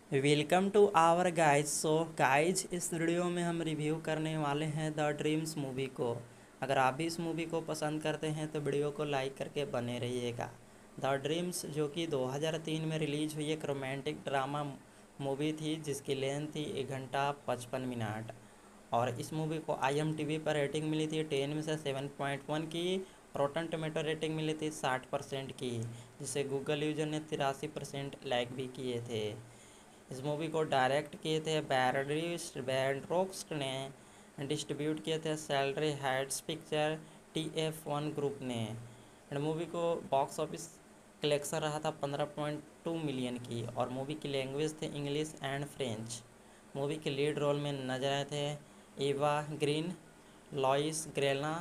Welcome to our guys. So guys, इस video में हम रिव्यू करने वाले हैं द ड्रीम्स मूवी को। अगर आप भी इस मूवी को पसंद करते हैं तो वीडियो को लाइक करके बने रहिएगा। द ड्रीम्स जो कि 2003 में रिलीज हुई एक रोमांटिक ड्रामा मूवी थी जिसकी लेंथ थी 1 घंटा 55 मिनट। और इस मूवी को IMDb पर रेटिंग मिली थी 10 में से 7.1 की। रॉटन टोमेटो रेटिंग मिली थी 60% की, जिसे गूगल यूजर ने 83% लाइक भी किए थे। इस मूवी को डायरेक्ट किए थे बैंड्रोक्स्ट ने, डिस्ट्रीब्यूट किए थे salary Heights picture TF1 group ने। एंड मूवी को बॉक्स ऑफिस कलेक्शन रहा था 15.2 मिलियन की, और मूवी की लैंग्वेज थे इंग्लिश एंड फ्रेंच। मूवी के लीड रोल में नजर आए थे Eva Green, Louis Garrel,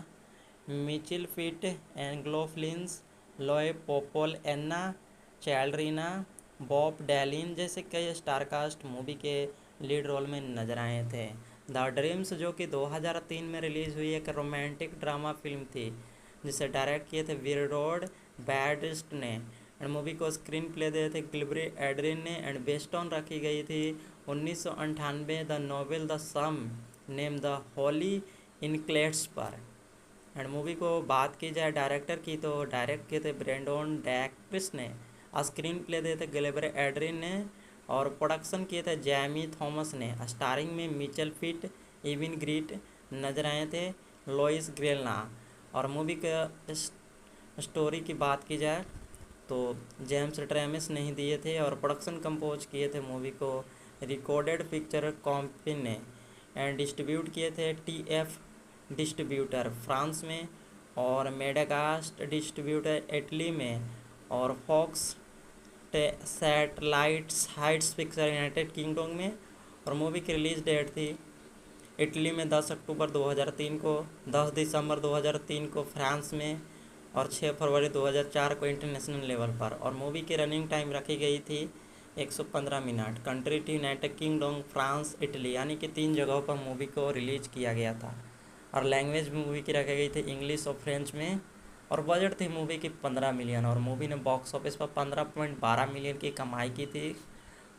Michael Pitt, एंग्लो फ्लिंस, लोए पोपोल, एन्ना चैल्ड्रीना, बॉब डैलिन जैसे कई स्टारकास्ट मूवी के लीड रोल में नजर आए थे। द ड्रीम्स जो कि 2003 में रिलीज हुई एक रोमांटिक ड्रामा फिल्म थी जिसे डायरेक्ट किए थे विरडोड बैडिस्ट ने। एंड मूवी को स्क्रीन प्ले दिए थे गिलबरी एड्रिन ने। एंड बेस्ड ऑन रखी गई थी 1998 the novel the same name the Holi इनक्लेट्स पर। एंड मूवी को बात की जाए डायरेक्टर की तो डायरेक्ट किए थे ब्रेंडोन डैक्रिस ने। स्क्रीन प्ले दिए थे गिलबरे एड्रिन ने, और प्रोडक्शन किए थे जैमी थॉमस ने। स्टारिंग में मिचेल फिट, इविन ग्रीट नजर आए थे, लोइस ग्रेलना। और मूवी का स्टोरी की बात की जाए तो जेम्स ट्रेमिस ने ही दिए थे, और प्रोडक्शन कंपोज किए थे मूवी को रिकॉर्डेड पिक्चर कंपनी ने। एंड डिस्ट्रीब्यूट किए थे TF डिस्ट्रीब्यूटर फ्रांस में, और मेडागास्ट डिस्ट्रीब्यूटर इटली में, और Fox satellites heights picture United Kingdom में। और मूवी की रिलीज डेट थी इटली में 10 अक्टूबर 2003 को, 10 दिसंबर 2003 को फ्रांस में, और 6 फरवरी 2004 को इंटरनेशनल लेवल पर। और मूवी की रनिंग टाइम रखी गई थी 115 मिनट। कंट्री थी यूनाइटेड किंगडम, फ्रांस, इटली, यानी कि 3 जगहों पर मूवी को रिलीज किया गया था। और लैंग्वेज मूवी की रखी गई थी इंग्लिश और फ्रेंच में। और बजट थी मूवी की 15 मिलियन, और मूवी ने बॉक्स ऑफिस पर 15.12 मिलियन की कमाई की थी।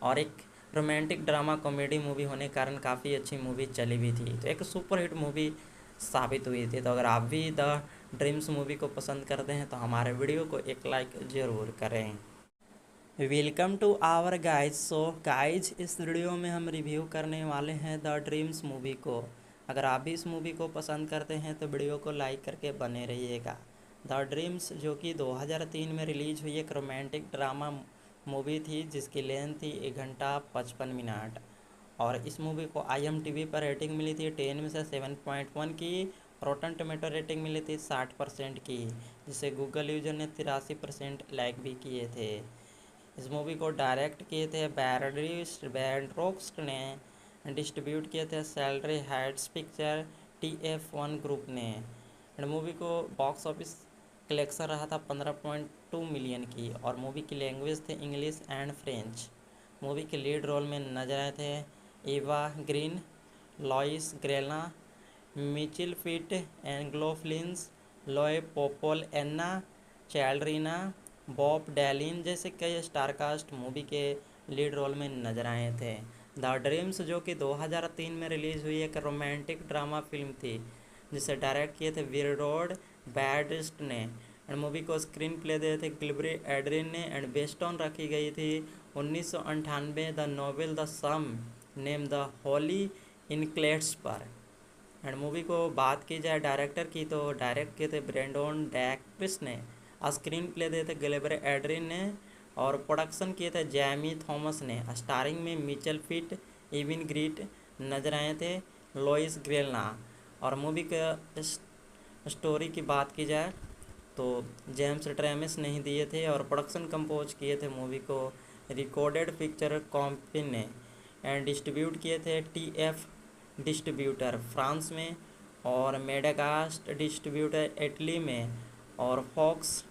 और एक रोमांटिक ड्रामा कॉमेडी मूवी होने के कारण काफ़ी अच्छी मूवी चली भी थी, तो एक सुपर हिट मूवी साबित हुई थी। तो अगर आप भी द ड्रीम्स मूवी को पसंद करते हैं तो हमारे वीडियो को एक लाइक ज़रूर करें। Welcome to our guys. So guys, इस वीडियो में हम रिव्यू करने वाले हैं द ड्रीम्स मूवी को। अगर आप भी इस मूवी को पसंद करते हैं तो वीडियो को लाइक करके बने रहिएगा। द ड्रीम्स जो कि 2003 में रिलीज हुई एक रोमांटिक ड्रामा मूवी थी जिसकी लेंथ थी 1 घंटा 55 मिनट। और इस मूवी को IMDb पर रेटिंग मिली थी 10 में से 7.1 की। रॉटन टोमेटो रेटिंग मिली थी 60% की, जिसे गूगल यूजर ने 83% लाइक भी किए थे। इस मूवी को डायरेक्ट किए थे बैंड्रोक्स्ट ने, डिस्ट्रीब्यूट किए थे salary Heights picture TF1 group ने। एंड मूवी को बॉक्स ऑफिस कलेक्शन रहा था 15.2 मिलियन की, और मूवी की लैंग्वेज थे इंग्लिश एंड फ्रेंच। मूवी के लीड रोल में नजर आए थे Eva Green, Louis Garrel, Michael Pitt, एंग्लो फ्लिंस, लोए पोपोल, एन्ना चैल्ड्रीना, बॉब डैलिन जैसे कई स्टारकास्ट मूवी के लीड रोल में नजर आए थे। द ड्रीम्स जो कि 2003 में रिलीज हुई एक रोमांटिक ड्रामा फिल्म थी जिसे डायरेक्ट किए थे विरडोड बैडिस्ट ने। एंड मूवी को स्क्रीन प्ले दिए थे गिलबरी एड्रिन ने। एंड बेस्ड ऑन रखी गई थी 1998 the novel the same name the Holi इनक्लेट्स पर। एंड मूवी को बात की जाए डायरेक्टर की तो डायरेक्ट किए थे ब्रेंडोन डैक्रिस ने। स्क्रीन प्ले दिए थे गिलबरे एड्रिन ने, और प्रोडक्शन किए थे जैमी थॉमस ने। स्टारिंग में मिचेल फिट, इविन ग्रीट नजर आए थे, लोइस ग्रेलना। और मूवी का स्टोरी की बात की जाए तो जेम्स ट्रेमिस ने ही दिए थे, और प्रोडक्शन कंपोज किए थे मूवी को रिकॉर्डेड पिक्चर कंपनी ने। एंड डिस्ट्रीब्यूट किए थे TF डिस्ट्रीब्यूटर फ्रांस में, और मेडागास्ट डिस्ट्रीब्यूटर इटली में, और Fox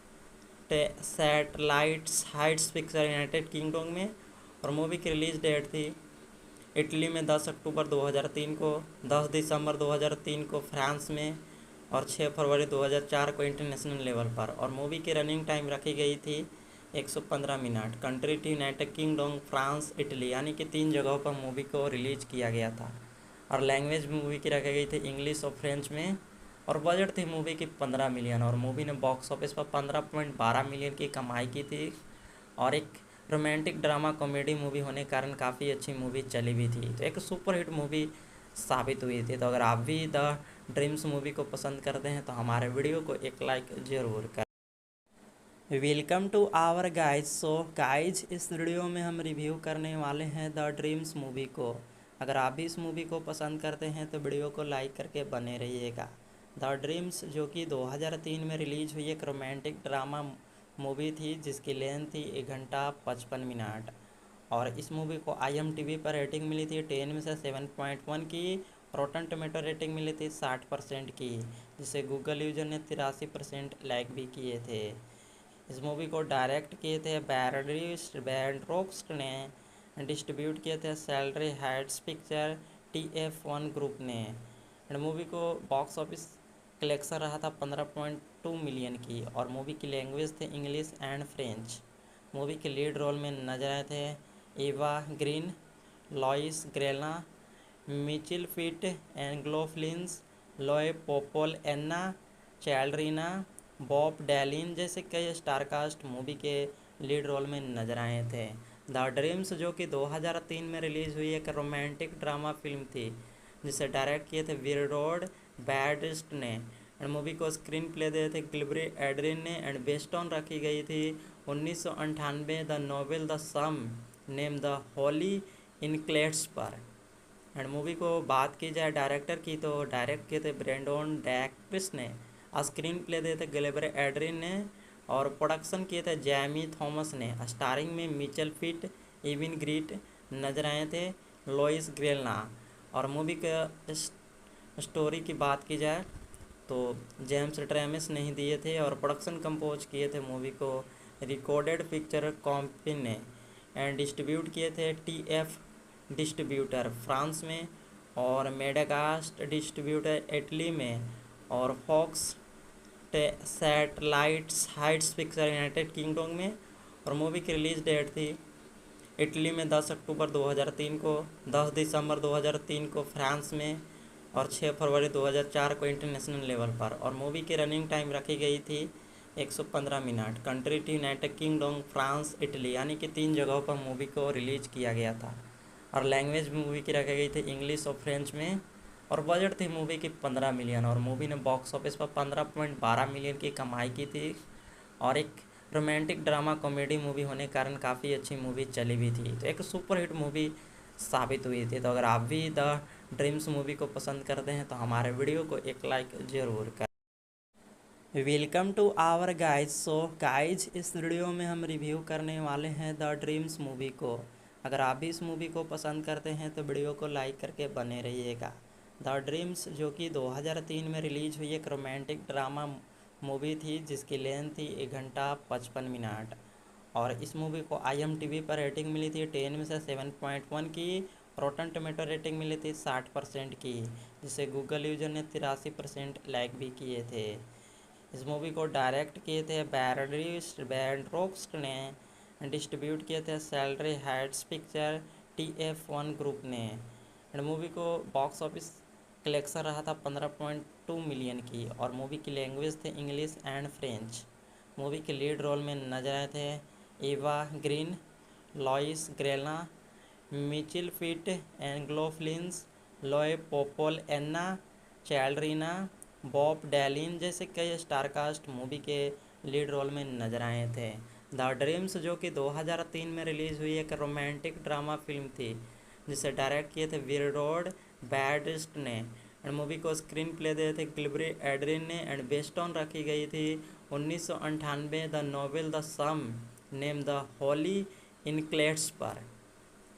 satellites heights picture United Kingdom में। और मूवी की रिलीज डेट थी इटली में 10 अक्टूबर 2003 को, 10 दिसंबर 2003 को फ्रांस में, और 6 फरवरी 2004 को इंटरनेशनल लेवल पर। और मूवी की रनिंग टाइम रखी गई थी 115 मिनट। कंट्री थी यूनाइटेड किंगडम, फ्रांस, इटली, यानी कि 3 जगहों पर मूवी को रिलीज किया गया था। और लैंग्वेज मूवी की रखी गई थी इंग्लिश और फ्रेंच में। और बजट थी मूवी की 15 मिलियन। और मूवी ने बॉक्स ऑफिस पर 15.12 मिलियन की कमाई की थी। और एक रोमांटिक ड्रामा कॉमेडी मूवी होने के कारण काफ़ी अच्छी मूवी चली भी थी, तो एक सुपरहिट मूवी साबित हुई थी। तो अगर आप भी द ड्रीम्स मूवी को पसंद करते हैं तो हमारे वीडियो को एक लाइक ज़रूर करें। Welcome to our guys. So guys, इस वीडियो में हम रिव्यू करने वाले हैं द ड्रीम्स मूवी को। अगर आप भी इस मूवी को पसंद करते हैं तो वीडियो को लाइक करके बने रहिएगा। द ड्रीम्स जो कि 2003 में रिलीज हुई एक रोमांटिक ड्रामा मूवी थी, जिसकी लेंथ थी 1 घंटा 55 मिनट। और इस मूवी को IMDb पर रेटिंग मिली थी 10 में से 7.1 की। रॉटन टोमेटो रेटिंग मिली थी 60% की, जिसे गूगल यूजर ने 83% लाइक भी किए थे। इस मूवी को डायरेक्ट किए थे बैंड्रोक्स्ट ने। डिस्ट्रीब्यूट किए थे salary Heights picture TF1 group ने। एंड मूवी को बॉक्स ऑफिस कलेक्शन रहा था 15.2 मिलियन की। और मूवी की लैंग्वेज थे इंग्लिश एंड फ्रेंच। मूवी के लीड रोल में नजर आए थे Eva Green, Louis Garrel, Michael Pitt, एंग्लोफ्लिंस, लॉय पोपोल, एन्ना चैल्ड्रीना, बॉब डैलिन जैसे कई स्टारकास्ट मूवी के लीड रोल में नजर आए थे। द ड्रीम्स जो कि 2003 में रिलीज हुई एक रोमांटिक ड्रामा फिल्म थी, जिसे डायरेक्ट किए थे विरोड बैडिस्ट ने। एंड मूवी को स्क्रीन प्ले दिए थे गिलबरी एड्रिन ने। एंड बेस्ड ऑन रखी गई थी 1998 the novel the same name the Holi इनक्लेट्स पर। एंड मूवी को बात की जाए डायरेक्टर की, तो डायरेक्ट किए थे ब्रेंडोन डैक्रिस ने। स्क्रीन प्ले दिए थे गिलबरी एड्रिन ने। और प्रोडक्शन किए थे जैमी थॉमस ने। स्टारिंग में मिचेल फिट, इविन ग्रीट नजर आए थे, लोइस ग्रेलना। और मूवी का स्टोरी की बात की जाए तो जेम्स ट्रेमिस ने ही दिए थे। और प्रोडक्शन कंपोज किए थे मूवी को रिकॉर्डेड पिक्चर कंपनी ने। एंड डिस्ट्रीब्यूट किए थे TF डिस्ट्रीब्यूटर फ्रांस में, और मेडाकास्ट डिस्ट्रीब्यूटर इटली में, और Fox satellites heights picture United Kingdom में। और मूवी की रिलीज डेट थी इटली में 10 अक्टूबर 2003 को, 10 दिसंबर 2003 को फ्रांस में, और 6 फरवरी 2004 को इंटरनेशनल लेवल पर। और मूवी की रनिंग टाइम रखी गई थी 115 मिनट। कंट्री थी यूनाइटेड किंगडम, फ्रांस, इटली, यानी कि 3 जगहों पर मूवी को रिलीज किया गया था। और लैंग्वेज मूवी की रखी गई थी इंग्लिश और फ्रेंच में। और बजट थी मूवी की 15 मिलियन। और मूवी ने बॉक्स ऑफिस पर 15.12 मिलियन की कमाई की थी। और एक रोमांटिक ड्रामा कॉमेडी मूवी होने के कारण काफ़ी अच्छी मूवी चली भी थी, तो एक सुपरहिट मूवी साबित हुई थी। तो अगर आप भी द ड्रीम्स मूवी को पसंद करते हैं तो हमारे वीडियो को एक लाइक ज़रूर करें। Welcome to our guys. So guys, इस वीडियो में हम रिव्यू करने वाले हैं द ड्रीम्स मूवी को। अगर आप भी इस मूवी को पसंद करते हैं तो वीडियो को लाइक करके बने रहिएगा। द ड्रीम्स जो कि 2003 में रिलीज हुई एक रोमांटिक ड्रामा मूवी थी, जिसकी लेंथ थी 1 घंटा 55 मिनट। और इस मूवी को IMDb पर रेटिंग मिली थी 10 में से 7.1 की। रॉटन टोमेटो रेटिंग मिली थी 60% की, जिसे गूगल यूजर ने 83% लाइक भी किए थे। इस मूवी को डायरेक्ट किए थे बैंड्रोक्स्ट ने। डिस्ट्रीब्यूट किए थे salary Heights picture TF1 group ने। एंड मूवी को बॉक्स ऑफिस कलेक्शन रहा था 15.2 मिलियन की। और मूवी की लैंग्वेज थे इंग्लिश एंड फ्रेंच। मूवी के लीड रोल में नजर आए थे Eva Green, Louis Garrel, Michael Pitt, एंग्लोफ्लिंस, लॉय पोपोल, एन्ना चैल्ड्रीना, बॉब डैलिन जैसे कई स्टारकास्ट मूवी के लीड रोल में नजर आए थे। द ड्रीम्स जो कि 2003 में रिलीज हुई एक रोमांटिक ड्रामा फिल्म थी, जिसे डायरेक्ट किए थे विरोड बैडिस्ट ने। एंड मूवी को स्क्रीन प्ले दिए थे गिलबरी एड्रिन ने। एंड बेस्ड ऑन रखी गई थी 1998 the novel the same name the Holi इनक्लेट्स पर।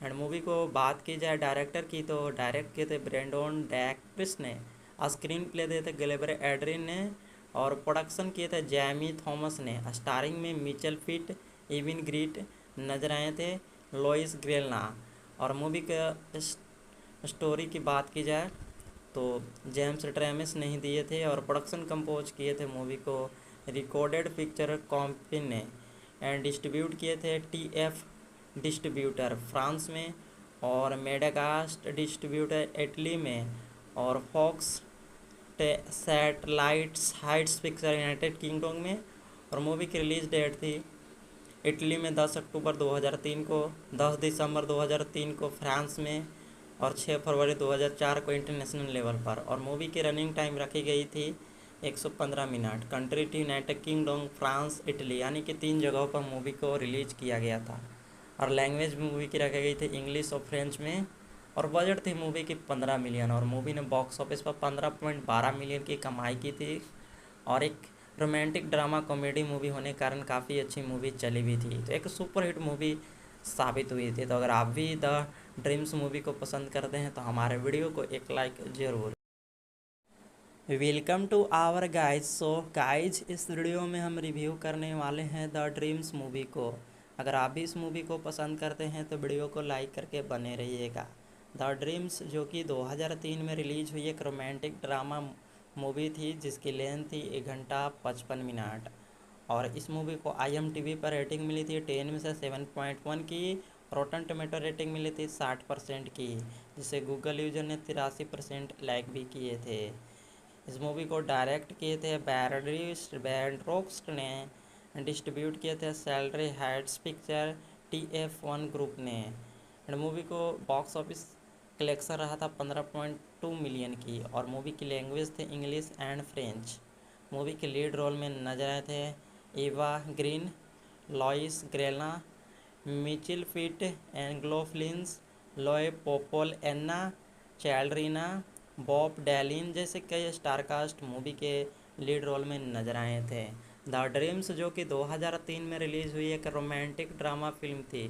एंड मूवी को बात की जाए डायरेक्टर की, तो डायरेक्ट किए थे ब्रेंडोन डैक्रिस ने। स्क्रीन प्ले दिए थे गिलबरी एड्रिन ने। और प्रोडक्शन किए थे जैमी थॉमस ने। स्टारिंग में मिचेल फिट, इविन ग्रीट नजर आए थे, लोइस ग्रेलना। और मूवी का स्टोरी की बात की जाए तो जेम्स ट्रेमिस ने ही दिए थे। और प्रोडक्शन कंपोज किए थे मूवी को रिकॉर्डेड पिक्चर कंपनी ने। एंड डिस्ट्रीब्यूट किए थे TF डिस्ट्रीब्यूटर फ्रांस में, और मेडाकास्ट डिस्ट्रीब्यूटर इटली में, और Fox satellites heights picture United Kingdom में। और मूवी की रिलीज़ डेट थी इटली में 10 अक्टूबर 2003 को, 10 दिसंबर 2003 को फ्रांस में, और 6 फरवरी 2004 को इंटरनेशनल लेवल पर। और मूवी की रनिंग टाइम रखी गई थी 115 मिनट। कंट्री थी यूनाइटेड किंगडम, फ्रांस, इटली, यानी कि 3 जगहों पर मूवी को रिलीज किया गया था। और लैंग्वेज मूवी की रखी गई थी इंग्लिश और फ्रेंच में। और बजट थी मूवी की 15 मिलियन, और मूवी ने बॉक्स ऑफिस पर 15.12 मिलियन की कमाई की थी। और एक रोमांटिक ड्रामा कॉमेडी मूवी होने के कारण काफ़ी अच्छी मूवी चली भी थी, तो एक सुपर हिट मूवी साबित हुई थी। तो अगर आप भी द ड्रीम्स मूवी को पसंद करते हैं तो हमारे वीडियो को एक लाइक ज़रूर। Welcome to our guys. So guys, इस वीडियो में हम रिव्यू करने वाले हैं द ड्रीम्स मूवी को। अगर आप भी इस मूवी को पसंद करते हैं तो वीडियो को लाइक करके बने रहिएगा। द ड्रीम्स जो कि 2003 में रिलीज हुई एक रोमांटिक ड्रामा मूवी थी, जिसकी लेंथ थी 1 घंटा 55 मिनट। और इस मूवी को IMDb पर रेटिंग मिली थी 10 में से 7.1 की। रोटन टोमेटो रेटिंग मिली थी 60% की, जिसे गूगल यूजर ने 83% लाइक भी किए थे। इस मूवी को डायरेक्ट किए थे बैरड्रिस्ट ने, डिस्ट्रीब्यूट किए थे salary Heights picture TF1 group ने। एंड मूवी को बॉक्स ऑफिस कलेक्शन रहा था 15.2 मिलियन की, और मूवी की लैंग्वेज थे इंग्लिश एंड फ्रेंच। मूवी के लीड रोल में नजर आए थे Eva Green, Louis Garrel, Michael Pitt, एंग्लोफ्लिंस, लॉय पोपोल, एन्ना चैल्ड्रीना, बॉब डैलिन जैसे कई स्टारकास्ट मूवी के लीड रोल में नजर आए थे। द ड्रीम्स जो कि 2003 में रिलीज हुई एक रोमांटिक ड्रामा फिल्म थी,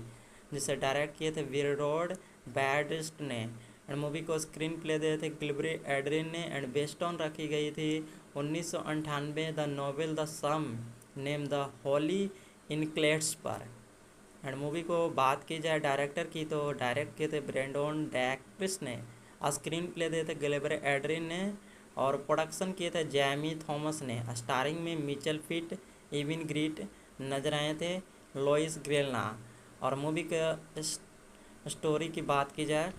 जिसे डायरेक्ट किए थे विरडोड बैडिस्ट ने। एंड मूवी को स्क्रीन प्ले दिए थे गिलबरी एड्रिन ने। एंड बेस्ड ऑन रखी गई थी 1998 the novel the same name the Holi इनक्लेट्स पर। एंड मूवी को बात की जाए डायरेक्टर की, तो डायरेक्ट किए थे ब्रेंडन डैक्रिस ने, स्क्रीन प्ले दिए थे गिलबरी एड्रिन ने, और प्रोडक्शन किए थे जैमी थॉमस ने। स्टारिंग में मिचेल फिट, इविन ग्रीट नजर आए थे, लोइस ग्रेलना। और मूवी का स्टोरी की बात की जाए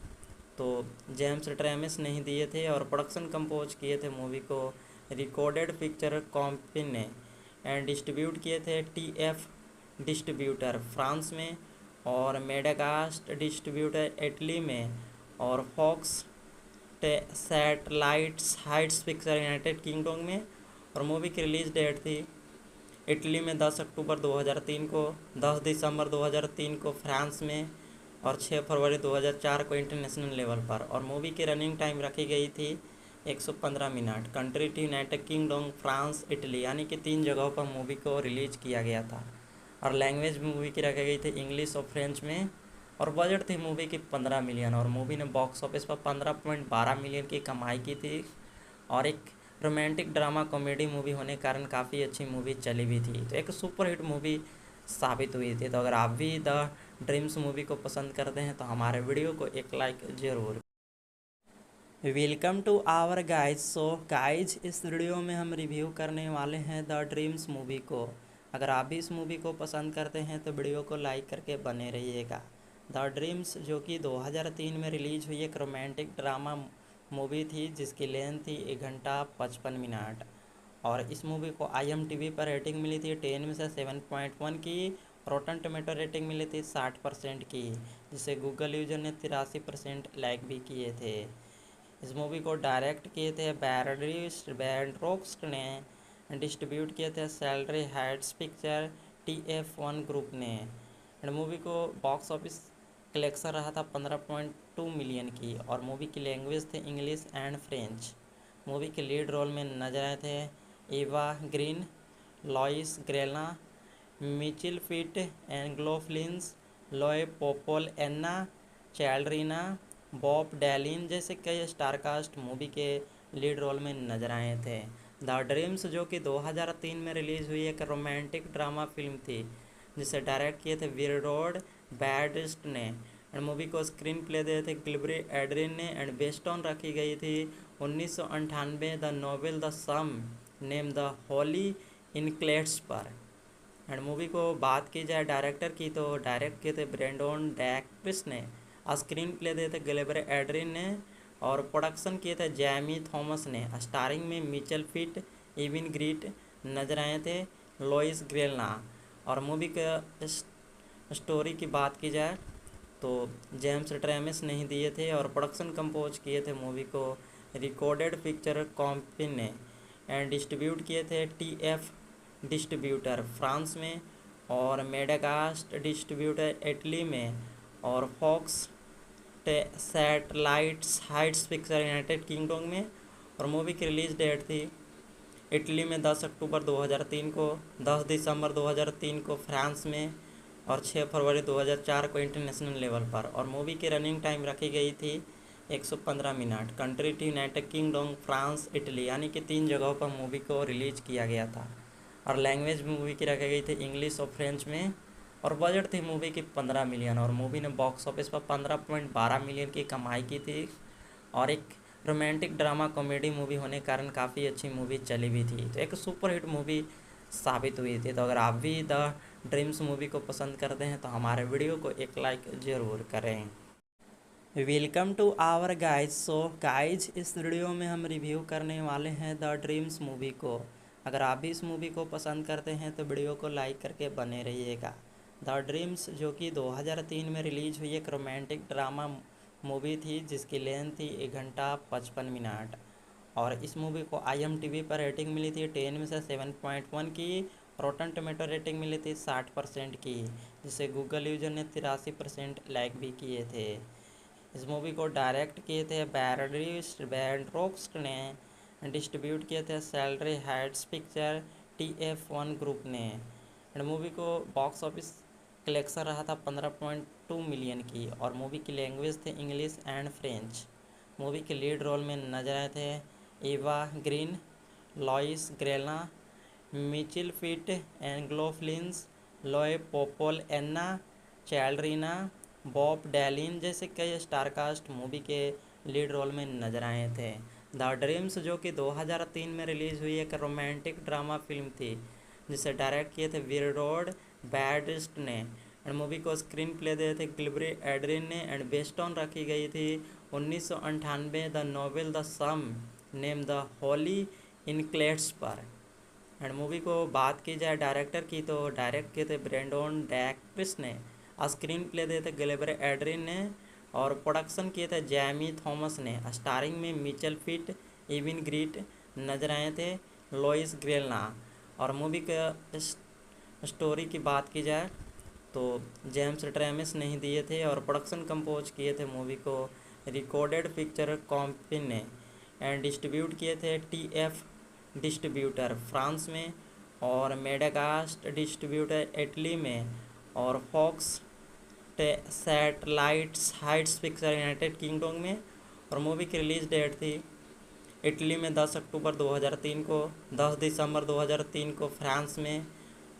तो जेम्स ट्रेमिस नहीं दिए थे, और प्रोडक्शन कंपोज किए थे मूवी को रिकॉर्डेड पिक्चर कंपनी ने। एंड डिस्ट्रीब्यूट किए थे TF डिस्ट्रीब्यूटर फ्रांस में, और मेडाकास्ट डिस्ट्रीब्यूटर इटली में, और Fox satellites heights picture United Kingdom में। और मूवी की रिलीज़ डेट थी इटली में 10 अक्टूबर 2003 को, 10 दिसंबर 2003 को फ्रांस में, और 6 फरवरी 2004 को इंटरनेशनल लेवल पर। और मूवी की रनिंग टाइम रखी गई थी 115 मिनट। कंट्री थी यूनाइटेड किंगडम, फ्रांस, इटली, यानी कि 3 जगहों पर मूवी को रिलीज किया गया था। और लैंग्वेज मूवी की रखी गई थी इंग्लिश और फ्रेंच में। और बजट थी मूवी की 15 मिलियन, और मूवी ने बॉक्स ऑफिस पर 15.12 मिलियन की कमाई की थी। और एक रोमांटिक ड्रामा कॉमेडी मूवी होने के कारण काफ़ी अच्छी मूवी चली भी थी, तो एक सुपर हिट मूवी साबित हुई थी। तो अगर आप भी द ड्रीम्स मूवी को पसंद करते हैं तो हमारे वीडियो को एक लाइक ज़रूर। Welcome to our guys. So guys, इस वीडियो में हम रिव्यू करने वाले हैं द ड्रीम्स मूवी को। अगर आप भी इस मूवी को पसंद करते हैं तो वीडियो को लाइक करके बने रहिएगा। द ड्रीम्स जो कि 2003 में रिलीज हुई एक रोमांटिक ड्रामा मूवी थी, जिसकी लेंथ थी 1 घंटा 55 मिनट। और इस मूवी को IMDb पर रेटिंग मिली थी 10 में से 7.1 की। रोटन टोमेटो रेटिंग मिली थी 60% की, जिसे गूगल यूजर ने 83% लाइक भी किए थे। इस मूवी को डायरेक्ट किए थे बैरड्रिस्ट ने, डिस्ट्रीब्यूट किए थे salary Heights picture TF1 group ने। एंड मूवी को बॉक्स ऑफिस कलेक्शन रहा था 15.2 मिलियन की, और मूवी की लैंग्वेज थे इंग्लिश एंड फ्रेंच। मूवी के लीड रोल में नजर आए थे Eva Green, Louis Garrel, Michael Pitt, एंग्लोफ्लिंस, लॉय पोपोल, एन्ना चैल्ड्रीना, बॉब डैलिन जैसे कई स्टारकास्ट मूवी के लीड रोल में नजर आए थे। द ड्रीम्स जो कि 2003 में रिलीज हुई एक रोमांटिक ड्रामा फिल्म थी, जिसे डायरेक्ट किए थे विरडोड बैडिस्ट ने। एंड मूवी को स्क्रीन प्ले दिए थे गिलबरी एड्रिन ने। एंड बेस्ड ऑन रखी गई थी 1998 the novel the same name the Holi इनक्लेट्स पर। एंड मूवी को बात की जाए डायरेक्टर की, तो डायरेक्ट किए थे ब्रेंडन डैक्रिस ने, स्क्रीन प्ले दिए थे गिलबरे एड्रिन ने, और प्रोडक्शन किए थे जैमी थॉमस ने। स्टारिंग में मिचेल फिट, इविन ग्रीट नजर आए थे, लोइस ग्रेलना। और मूवी का स्टोरी की बात की जाए तो जेम्स ट्रेमिस ने ही दिए थे, और प्रोडक्शन कंपोज किए थे मूवी को रिकॉर्डेड पिक्चर कंपनी ने, एंड डिस्ट्रीब्यूट किए थे TF डिस्ट्रीब्यूटर फ्रांस में, और मेडाकास्ट डिस्ट्रीब्यूटर इटली में, और Fox satellites heights picture United Kingdom में। और मूवी की रिलीज डेट थी इटली में 10 अक्टूबर 2003 को, 10 दिसंबर 2003 को फ्रांस में, और 6 फरवरी 2004 को इंटरनेशनल लेवल पर। और मूवी की रनिंग टाइम रखी गई थी 115 मिनट। कंट्री थी यूनाइटेड किंगडम, फ्रांस, इटली, यानी कि 3 जगहों पर मूवी को रिलीज किया गया था। और लैंग्वेज मूवी की रखी गई थी इंग्लिश और फ्रेंच में। और बजट थी मूवी की 15 मिलियन, और मूवी ने बॉक्स ऑफिस पर 15.12 मिलियन की कमाई की थी। और एक रोमांटिक ड्रामा कॉमेडी मूवी होने के कारण काफ़ी अच्छी मूवी चली भी थी, तो एक सुपर हिट मूवी साबित हुई थी। तो अगर आप भी द ड्रीम्स मूवी को पसंद करते हैं तो हमारे वीडियो को एक लाइक ज़रूर करें। Welcome to our guys. So guys, इस वीडियो में हम रिव्यू करने वाले हैं द ड्रीम्स मूवी को। अगर आप भी इस मूवी को पसंद करते हैं तो वीडियो को लाइक करके बने रहिएगा। द ड्रीम्स जो कि 2003 में रिलीज हुई एक रोमांटिक ड्रामा मूवी थी, जिसकी लेंथ थी 1 घंटा 55 मिनट। और इस मूवी को IMDb पर रेटिंग मिली थी 10 में से 7.1 की। रोटन टोमेटो रेटिंग मिली थी 60% की, जिसे गूगल यूजर ने 83% लाइक भी किए थे। इस मूवी को डायरेक्ट किए थे बैंड्रोक्स्ट ने, डिस्ट्रीब्यूट किए थे salary Heights picture TF1 group ने। एंड मूवी को बॉक्स ऑफिस कलेक्शन रहा था 15.2 मिलियन की, और मूवी की लैंग्वेज थे इंग्लिश एंड फ्रेंच। मूवी के लीड रोल में नजर आए थे Eva Green, Louis Garrel, Michael Pitt, एंग्लोफ्लिंस, लॉय पोपोल, एन्ना चैल्ड्रीना, बॉब डैलिन जैसे कई स्टारकास्ट मूवी के लीड रोल में नजर आए थे। द ड्रीम्स जो कि 2003 में रिलीज़ हुई एक रोमांटिक ड्रामा फिल्म थी, जिसे डायरेक्ट किए थे विरोड बैडिस्ट ने। एंड मूवी को स्क्रीन प्ले दिए थे गिलबरे एड्रिन ने, एंड बेस्ड ऑन रखी गई थी 1998 the novel the same name the Holi इनक्लेट्स पर। एंड मूवी को बात की जाए डायरेक्टर की, तो डायरेक्ट किए थे ब्रेंडन डैक्रिस ने, स्क्रीन प्ले दिए थे गिलबरे एड्रिन ने, और प्रोडक्शन किए थे जैमी थॉमस ने। स्टारिंग में मिचेल फिट, इविन ग्रीट नजर आए थे, लोइस ग्रेलना। और मूवी का स्टोरी की बात की जाए तो जेम्स ट्रेमिस ने ही दिए थे, और प्रोडक्शन कंपोज किए थे मूवी को रिकॉर्डेड पिक्चर कंपनी ने, एंड डिस्ट्रीब्यूट किए थे TF डिस्ट्रीब्यूटर फ्रांस में, और मेडाकास्ट डिस्ट्रीब्यूटर इटली में, और Fox satellites heights picture United Kingdom में। और मूवी की रिलीज डेट थी इटली में 10 अक्टूबर 2003 को, 10 दिसंबर 2003 को फ्रांस में,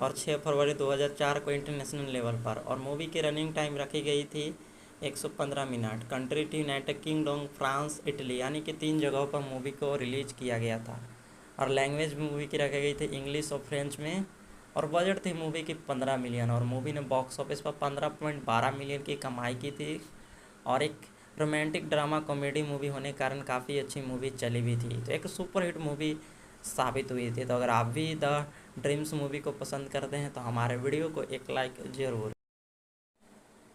और 6 फरवरी 2004 को इंटरनेशनल लेवल पर। और मूवी की रनिंग टाइम रखी गई थी 115 मिनट। कंट्री थी यूनाइटेड किंगडम, फ्रांस, इटली, यानी कि 3 जगहों पर मूवी को रिलीज किया गया था। और लैंग्वेज मूवी की रखी गई थी इंग्लिश और फ्रेंच में। और बजट थी मूवी की 15 मिलियन, और मूवी ने बॉक्स ऑफिस पर 15.12 मिलियन की कमाई की थी। और एक रोमांटिक ड्रामा कॉमेडी मूवी होने के कारण काफ़ी अच्छी मूवी चली भी थी, तो एक सुपर हिट मूवी साबित हुई थी। तो अगर आप भी द ड्रीम्स मूवी को पसंद करते हैं तो हमारे वीडियो को एक लाइक ज़रूर।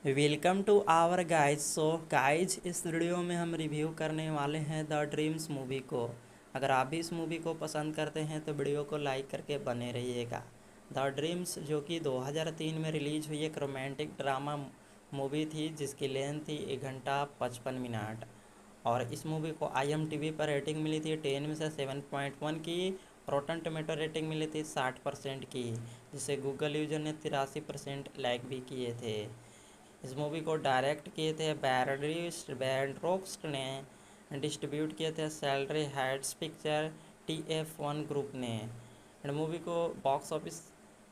Welcome to our guys. So guys, इस वीडियो में हम रिव्यू करने वाले हैं द ड्रीम्स मूवी को। अगर आप भी इस मूवी को पसंद करते हैं तो वीडियो को लाइक करके बने रहिएगा। द ड्रीम्स जो कि 2003 में रिलीज हुई एक रोमांटिक ड्रामा मूवी थी, जिसकी लेंथ थी 1 घंटा 55 मिनट। और इस मूवी को IMDb पर रेटिंग मिली थी 10 में से 7.1 की। रोटन टोमेटो रेटिंग मिली थी 60% की, जिसे गूगल यूजर ने 83% लाइक भी किए थे। इस मूवी को डायरेक्ट किए थे बैंड्रोक्स्ट ने, डिस्ट्रीब्यूट किए थे salary Heights picture TF1 group ने। एंड मूवी को बॉक्स ऑफिस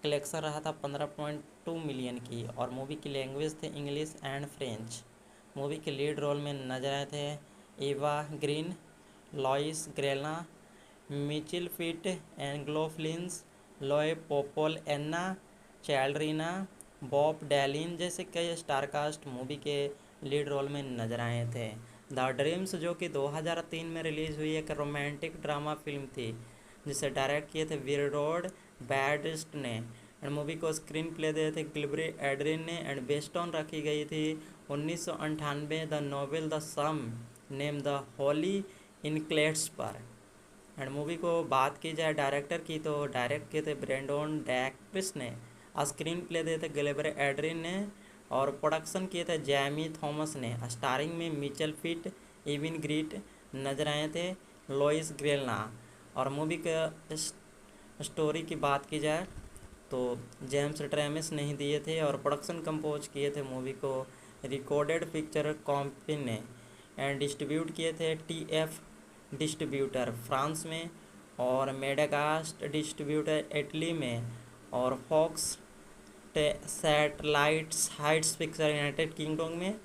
कलेक्शन रहा था 15.2 मिलियन की, और मूवी की लैंग्वेज थे इंग्लिश एंड फ्रेंच। मूवी के लीड रोल में नजर आए थे Eva Green, Louis Garrel, Michael Pitt, एंग्लोफ्लिंस, लॉय पोपोल, एन्ना चैलरीना, बॉब डैलिन जैसे कई स्टारकास्ट मूवी के लीड रोल में नजर आए थे। द ड्रीम्स जो कि 2003 में रिलीज हुई एक रोमांटिक ड्रामा फिल्म थी जिसे डायरेक्ट किए थे विरोड बैडिस्ट ने एंड मूवी को स्क्रीन प्ले दिए थे गिलबरी एड्रिन ने एंड बेस्ड ऑन रखी गई थी 1998 the novel the same name the Holi इनक्लेट्स पर। एंड मूवी को बात की जाए डायरेक्टर की तो डायरेक्ट किए थे ब्रेंडन डैक्रिस ने, स्क्रीन प्ले दिए थे गिलबरी एड्रिन ने और प्रोडक्शन किए थे जैमी थॉमस ने। स्टारिंग में मिचेल फिट, इविन ग्रीट नजर आए थे, लोइस ग्रेलना। और मूवी का स्टोरी की बात की जाए तो जेम्स ट्रेमिस नहीं दिए थे और प्रोडक्शन कंपोज किए थे मूवी को रिकॉर्डेड पिक्चर कंपनी ने एंड डिस्ट्रीब्यूट किए थे TF डिस्ट्रीब्यूटर फ्रांस में और मेडाकास्ट डिस्ट्रीब्यूटर इटली में और Fox satellites heights picture United Kingdom में।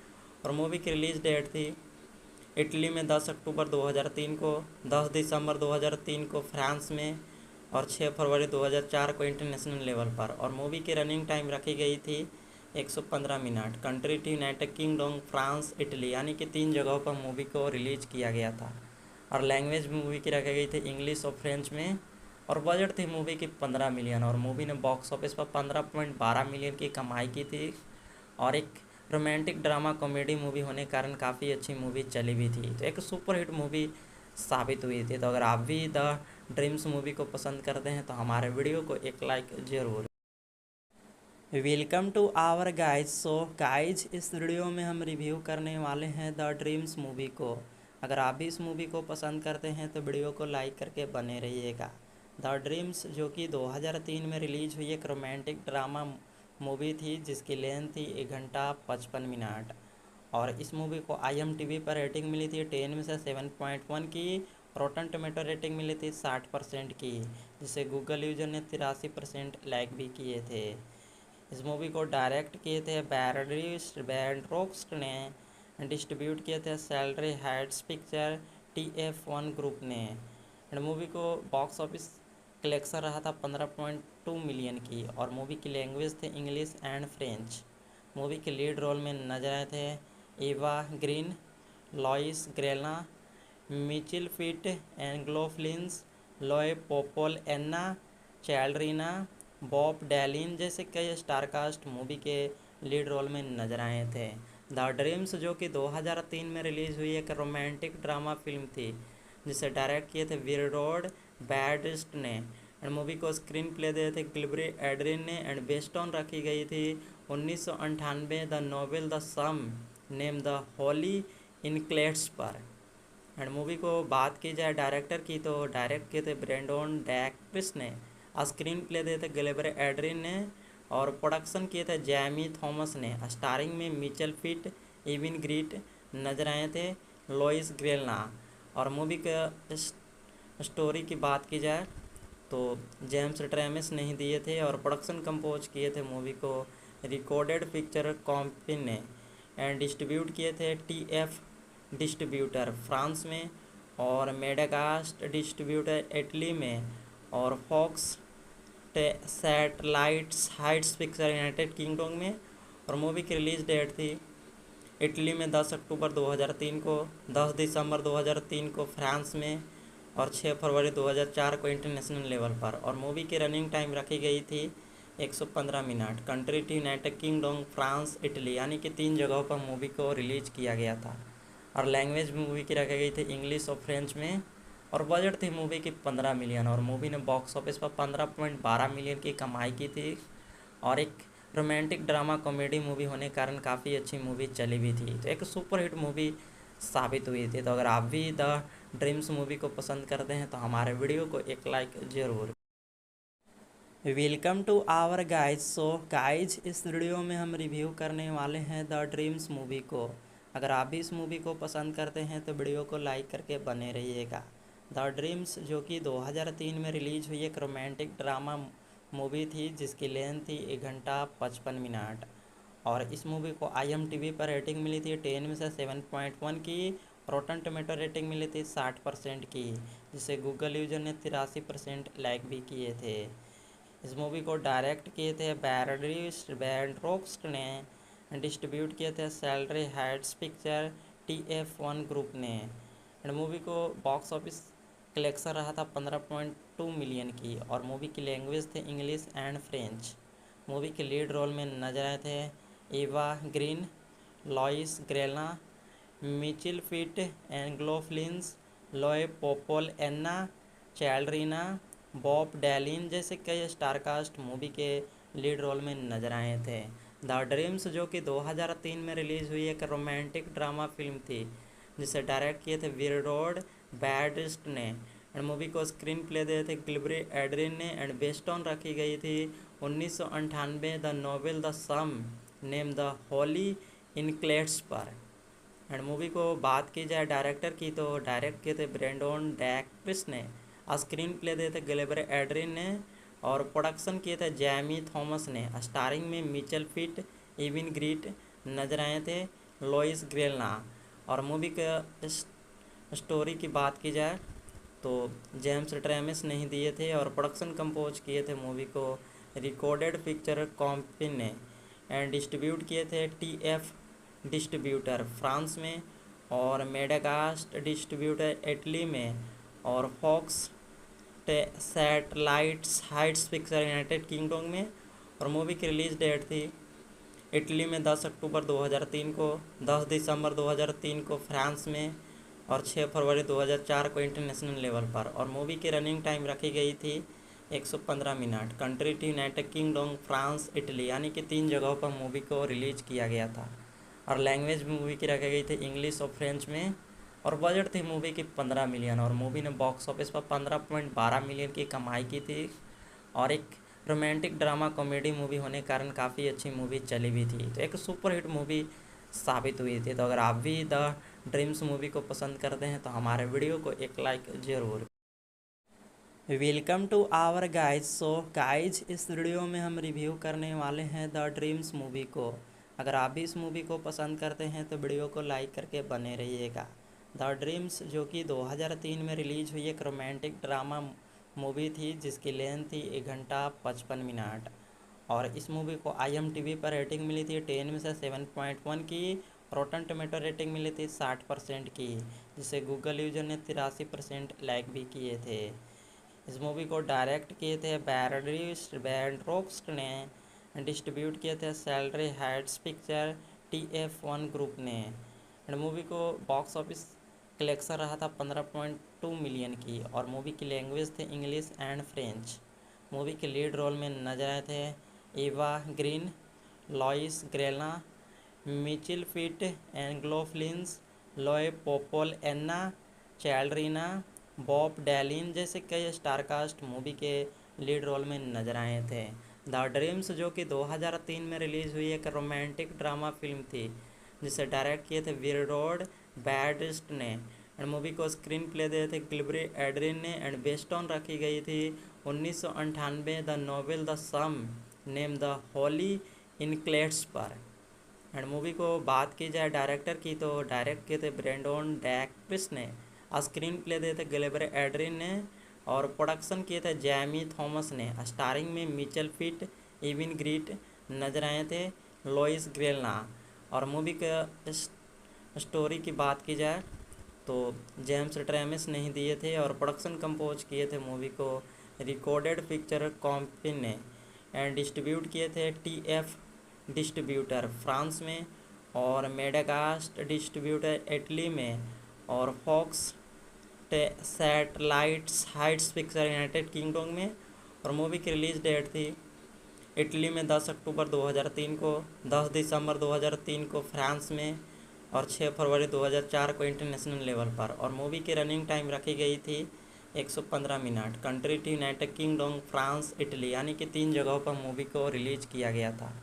और मूवी की रिलीज डेट थी इटली में 10 अक्टूबर 2003 को, 10 दिसंबर 2003 को फ्रांस में और 6 फरवरी 2004 को इंटरनेशनल लेवल पर। और मूवी की रनिंग टाइम रखी गई थी 115 मिनट। कंट्री थी यूनाइटेड किंगडम, फ्रांस, इटली, यानी कि 3 जगहों पर मूवी को रिलीज किया गया था। और लैंग्वेज मूवी की रखी गई थी इंग्लिश और फ्रेंच में। और बजट थी मूवी की 15 मिलियन और मूवी ने बॉक्स ऑफिस पर 15.12 मिलियन की कमाई की थी। और एक रोमांटिक ड्रामा कॉमेडी मूवी होने के कारण काफ़ी अच्छी मूवी चली भी थी, तो एक सुपर हिट मूवी साबित हुई थी। तो अगर आप भी द ड्रीम्स मूवी को पसंद करते हैं तो हमारे वीडियो को एक लाइक ज़रूर। Welcome to our guys. So guys, इस वीडियो में हम रिव्यू करने वाले हैं द ड्रीम्स मूवी को। अगर आप भी इस मूवी को पसंद करते हैं तो वीडियो को लाइक करके बने रहिएगा। द ड्रीम्स जो कि 2003 में रिलीज हुई एक रोमांटिक ड्रामा मूवी थी जिसकी लेंथ थी 1 घंटा 55 मिनट। और इस मूवी को IMDb पर रेटिंग मिली थी 10 में से 7.1 की। रोटन टोमेटो रेटिंग मिली थी 60% की, जिसे गूगल यूजर ने 83% लाइक भी किए थे। इस मूवी को डायरेक्ट किए थे बैंड्रोक्स्ट ने, डिस्ट्रीब्यूट किए थे salary Heights picture TF1 group ने। एंड मूवी को बॉक्स ऑफिस कलेक्शन रहा था 15.2 मिलियन की और मूवी की लैंग्वेज थे इंग्लिश एंड फ्रेंच। मूवी के लीड रोल में नजर आए थे Eva Green, Louis Garrel, Michael Pitt, एंग्लो फ्लिंस, लॉय पोपोल, एन्ना चैलरीना, बॉब डैलिन जैसे कई स्टारकास्ट मूवी के लीड रोल में नजर आए थे। द ड्रीम्स जो कि 2003 में रिलीज हुई एक रोमांटिक ड्रामा फिल्म थी जिसे डायरेक्ट किए थे विरोड बैडिस्ट ने एंड मूवी को स्क्रीन प्ले दिए थे गिलबरी एड्रिन ने एंड बेस्ड ऑन रखी गई थी 1998 the novel the same name the Holi इनक्लेट्स पर। एंड मूवी को बात की जाए डायरेक्टर की तो डायरेक्ट किए थे ब्रेंडन डैक्रिस ने, स्क्रीन प्ले दिए थे गिलबरी एड्रिन ने और प्रोडक्शन किए थे जैमी थॉमस ने। स्टारिंग में मिचेल फिट, इविन ग्रीट नजर आए थे, लोइस ग्रेलना। और मूवी का स्टोरी की बात की जाए तो जेम्स ट्रेमिस नहीं दिए थे और प्रोडक्शन कंपोज किए थे मूवी को रिकॉर्डेड पिक्चर कंपनी ने एंड डिस्ट्रीब्यूट किए थे TF डिस्ट्रीब्यूटर फ्रांस में और मेडाकास्ट डिस्ट्रीब्यूटर इटली में और Fox satellites heights picture United Kingdom में। और मूवी की रिलीज डेट थी इटली में 10 अक्टूबर 2003 को, 10 दिसंबर 2003 को फ्रांस में और 6 फरवरी 2004 को इंटरनेशनल लेवल पर। और मूवी की रनिंग टाइम रखी गई थी 115 मिनट। कंट्री थी यूनाइटेड किंगडम, फ्रांस, इटली, यानी कि 3 जगहों पर मूवी को रिलीज किया गया था। और लैंग्वेज मूवी की रखी गई थी इंग्लिश और फ्रेंच में। और बजट थी मूवी की 15 मिलियन और मूवी ने बॉक्स ऑफिस पर 15.12 मिलियन की कमाई की थी। और एक रोमांटिक ड्रामा कॉमेडी मूवी होने के कारण काफ़ी अच्छी मूवी चली भी थी, तो एक सुपर हिट मूवी साबित हुई थी। तो अगर आप भी द ड्रीम्स मूवी को पसंद करते हैं तो हमारे वीडियो को एक लाइक ज़रूर। Welcome to our guys. So guys, इस वीडियो में हम रिव्यू करने वाले हैं द ड्रीम्स मूवी को। अगर आप भी इस मूवी को पसंद करते हैं तो वीडियो को लाइक करके बने रहिएगा। द ड्रीम्स जो कि 2003 में रिलीज हुई एक रोमांटिक ड्रामा मूवी थी जिसकी लेंथ थी 1 घंटा 55 मिनट। और इस मूवी को IMDb पर रेटिंग मिली थी 10 में से 7.1 की। रोटन टोमेटो रेटिंग मिली थी 60% की, जिसे गूगल यूजर ने 83% लाइक भी किए थे। इस मूवी को डायरेक्ट किए थे बैंड्रोक्स्ट ने, डिस्ट्रीब्यूट किए थे salary Heights picture TF1 group ने। एंड मूवी को बॉक्स ऑफिस कलेक्शन रहा था 15.2 मिलियन की, और मूवी की लैंग्वेज थे इंग्लिश एंड फ्रेंच। मूवी के लीड रोल में नजर आए थे Eva Green, Louis Garrel, Michael Pitt, एंग्लो फ्लिंस, लॉय पोपोल, एन्ना चैल्ड्रीना, बॉब डैलिन जैसे कई स्टारकास्ट मूवी के लीड रोल में नजर आए थे। द ड्रीम्स जो कि 2003 में रिलीज़ हुई एक रोमांटिक ड्रामा फिल्म थी, जिसे डायरेक्ट किए थे विरोड बैडिस्ट ने। एंड मूवी को स्क्रीन प्ले दिए थे गिलबरी एड्रिन ने, एंड बेस्ड ऑन रखी गई थी 1998 the novel the same name the Holi इनक्लेट्स पर। एंड मूवी को बात की जाए डायरेक्टर की, तो डायरेक्ट किए थे ब्रेंडन डैक्रिस ने, स्क्रीन प्ले दिए थे गिलबरी एड्रिन ने, और प्रोडक्शन किए थे जैमी थॉमस ने। स्टारिंग में मिचेल फिट, इविन ग्रीट नजर आए थे, लोइस ग्रेलना। और मूवी का स्टोरी की बात की जाए तो जेम्स ट्रेमिस नहीं दिए थे, और प्रोडक्शन कंपोज किए थे मूवी को रिकॉर्डेड पिक्चर कंपनी ने, एंड डिस्ट्रीब्यूट किए थे TF डिस्ट्रीब्यूटर फ्रांस में, और मेडागास्ट डिस्ट्रीब्यूटर इटली में, और Fox satellites heights picture United Kingdom में। और मूवी की रिलीज डेट थी इटली में 10 अक्टूबर 2003 को, 10 दिसंबर 2003 को फ्रांस में, और 6 फरवरी 2004 को इंटरनेशनल लेवल पर। और मूवी की रनिंग टाइम रखी गई थी 115 मिनट। कंट्री थी यूनाइटेड किंगडम, फ्रांस, इटली, यानी कि 3 जगहों पर मूवी को रिलीज किया गया था। और लैंग्वेज मूवी की रखी गई थी इंग्लिश और फ्रेंच में। और बजट थी मूवी की 15 मिलियन, और मूवी ने बॉक्स ऑफिस पर 15.12 मिलियन की कमाई की थी। और एक रोमांटिक ड्रामा कॉमेडी मूवी होने के कारण काफ़ी अच्छी मूवी चली भी थी, तो एक सुपरहिट मूवी साबित हुई थी। तो अगर आप भी द ड्रीम्स मूवी को पसंद करते हैं तो हमारे वीडियो को एक लाइक ज़रूर। Welcome to our guys. So guys, इस वीडियो में हम रिव्यू करने वाले हैं द ड्रीम्स मूवी को। अगर आप भी इस मूवी को पसंद करते हैं तो वीडियो को लाइक करके बने रहिएगा। द ड्रीम्स जो कि 2003 में रिलीज हुई एक रोमांटिक ड्रामा मूवी थी, जिसकी लेंथ थी 1 घंटा 55 मिनट। और इस मूवी को IMDb पर रेटिंग मिली थी 10 में से 7.1 की। रॉटन टोमेटो रेटिंग मिली थी 60% की, जिसे गूगल यूजर ने 83% लाइक भी किए थे। इस मूवी को डायरेक्ट किए थे बैंड्रोक्स्ट ने, डिस्ट्रीब्यूट किए थे salary Heights picture TF1 group ने। एंड मूवी को बॉक्स ऑफिस कलेक्शन रहा था 15.2 मिलियन की, और मूवी की लैंग्वेज थे इंग्लिश एंड फ्रेंच। मूवी के लीड रोल में नजर आए थे Eva Green, Louis Garrel, Michael Pitt, एंग्लो फ्लिंस, लॉय पोपोल, एन्ना चैल्ड्रीना, बॉब डैलिन जैसे कई स्टारकास्ट मूवी के लीड रोल में नजर आए थे। द ड्रीम्स जो कि 2003 में रिलीज़ हुई एक रोमांटिक ड्रामा फिल्म थी, जिसे डायरेक्ट किए थे विरोड बैडिस्ट ने। एंड मूवी को स्क्रीन प्ले दिए थे गिलबरी एड्रिन ने, एंड बेस्ड ऑन रखी गई थी 1998 the novel the same name the Holi इनक्लेट्स पर। एंड मूवी को बात की जाए डायरेक्टर की, तो डायरेक्ट किए थे ब्रेंडन डैक्रिस ने, स्क्रीन प्ले दिए थे गिलबरी एड्रिन ने, और प्रोडक्शन किए थे जैमी थॉमस ने। स्टारिंग में मिचेल फिट, इविन ग्रीट नजर आए थे, लोइस ग्रेलना। और मूवी का स्टोरी की बात की जाए तो जेम्स ट्रेमिस नहीं दिए थे, और प्रोडक्शन कंपोज किए थे मूवी को रिकॉर्डेड पिक्चर कंपनी ने, एंड डिस्ट्रीब्यूट किए थे TF डिस्ट्रीब्यूटर फ्रांस में, और मेडागास्ट डिस्ट्रीब्यूटर इटली में, और Fox satellites heights picture United Kingdom में। और मूवी की रिलीज डेट थी इटली में 10 अक्टूबर 2003 को, 10 दिसंबर 2003 को फ्रांस में, और 6 फरवरी 2004 को इंटरनेशनल लेवल पर। और मूवी की रनिंग टाइम रखी गई थी 115 मिनट। कंट्री थी यूनाइटेड किंगडम, फ्रांस, इटली, यानी कि 3 जगहों पर मूवी को रिलीज किया गया था।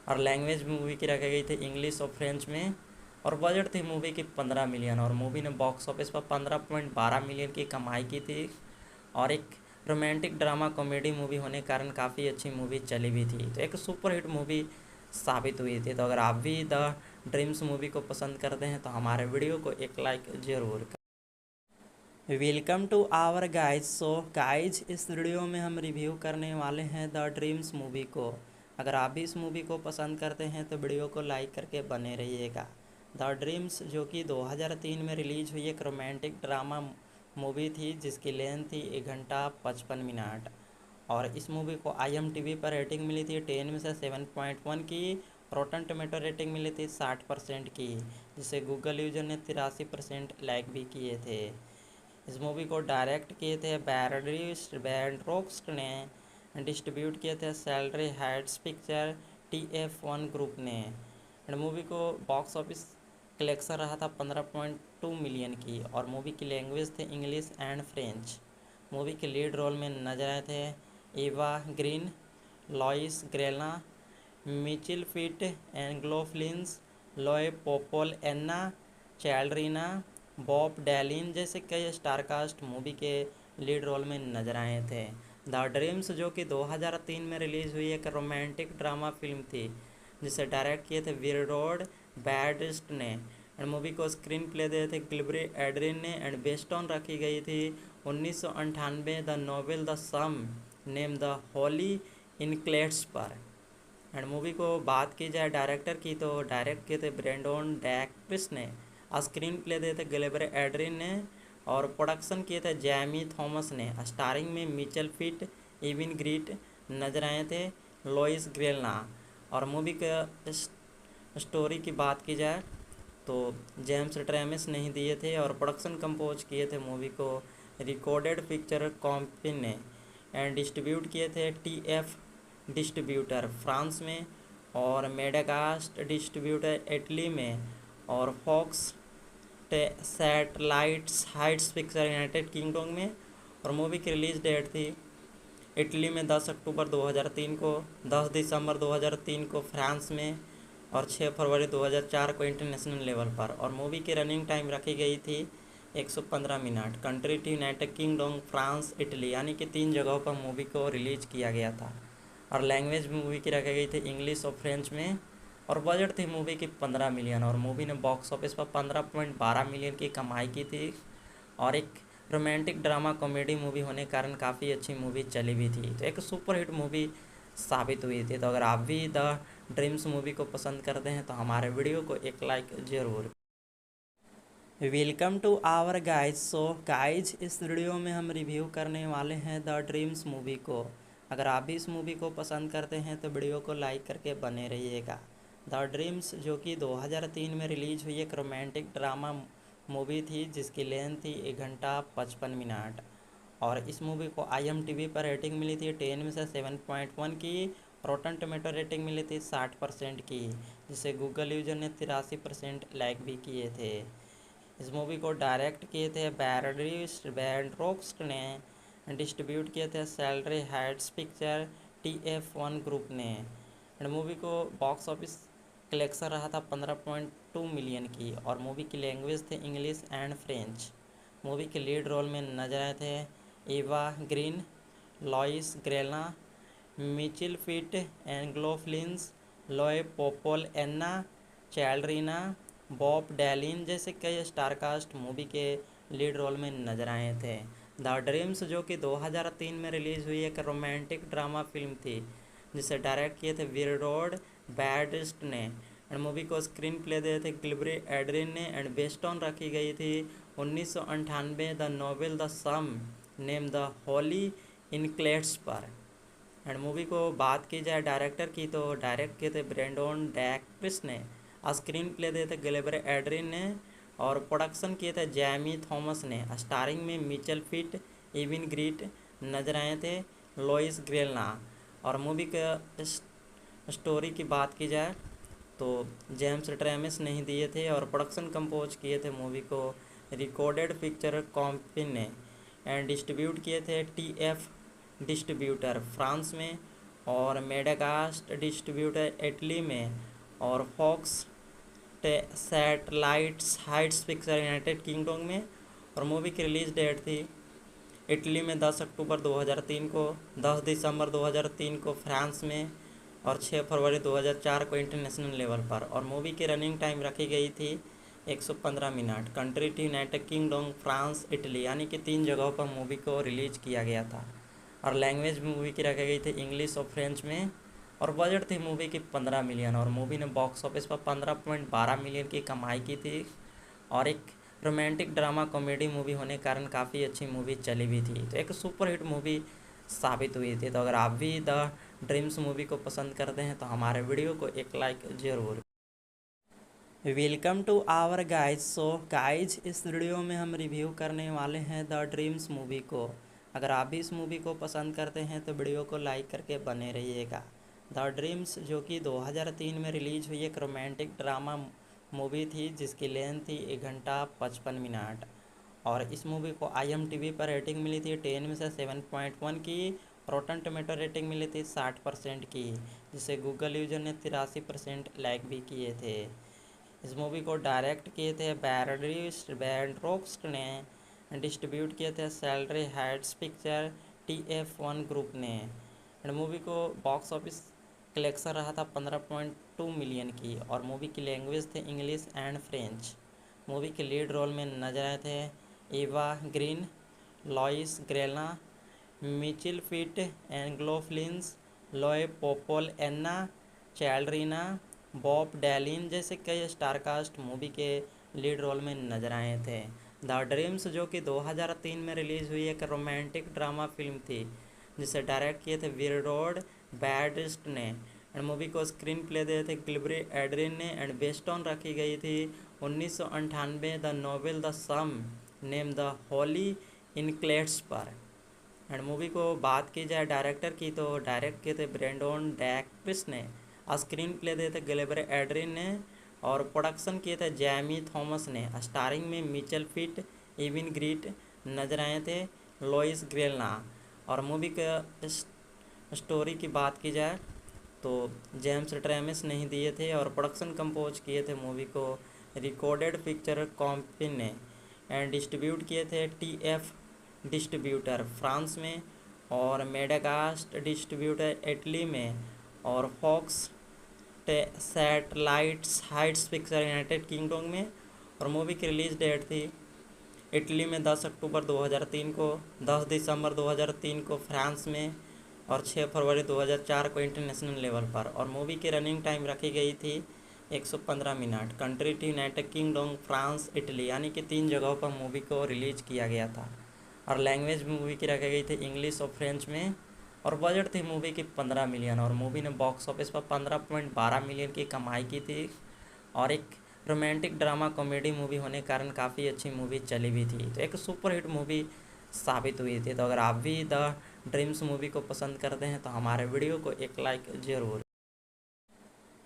और लैंग्वेज मूवी की रखी गई थी इंग्लिश और फ्रेंच में। और बजट थी मूवी की 15 मिलियन, और मूवी ने बॉक्स ऑफिस पर 15.12 मिलियन की कमाई की थी। और एक रोमांटिक ड्रामा कॉमेडी मूवी होने के कारण काफ़ी अच्छी मूवी चली भी थी, तो एक सुपरहिट मूवी साबित हुई थी। तो अगर आप भी द ड्रीम्स मूवी को पसंद करते हैं तो हमारे वीडियो को एक लाइक ज़रूर welcome to our guys. So guys, इस वीडियो में हम रिव्यू करने वाले हैं द ड्रीम्स मूवी को। अगर आप भी इस मूवी को पसंद करते हैं तो वीडियो को लाइक करके बने रहिएगा। द ड्रीम्स जो कि 2003 में रिलीज हुई एक रोमांटिक ड्रामा मूवी थी जिसकी लेंथ थी 1 घंटा 55 मिनट। और इस मूवी को IMDb पर रेटिंग मिली थी 10 में से 7.1 की। रॉटन टोमेटो रेटिंग मिली थी 60% की, जिसे गूगल यूजर ने 83% लाइक भी किए थे। इस मूवी को डायरेक्ट किए थे बैंड्रोक्स्ट ने, डिस्ट्रीब्यूट किए थे salary Heights picture TF1 group ने। एंड मूवी को बॉक्स ऑफिस कलेक्शन रहा था 15.2 मिलियन की, और मूवी की लैंग्वेज थे इंग्लिश एंड फ्रेंच। मूवी के लीड रोल में नजर आए थे Eva Green, Louis Garrel, Michael Pitt, एंग्लो फ्लिंस, लॉय पोपोल, एन्ना चैल्ड्रीना, बॉब डैलिन जैसे कई स्टारकास्ट मूवी के लीड रोल में नजर आए थे। द ड्रीम्स जो कि 2003 में रिलीज हुई एक रोमांटिक ड्रामा फिल्म थी जिसे डायरेक्ट किए थे विरोड बैडिस्ट ने। एंड मूवी को स्क्रीन प्ले दिए थे गिलबरी एड्रिन ने। एंड बेस्ड ऑन रखी गई थी 1998 the novel the same name the Holi इनक्लेट्स पर। एंड मूवी को बात की जाए डायरेक्टर की तो डायरेक्ट किए थे ब्रेंडन डैक्रिस ने। स्क्रीन प्ले दिए थे गिलबरी एड्रिन ने, और प्रोडक्शन किए थे जैमी थॉमस ने। स्टारिंग में मिचेल फिट, इविन ग्रीट नजर आए थे, लॉइस ग्रेलना। और मूवी का स्टोरी की बात की जाए तो जेम्स ट्रेमिस नहीं दिए थे, और प्रोडक्शन कंपोज किए थे मूवी को रिकॉर्डेड पिक्चर कंपनी ने। एंड डिस्ट्रीब्यूट किए थे TF डिस्ट्रीब्यूटर फ्रांस में, और मेडाकास्ट डिस्ट्रीब्यूटर इटली में, और Fox satellites heights picture United Kingdom में। और मूवी की रिलीज डेट थी इटली में 10 अक्टूबर 2003 को, 10 दिसंबर 2003 को फ्रांस में, और 6 फरवरी 2004 को इंटरनेशनल लेवल पर। और मूवी की रनिंग टाइम रखी गई थी 115 मिनट। कंट्री थी यूनाइटेड किंगडम, फ्रांस, इटली, यानी कि 3 जगहों पर मूवी को रिलीज किया गया था। और लैंग्वेज मूवी की रखी गई थी इंग्लिश और फ्रेंच में। और बजट थी मूवी की 15 मिलियन, और मूवी ने बॉक्स ऑफिस पर 15.12 मिलियन की कमाई की थी। और एक रोमांटिक ड्रामा कॉमेडी मूवी होने के कारण काफ़ी अच्छी मूवी चली भी थी, तो एक सुपर हिट मूवी साबित हुई थी। तो अगर आप भी द ड्रीम्स मूवी को पसंद करते हैं तो हमारे वीडियो को एक लाइक ज़रूर। Welcome to our guys. So guys, इस वीडियो में हम रिव्यू करने वाले हैं द ड्रीम्स मूवी को। अगर आप भी इस मूवी को पसंद करते हैं तो वीडियो को लाइक करके बने रहिएगा। द ड्रीम्स जो कि 2003 में रिलीज हुई एक रोमांटिक ड्रामा मूवी थी जिसकी लेंथ थी 1 घंटा 55 मिनट। और इस मूवी को IMDb पर रेटिंग मिली थी 10 में से 7.1 की। रॉटन टोमेटो रेटिंग मिली थी 60% की, जिसे गूगल यूजर ने 83% लाइक भी किए थे। इस मूवी को डायरेक्ट किए थे बैंड्रोक्स्ट ने, डिस्ट्रीब्यूट किए थे salary Heights picture TF1 group ने। एंड मूवी को बॉक्स ऑफिस कलेक्शन रहा था 15.2 मिलियन की, और मूवी की लैंग्वेज थे इंग्लिश एंड फ्रेंच। मूवी के लीड रोल में नजर आए थे Eva Green, Louis Garrel, Michael Pitt, एंग्लो फ्लिंस, लॉय पोपोल, एन्ना चैल्ड्रीना, बॉब डैलिन जैसे कई स्टारकास्ट मूवी के लीड रोल में नजर आए थे। द ड्रीम्स जो कि 2003 में रिलीज हुई एक रोमांटिक ड्रामा फिल्म थी जिसे डायरेक्ट किए थे विरोड बैडिस्ट ने। एंड मूवी को स्क्रीन प्ले दिए थे गिलबरी एड्रिन ने। एंड बेस्ड ऑन रखी गई थी 1998 the novel the same name the Holi इनक्लेट्स पर। एंड मूवी को बात की जाए डायरेक्टर की तो डायरेक्ट किए थे ब्रेंडन डैक्रिस ने। स्क्रीन प्ले दिए थे गिलबरी एड्रिन ने, और प्रोडक्शन किए थे जैमी थॉमस ने। स्टारिंग में मिचेल फिट, इविन ग्रीट नजर आए थे, लॉइस ग्रेलना। और मूवी का स्टोरी की बात की जाए तो जेम्स ट्रेमिस नहीं दिए थे, और प्रोडक्शन कंपोज किए थे मूवी को रिकॉर्डेड पिक्चर कंपनी ने। एंड डिस्ट्रीब्यूट किए थे TF डिस्ट्रीब्यूटर फ्रांस में, और मेडाकास्ट डिस्ट्रीब्यूटर इटली में, और Fox satellites heights picture United Kingdom में। और मूवी की रिलीज डेट थी इटली में 10 अक्टूबर 2003 को, 10 दिसंबर 2003 को फ्रांस में, और 6 फरवरी 2004 को इंटरनेशनल लेवल पर। और मूवी की रनिंग टाइम रखी गई थी 115 मिनट। कंट्री थी यूनाइटेड किंगडम, फ्रांस, इटली, यानी कि 3 जगहों पर मूवी को रिलीज किया गया था। और लैंग्वेज मूवी की रखी गई थी इंग्लिश और फ्रेंच में। और बजट थी मूवी की 15 मिलियन। और मूवी ने बॉक्स ऑफिस पर 15.12 मिलियन की कमाई की थी। और एक रोमांटिक ड्रामा कॉमेडी मूवी होने के कारण काफ़ी अच्छी मूवी चली भी थी, तो एक सुपरहिट मूवी साबित हुई थी। तो अगर आप भी द ड्रीम्स मूवी को पसंद करते हैं तो हमारे वीडियो को एक लाइक जरूर। Welcome to our guys. So guys, इस वीडियो में हम रिव्यू करने वाले हैं द ड्रीम्स मूवी को। अगर आप भी इस मूवी को पसंद करते हैं तो वीडियो को लाइक करके बने रहिएगा। द ड्रीम्स जो कि 2003 में रिलीज हुई एक रोमांटिक ड्रामा मूवी थी, जिसकी लेंथ थी 1 घंटा 55 मिनट। और इस मूवी को IMDb पर रेटिंग मिली थी 10 में से 7.1 की। रॉटन टोमेटो रेटिंग मिली थी 60% की, जिसे गूगल यूजर ने 83% लाइक भी किए थे। इस मूवी को डायरेक्ट किए थे बैरडी बैंड्रोक्स ने। डिस्ट्रीब्यूट किए थे salary Heights picture TF1 group ने। एंड मूवी को बॉक्स ऑफिस कलेक्शन रहा था 15.2 मिलियन की। और मूवी की लैंग्वेज थे इंग्लिश एंड फ्रेंच। मूवी के लीड रोल में नजर आए थे Eva Green, Louis Garrel, Michael Pitt, एंग्लो फ्लिंस, लॉय पोपोल, एन्ना चैल्ड्रीना, बॉब डैलिन जैसे कई स्टारकास्ट मूवी के लीड रोल में नजर आए थे। द ड्रीम्स जो कि 2003 में रिलीज हुई एक रोमांटिक ड्रामा फिल्म थी, जिसे डायरेक्ट किए थे विरोड बैडिस्ट ने। एंड मूवी को स्क्रीन प्ले दिए थे गिलबरी एड्रिन ने। एंड बेस्ड ऑन रखी गई थी 1998 the novel the same name the Holi इनक्लेट्स पर। एंड मूवी को बात की जाए डायरेक्टर की, तो डायरेक्ट किए थे ब्रेंडन डैक्रिस ने। स्क्रीन प्ले दिए थे गिलबरी एड्रिन ने। और प्रोडक्शन किए थे जैमी थॉमस ने। स्टारिंग में मिचेल फिट, इविन ग्रीट नजर आए थे, लोइस ग्रेलना। और मूवी का स्टोरी की बात की जाए तो जेम्स ट्रेमिस नहीं दिए थे। और प्रोडक्शन कंपोज किए थे मूवी को रिकॉर्डेड पिक्चर कंपनी ने। एंड डिस्ट्रीब्यूट किए थे TF डिस्ट्रीब्यूटर फ्रांस में, और मेडाकास्ट डिस्ट्रीब्यूटर इटली में, और Fox satellites heights picture United Kingdom में। और मूवी की रिलीज डेट थी इटली में 10 अक्टूबर 2003 को, 10 दिसंबर 2003 को फ्रांस में, और 6 फरवरी 2004 को इंटरनेशनल लेवल पर। और मूवी की रनिंग टाइम रखी गई थी 115 मिनट। कंट्री थी यूनाइटेड किंगडम, फ्रांस, इटली, यानी कि 3 जगहों पर मूवी को रिलीज किया गया था। और लैंग्वेज मूवी की रखी गई थी इंग्लिश और फ्रेंच में। और बजट थी मूवी की 15 मिलियन। और मूवी ने बॉक्स ऑफिस पर 15.12 मिलियन की कमाई की थी। और एक रोमांटिक ड्रामा कॉमेडी मूवी होने के कारण काफ़ी अच्छी मूवी चली भी थी, तो एक सुपरहिट मूवी साबित हुई थी। तो अगर आप भी द ड्रीम्स मूवी को पसंद करते हैं तो हमारे वीडियो को एक लाइक जरूर।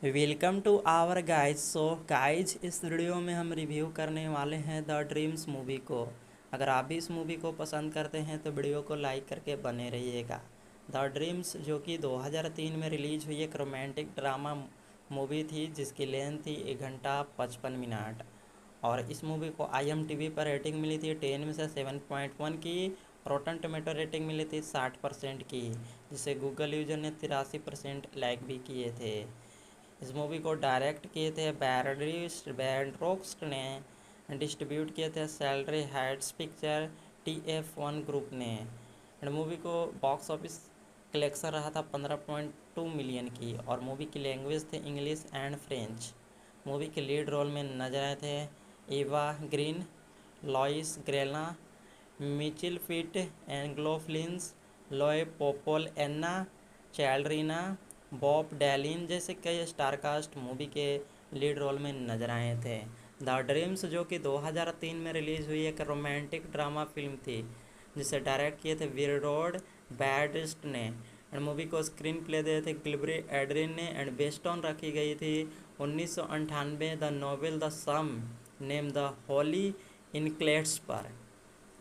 Welcome to our guys. So guys, इस वीडियो में हम रिव्यू करने वाले हैं द ड्रीम्स मूवी को। अगर आप भी इस मूवी को पसंद करते हैं तो वीडियो को लाइक करके बने रहिएगा। द ड्रीम्स जो कि 2003 में रिलीज हुई एक रोमांटिक ड्रामा मूवी थी, जिसकी लेंथ थी 1 घंटा 55 मिनट। और इस मूवी को IMDb पर रेटिंग मिली थी 10 में से 7.1 की। रॉटन टोमेटो रेटिंग मिली थी 60% की, जिसे गूगल यूजर ने 83% लाइक भी किए थे। इस मूवी को डायरेक्ट किए थे बैरडी बैंड्रोक्स ने। डिस्ट्रीब्यूट किए थे salary Heights picture TF1 group ने। एंड मूवी को बॉक्स ऑफिस कलेक्शन रहा था 15.2 मिलियन की। और मूवी की लैंग्वेज थे इंग्लिश एंड फ्रेंच। मूवी के लीड रोल में नजर आए थे Eva Green, Louis Garrel, Michael Pitt, एंग्लो फ्लिंस, लॉय पोपोल, एन्ना चैल्ड्रीना, बॉब डैलिन जैसे कई स्टारकास्ट मूवी के लीड रोल में नजर आए थे। द ड्रीम्स जो कि 2003 में रिलीज हुई एक रोमांटिक ड्रामा फिल्म थी, जिसे डायरेक्ट किए थे विरोड बैडिस्ट ने। एंड मूवी को स्क्रीन प्ले दिए थे गिलबरी एड्रिन ने। एंड बेस्ड ऑन रखी गई थी 1998 the novel the same name the Holi इनक्लेट्स पर।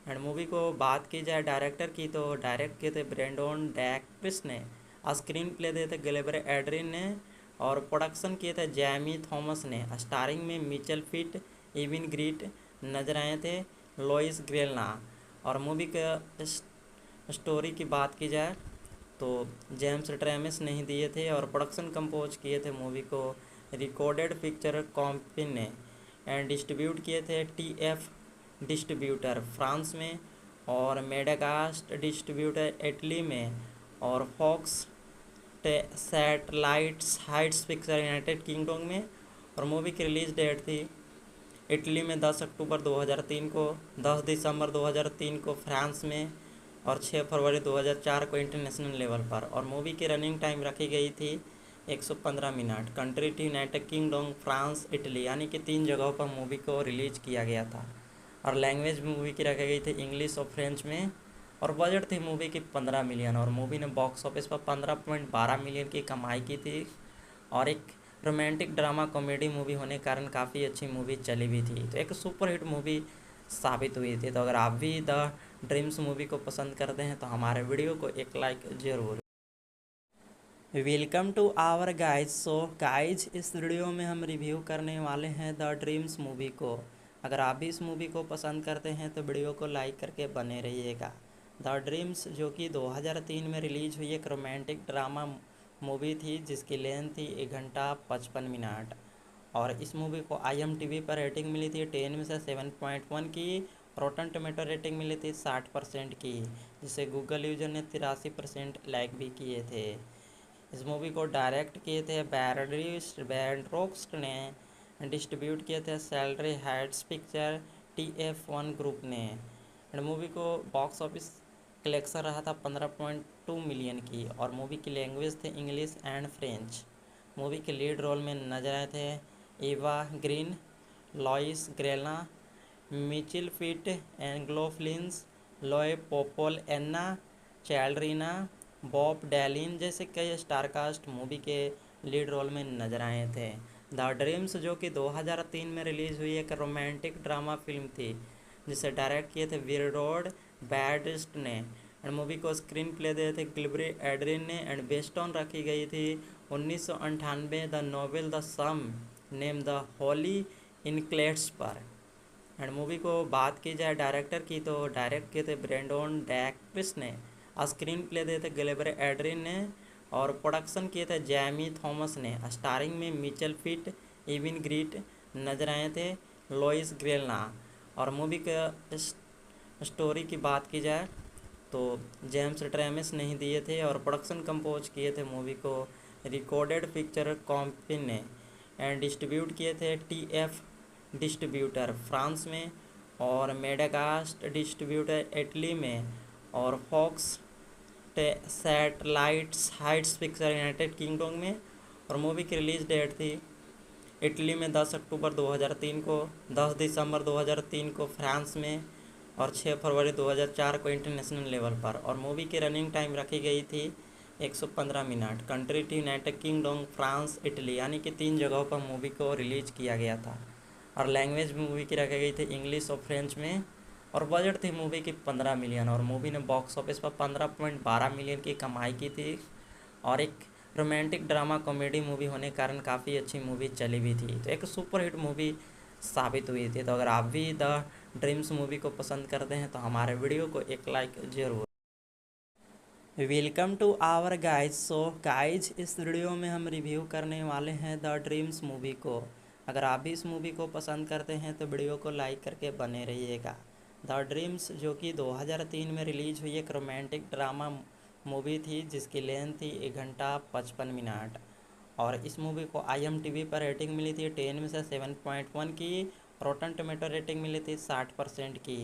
एंड मूवी को बात की जाए डायरेक्टर की, तो डायरेक्ट किए थे ब्रेंडन डैक्रिस ने। स्क्रीन प्ले दिए थे गिलबरी एड्रिन ने। और प्रोडक्शन किए थे जैमी थॉमस ने। स्टारिंग में मिचेल फिट, इविन ग्रीट नजर आए थे, लोइस ग्रेलना। और मूवी का स्टोरी की बात की जाए तो जेम्स ट्रेमिस नहीं दिए थे। और प्रोडक्शन कंपोज किए थे मूवी को रिकॉर्डेड पिक्चर कंपनी ने। एंड डिस्ट्रीब्यूट किए थे TF डिस्ट्रीब्यूटर फ्रांस में, और मेडागास्ट डिस्ट्रीब्यूटर इटली में, और Fox satellites heights picture United Kingdom में। और मूवी की रिलीज़ डेट थी इटली में 10 अक्टूबर 2003 को, 10 दिसंबर 2003 को फ्रांस में, और 6 फरवरी 2004 को इंटरनेशनल लेवल पर। और मूवी की रनिंग टाइम रखी गई थी 115 मिनट। कंट्री थी यूनाइटेड किंगडम, फ्रांस, इटली, यानी कि 3 जगहों पर मूवी को रिलीज किया गया था। और लैंग्वेज मूवी की रखी गई थी इंग्लिश और फ्रेंच में। और बजट थी मूवी की 15 मिलियन, और मूवी ने बॉक्स ऑफिस पर 15.12 मिलियन की कमाई की थी। और एक रोमांटिक ड्रामा कॉमेडी मूवी होने के कारण काफ़ी अच्छी मूवी चली भी थी, तो एक सुपर हिट मूवी साबित हुई थी। तो अगर आप भी द ड्रीम्स मूवी को पसंद करते हैं तो हमारे वीडियो को एक लाइक जरूर। Welcome to our guys. So guys, इस वीडियो में हम रिव्यू करने वाले हैं द ड्रीम्स मूवी को। अगर आप भी इस मूवी को पसंद करते हैं तो वीडियो को लाइक करके बने रहिएगा। द ड्रीम्स जो कि 2003 में रिलीज हुई एक रोमांटिक ड्रामा मूवी थी, जिसकी लेंथ थी 1 घंटा 55 मिनट। और इस मूवी को IMDb पर रेटिंग मिली थी 10 में से 7.1 की। रॉटन टोमेटो रेटिंग मिली थी 60% की, जिसे गूगल यूजर ने 83% लाइक भी किए थे। इस मूवी को डायरेक्ट किए थे बैंड्रोक्स्ट ने, डिस्ट्रीब्यूट किए थे salary Heights picture TF1 group ने। एंड मूवी को बॉक्स ऑफिस कलेक्शन रहा था 15.2 मिलियन की, और मूवी की लैंग्वेज थे इंग्लिश एंड फ्रेंच। मूवी के लीड रोल में नजर आए थे Eva Green, Louis Garrel, Michael Pitt, एंग्लोफ्लिंस, लॉय पोपोल, एन्ना चैल्ड्रीना, बॉब डैलिन जैसे कई स्टारकास्ट मूवी के लीड रोल में नजर आए थे। द ड्रीम्स जो कि 2003 में रिलीज़ हुई एक रोमांटिक ड्रामा फिल्म थी, जिसे डायरेक्ट किए थे विरोड बैडिस्ट ने। एंड मूवी को स्क्रीन प्ले दिए थे गिलबरी एड्रिन ने। एंड बेस्ड ऑन रखी गई थी 1998 the novel the same name the Holi इनक्लेट्स पर। एंड मूवी को बात की जाए डायरेक्टर की, तो डायरेक्ट किए थे ब्रेंडन डैक्विस ने, स्क्रीन प्ले दिए थे गिलबरी एड्रिन ने, और प्रोडक्शन किए थे जैमी थॉमस ने। स्टारिंग में मिचेल फिट, इविन ग्रीट नजर आए थे, लोइस ग्रेलना। और मूवी का स्टोरी की बात की जाए तो जेम्स ट्रेमिस नहीं दिए थे, और प्रोडक्शन कंपोज किए थे मूवी को रिकॉर्डेड पिक्चर कंपनी ने। एंड डिस्ट्रीब्यूट किए थे TF डिस्ट्रीब्यूटर फ्रांस में, और मेडागास्ट डिस्ट्रीब्यूटर इटली में, और Fox satellites heights picture United Kingdom में। और मूवी की रिलीज़ डेट थी इटली में 10 अक्टूबर 2003 को, 10 दिसंबर 2003 को फ्रांस में, और 6 फरवरी 2004 को इंटरनेशनल लेवल पर। और मूवी की रनिंग टाइम रखी गई थी 115 मिनट। कंट्री थी यूनाइटेड किंगडम, फ्रांस, इटली, यानी कि 3 जगहों पर मूवी को रिलीज किया गया था। और लैंग्वेज मूवी की रखी गई थी इंग्लिश और फ्रेंच में। और बजट थी मूवी की 15 मिलियन, और मूवी ने बॉक्स ऑफिस पर 15.12 मिलियन की कमाई की थी। और एक रोमांटिक ड्रामा कॉमेडी मूवी होने के कारण काफ़ी अच्छी मूवी चली भी थी, तो एक सुपर हिट मूवी साबित हुई थी। तो अगर आप भी द ड्रीम्स मूवी को पसंद करते हैं तो हमारे वीडियो को एक लाइक जरूर। Welcome to our guys. So guys, इस वीडियो में हम रिव्यू करने वाले हैं द ड्रीम्स मूवी को। अगर आप भी इस मूवी को पसंद करते हैं तो वीडियो को लाइक करके बने रहिएगा। द ड्रीम्स जो कि 2003 में रिलीज हुई एक रोमांटिक ड्रामा मूवी थी, जिसकी लेंथ थी 1 घंटा 55 मिनट। और इस मूवी को IMDb पर रेटिंग मिली थी 10 में से 7.1 की। रॉटन टोमेटो रेटिंग मिली थी 60% की,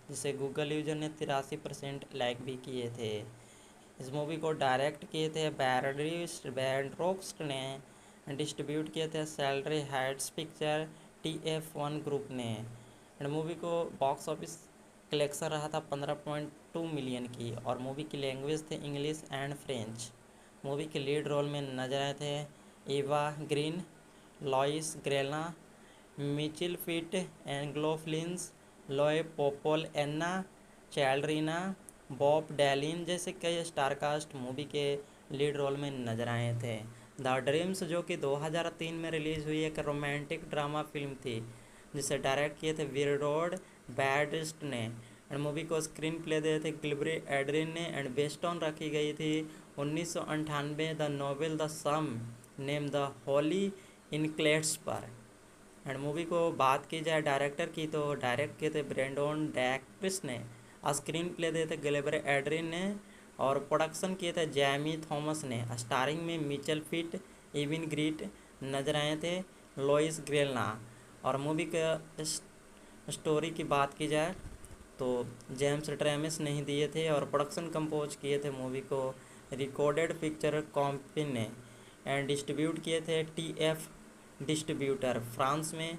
जिसे गूगल यूजर ने 83% लाइक भी किए थे। इस मूवी को डायरेक्ट किए थे बैंड्रोक्स्ट ने, डिस्ट्रीब्यूट किए थे salary Heights picture TF1 group ने। एंड मूवी को बॉक्स ऑफिस कलेक्शन रहा था 15.2 मिलियन की, और मूवी की लैंग्वेज थे इंग्लिश एंड फ्रेंच। मूवी के लीड रोल में नजर आए थे Eva Green, Louis Garrel, Michael Pitt, एंग्लोफ्लिंस, लॉय पोपोल, एन्ना चैल्ड्रीना, बॉब डैलिन जैसे कई स्टारकास्ट मूवी के लीड रोल में नजर आए थे। द ड्रीम्स जो कि 2003 में रिलीज हुई एक रोमांटिक ड्रामा फिल्म थी, जिसे डायरेक्ट किए थे विरोड बैडिस्ट ने। एंड मूवी को स्क्रीन प्ले दिए थे गिलबरी एड्रिन ने। एंड बेस्ड ऑन रखी गई थी 1998 the novel the same name the Holi इनक्लेट्स पर। एंड मूवी को बात की जाए डायरेक्टर की, तो डायरेक्ट किए थे ब्रेंडन डैक्रिस ने, स्क्रीन प्ले दिए थे गिलेबर एड्रिन ने, और प्रोडक्शन किए थे जैमी थॉमस ने। स्टारिंग में मिचेल फिट, इविन ग्रीट नजर आए थे, लोइस ग्रेलना। और मूवी का स्टोरी की बात की जाए तो जेम्स ट्रेमिस नहीं दिए थे, और प्रोडक्शन कंपोज किए थे मूवी को रिकॉर्डेड पिक्चर कंपनी ने, एंड डिस्ट्रीब्यूट किए थे TF डिस्ट्रीब्यूटर फ्रांस में,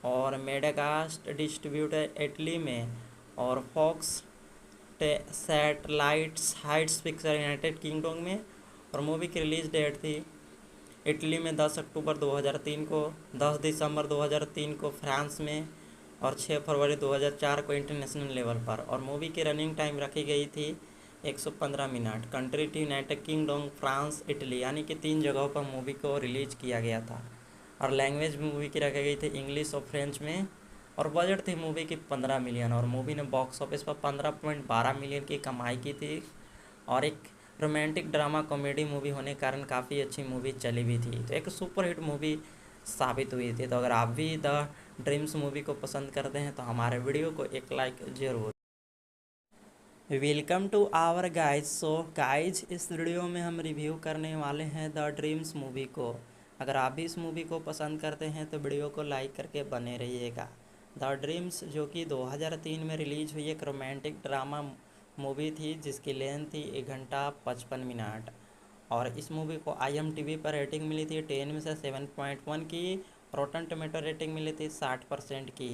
और मेडाकास्ट डिस्ट्रीब्यूटर इटली में, और Fox satellites heights picture United Kingdom में। और मूवी की रिलीज डेट थी इटली में 10 अक्टूबर 2003 को, 10 दिसंबर 2003 को फ्रांस में, और 6 फरवरी 2004 को इंटरनेशनल लेवल पर। और मूवी की रनिंग टाइम रखी गई थी 115 मिनट। कंट्री थी यूनाइटेड किंगडम, फ्रांस, इटली, यानी कि 3 जगहों पर मूवी को रिलीज किया गया था। और लैंग्वेज मूवी की रखी गई थी इंग्लिश और फ्रेंच में। और बजट थी मूवी की 15 मिलियन, और मूवी ने बॉक्स ऑफिस पर 15.12 मिलियन की कमाई की थी। और एक रोमांटिक ड्रामा कॉमेडी मूवी होने के कारण काफ़ी अच्छी मूवी चली भी थी, तो एक सुपर हिट मूवी साबित हुई थी। तो अगर आप भी द ड्रीम्स मूवी को पसंद करते हैं तो हमारे वीडियो को एक लाइक जरूर। Welcome to our guys. So guys, इस वीडियो में हम रिव्यू करने वाले हैं द ड्रीम्स मूवी को। अगर आप भी इस मूवी को पसंद करते हैं तो वीडियो को लाइक करके बने रहिएगा। द ड्रीम्स जो कि 2003 में रिलीज हुई एक रोमांटिक ड्रामा मूवी थी, जिसकी लेंथ थी 1 घंटा 55 मिनट। और इस मूवी को IMDb पर रेटिंग मिली थी 10 में से 7.1 की। रोटन टोमेटो रेटिंग मिली थी 60% की,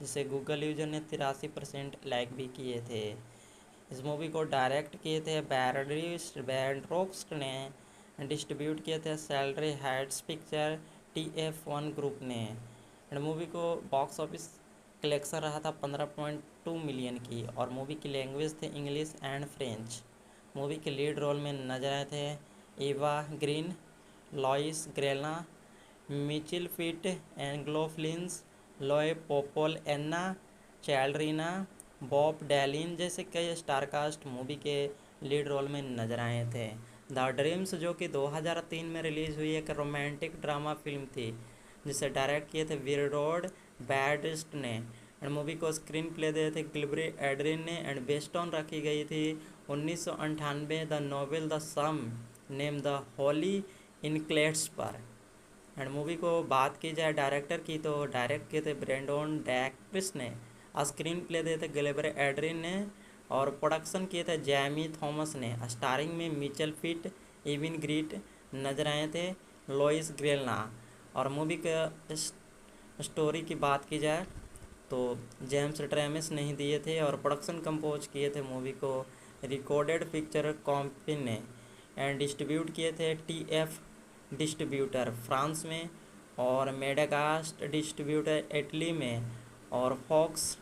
जिसे गूगल यूजर ने 83% लाइक भी किए थे। इस मूवी को डायरेक्ट किए थे बैंड्रोक्स ने, डिस्ट्रीब्यूट किए थे salary Heights picture TF1 group ने। एंड मूवी को बॉक्स ऑफिस कलेक्शन रहा था 15.2 मिलियन की, और मूवी की लैंग्वेज थे इंग्लिश एंड फ्रेंच। मूवी के लीड रोल में नजर आए थे Eva Green, Louis Garrel, Michael Pitt, एंग्लोफ्लिंस, लॉय पोपोल, एन्ना चैल्ड्रीना, बॉब डैलिन जैसे कई स्टारकास्ट मूवी के लीड रोल में नजर आए थे। द ड्रीम्स जो कि 2003 में रिलीज हुई एक रोमांटिक ड्रामा फिल्म थी, जिसे डायरेक्ट किए थे विरडोड बैडिस्ट ने। एंड मूवी को स्क्रीन प्ले दिए थे गिलबरी एड्रिन ने, एंड बेस्ड ऑन रखी गई थी 1998 the novel the same name the Holi इनक्लेट्स पर। एंड मूवी को बात की जाए डायरेक्टर की, तो डायरेक्ट किए थे ब्रेंडन डैक्रिस ने, स्क्रीन प्ले दिए थे गिलेबर एड्रिन ने, और प्रोडक्शन किए थे जैमी थॉमस ने। स्टारिंग में मिचेल फिट, इविन ग्रीट नजर आए थे, लोइस ग्रेलना। और मूवी का स्टोरी की बात की जाए तो जेम्स ट्रेमिस नहीं दिए थे, और प्रोडक्शन कंपोज किए थे मूवी को रिकॉर्डेड पिक्चर कंपनी ने, एंड डिस्ट्रीब्यूट किए थे TF डिस्ट्रीब्यूटर फ्रांस में, और मेडाकास्ट डिस्ट्रीब्यूटर इटली में, और Fox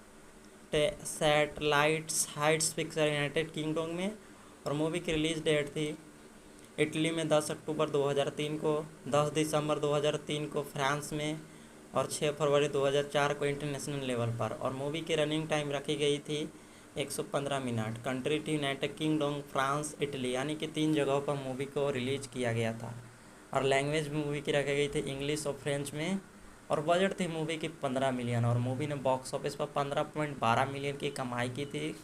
satellites heights picture United Kingdom में। और मूवी की रिलीज डेट थी इटली में 10 अक्टूबर 2003 को, 10 दिसंबर 2003 को फ्रांस में, और 6 फरवरी 2004 को इंटरनेशनल लेवल पर। और मूवी की रनिंग टाइम रखी गई थी 115 मिनट। कंट्री थी यूनाइटेड किंगडम, फ्रांस, इटली, यानी कि 3 जगहों पर मूवी को रिलीज किया गया था। और लैंग्वेज मूवी की रखी गई थी इंग्लिश और फ्रेंच में। और बजट थी मूवी की 15 मिलियन, और मूवी ने बॉक्स ऑफिस पर 15.12 मिलियन की कमाई की थी।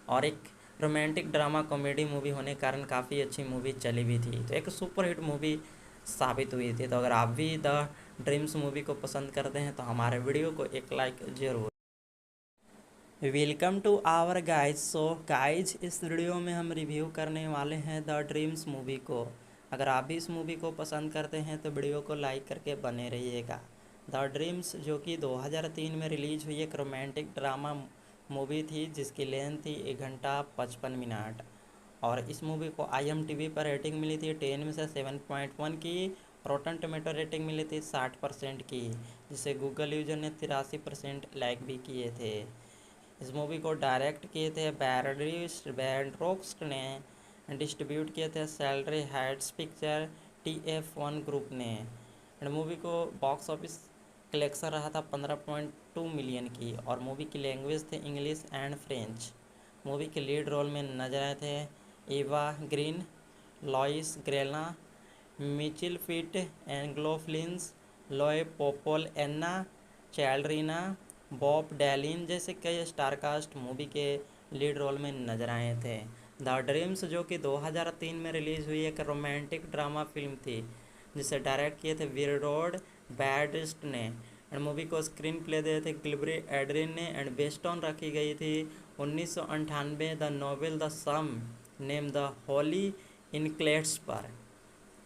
और एक रोमांटिक ड्रामा कॉमेडी मूवी होने के कारण काफ़ी अच्छी मूवी चली भी थी, तो एक सुपर हिट मूवी साबित हुई थी। तो अगर आप भी द ड्रीम्स मूवी को पसंद करते हैं तो हमारे वीडियो को एक लाइक जरूर। Welcome to our guys. So guys, इस वीडियो में हम रिव्यू करने वाले हैं द ड्रीम्स मूवी को। अगर आप भी इस मूवी को पसंद करते हैं तो वीडियो को लाइक करके बने रहिएगा। द ड्रीम्स जो कि 2003 में रिलीज हुई एक रोमांटिक ड्रामा मूवी थी, जिसकी लेंथ थी 1 घंटा 55 मिनट। और इस मूवी को IMDb पर रेटिंग मिली थी 10 में से 7.1 की। रोटन टोमेटो रेटिंग मिली थी 60% की, जिसे गूगल यूजर ने 83% लाइक भी किए थे। इस मूवी को डायरेक्ट किए थे बैंड्रोक्स ने, डिस्ट्रीब्यूट किए थे salary Heights picture TF1 group ने। एंड मूवी को बॉक्स ऑफिस कलेक्शन रहा था 15.2 मिलियन की, और मूवी की लैंग्वेज थे इंग्लिश एंड फ्रेंच। मूवी के लीड रोल में नजर आए थे Eva Green, Louis Garrel, Michael Pitt, एंग्लोफ्लिंस, लॉय पोपोल, एन्ना चैलरीना, बॉब डैलिन जैसे कई स्टारकास्ट मूवी के लीड रोल में नजर आए थे। द ड्रीम्स जो कि 2003 में रिलीज़ हुई एक रोमांटिक ड्रामा फिल्म थी जिसे डायरेक्ट किए थे विरोड बैडिस्ट ने, एंड मूवी को स्क्रीन प्ले दिए थे गिलबरी एड्रिन ने, एंड बेस्ड ऑन रखी गई थी 1998 the novel the same name the Holi इनक्लेट्स पर।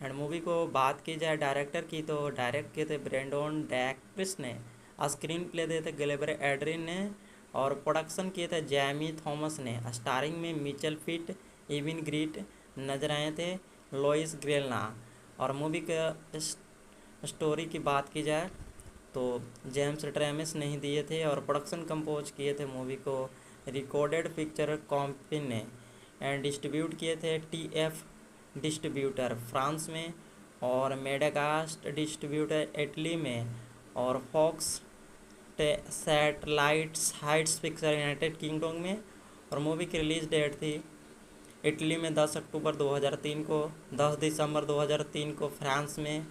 एंड मूवी को बात की जाए डायरेक्टर की तो डायरेक्ट किए थे ब्रेंडन डैक्रिस ने, स्क्रीन प्ले दिए थे गिलबरी एड्रिन ने, और प्रोडक्शन किए थे जैमी थॉमस ने। स्टारिंग में मिचेल फिट, इविन ग्रीट नजर आए थे, लोइस ग्रेलना। और मूवी का स्टोरी की बात की जाए तो जेम्स ट्रेमिस नहीं दिए थे, और प्रोडक्शन कंपोज किए थे मूवी को रिकॉर्डेड पिक्चर कंपनी ने, एंड डिस्ट्रीब्यूट किए थे TF डिस्ट्रीब्यूटर फ्रांस में, और मेडाकास्ट डिस्ट्रीब्यूटर इटली में, और Fox satellites heights picture United Kingdom में। और मूवी की रिलीज़ डेट थी इटली में 10 अक्टूबर 2003 को, 10 दिसंबर 2003 को फ्रांस में,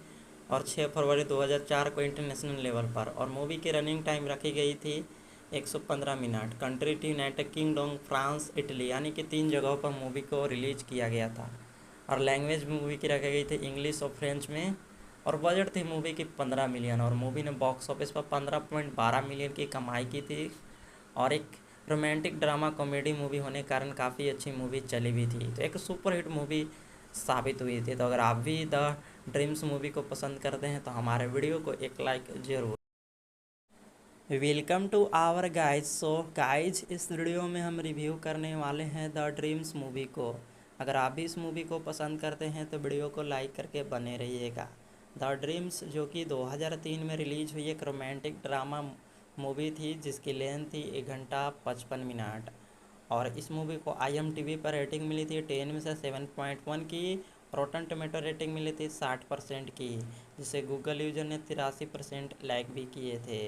और 6 फरवरी 2004 को इंटरनेशनल लेवल पर। और मूवी की रनिंग टाइम रखी गई थी 115 मिनट। कंट्री थी यूनाइटेड किंगडम, फ्रांस, इटली, यानी कि 3 जगहों पर मूवी को रिलीज किया गया था। और लैंग्वेज मूवी की रखी गई थी इंग्लिश और फ्रेंच में। और बजट थी मूवी की 15 मिलियन, और मूवी ने बॉक्स ऑफिस पर 15.12 मिलियन की कमाई की थी। और एक रोमांटिक ड्रामा कॉमेडी मूवी होने के कारण काफ़ी अच्छी मूवी चली भी थी, तो एक सुपरहिट मूवी साबित हुई थी। तो अगर आप भी द ड्रीम्स मूवी को पसंद करते हैं तो हमारे वीडियो को एक लाइक जरूर। Welcome to our guys. So guys, इस वीडियो में हम रिव्यू करने वाले हैं द ड्रीम्स मूवी को। अगर आप भी इस मूवी को पसंद करते हैं तो वीडियो को लाइक करके बने रहिएगा। द ड्रीम्स जो कि 2003 में रिलीज हुई एक रोमांटिक ड्रामा मूवी थी जिसकी लेंथ थी 1 घंटा 55 मिनट। और इस मूवी को IMDb पर रेटिंग मिली थी 10 में से 7.1 की। रोटन टोमेटो रेटिंग मिली थी 60% की, जिसे गूगल यूजर ने 83% लाइक भी किए थे।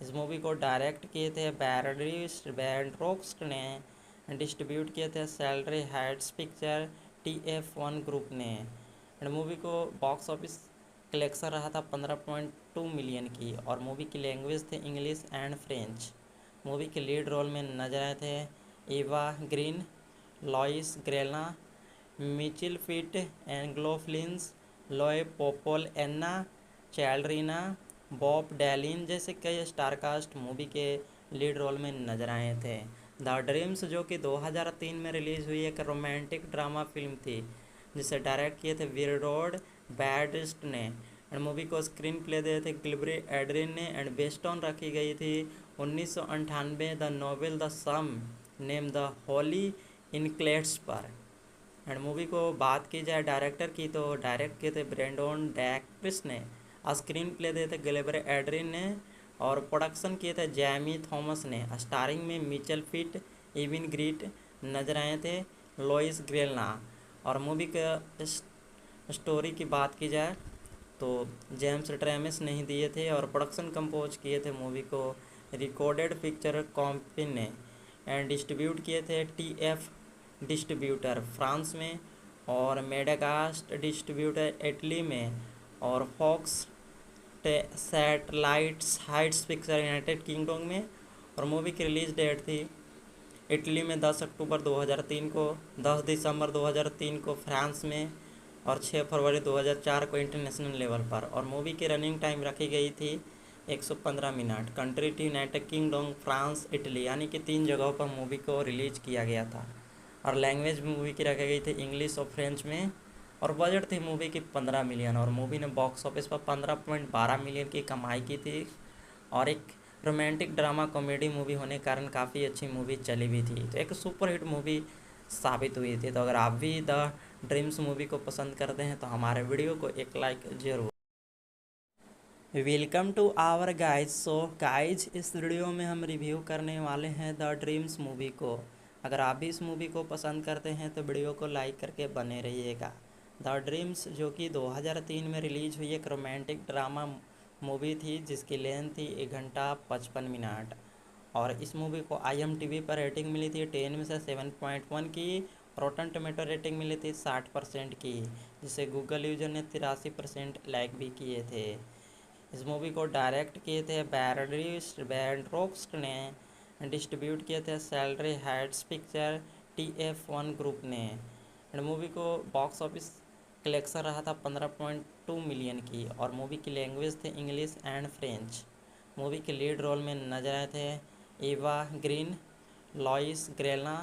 इस मूवी को डायरेक्ट किए थे बैंड्रोक्स ने, डिस्ट्रीब्यूट किए थे salary Heights picture TF1 group ने। एंड मूवी को बॉक्स ऑफिस कलेक्शन रहा था 15.2 मिलियन की, और मूवी की लैंग्वेज थे इंग्लिश एंड फ्रेंच। मूवी के लीड रोल में नजर आए थे Eva Green, Louis Garrel, Michael Pitt, एंग्लोफ्लिंस, लॉय पोपोल, एन्ना चैलरीना, बॉब डैलिन जैसे कई स्टारकास्ट मूवी के लीड रोल में नजर आए थे। द ड्रीम्स जो कि 2003 में रिलीज़ हुई एक रोमांटिक ड्रामा फिल्म थी जिसे डायरेक्ट किए थे विरोड बैडिस्ट ने, एंड मूवी को स्क्रीन प्ले दिए थे गिलबरी एड्रिन ने, एंड बेस्ड ऑन रखी गई थी 1998 the novel the same name the Holi इनक्लेट्स पर। एंड मूवी को बात की जाए डायरेक्टर की तो डायरेक्ट किए थे ब्रेंडन डैक्रिस ने, स्क्रीन प्ले दिए थे गिलबरी एड्रिन ने, और प्रोडक्शन किए थे जैमी थॉमस ने। स्टारिंग में मिचेल फिट, इविन ग्रीट नजर आए थे, लोइस ग्रेलना। और मूवी का स्टोरी की बात की जाए तो जेम्स ट्रेमिस नहीं दिए थे, और प्रोडक्शन कंपोज किए थे मूवी को रिकॉर्डेड पिक्चर कंपनी ने, एंड डिस्ट्रीब्यूट किए थे TF डिस्ट्रीब्यूटर फ्रांस में, और मेडाकास्ट डिस्ट्रीब्यूटर इटली में, और Fox satellites heights picture United Kingdom में। और मूवी की रिलीज़ डेट थी इटली में 10 अक्टूबर 2003 को, 10 दिसंबर 2003 को फ्रांस में, और 6 फरवरी 2004 को इंटरनेशनल लेवल पर। और मूवी की रनिंग टाइम रखी गई थी 115 मिनट। कंट्री थी यूनाइटेड किंगडम, फ्रांस, इटली, यानी कि 3 जगहों पर मूवी को रिलीज किया गया था। और लैंग्वेज मूवी की रखी गई थी इंग्लिश और फ्रेंच में। और बजट थी मूवी की 15 मिलियन, और मूवी ने बॉक्स ऑफिस पर 15.12 मिलियन की कमाई की थी। और एक रोमांटिक ड्रामा कॉमेडी मूवी होने के कारण काफ़ी अच्छी मूवी चली भी थी, तो एक सुपरहिट मूवी साबित हुई थी। तो अगर आप भी द ड्रीम्स मूवी को पसंद करते हैं तो हमारे वीडियो को एक लाइक जरूर। Welcome to our guys. So guys, इस वीडियो में हम रिव्यू करने वाले हैं द ड्रीम्स मूवी को। अगर आप भी इस मूवी को पसंद करते हैं तो वीडियो को लाइक करके बने रहिएगा। द ड्रीम्स जो कि 2003 में रिलीज हुई एक रोमांटिक ड्रामा मूवी थी जिसकी लेंथ थी 1 घंटा 55 मिनट। और इस मूवी को IMDb पर रेटिंग मिली थी 10 में से 7.1 की। रोटन टोमेटो रेटिंग मिली थी 60% की, जिसे गूगल यूजर ने 83% लाइक भी किए थे। इस मूवी को डायरेक्ट किए थे बैंड्रोक्स्ट ने, डिस्ट्रीब्यूट किए थे salary Heights picture TF1 group ने। एंड मूवी को बॉक्स ऑफिस कलेक्शन रहा था 15.2 मिलियन की, और मूवी की लैंग्वेज थे इंग्लिश एंड फ्रेंच। मूवी के लीड रोल में नजर आए थे Eva Green, Louis Garrel,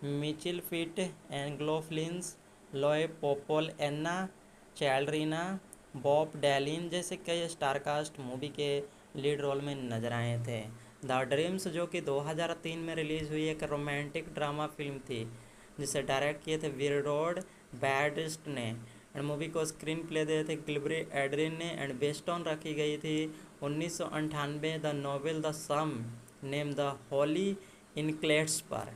Michael Pitt, एंग्लोफ्लिंस, लॉय पोपोल, एन्ना चैल्ड्रीना, बॉब डैलिन जैसे कई स्टारकास्ट मूवी के लीड रोल में नजर आए थे। द ड्रीम्स जो कि 2003 में रिलीज़ हुई एक रोमांटिक ड्रामा फिल्म थी, जिसे डायरेक्ट किए थे विरोड बैडिस्ट ने। एंड मूवी को स्क्रीन प्ले दिए थे गिलबरी एड्रिन ने, एंड बेस्ड ऑन रखी गई थी 1998 the novel the same name the Holi इनक्लेट्स पर।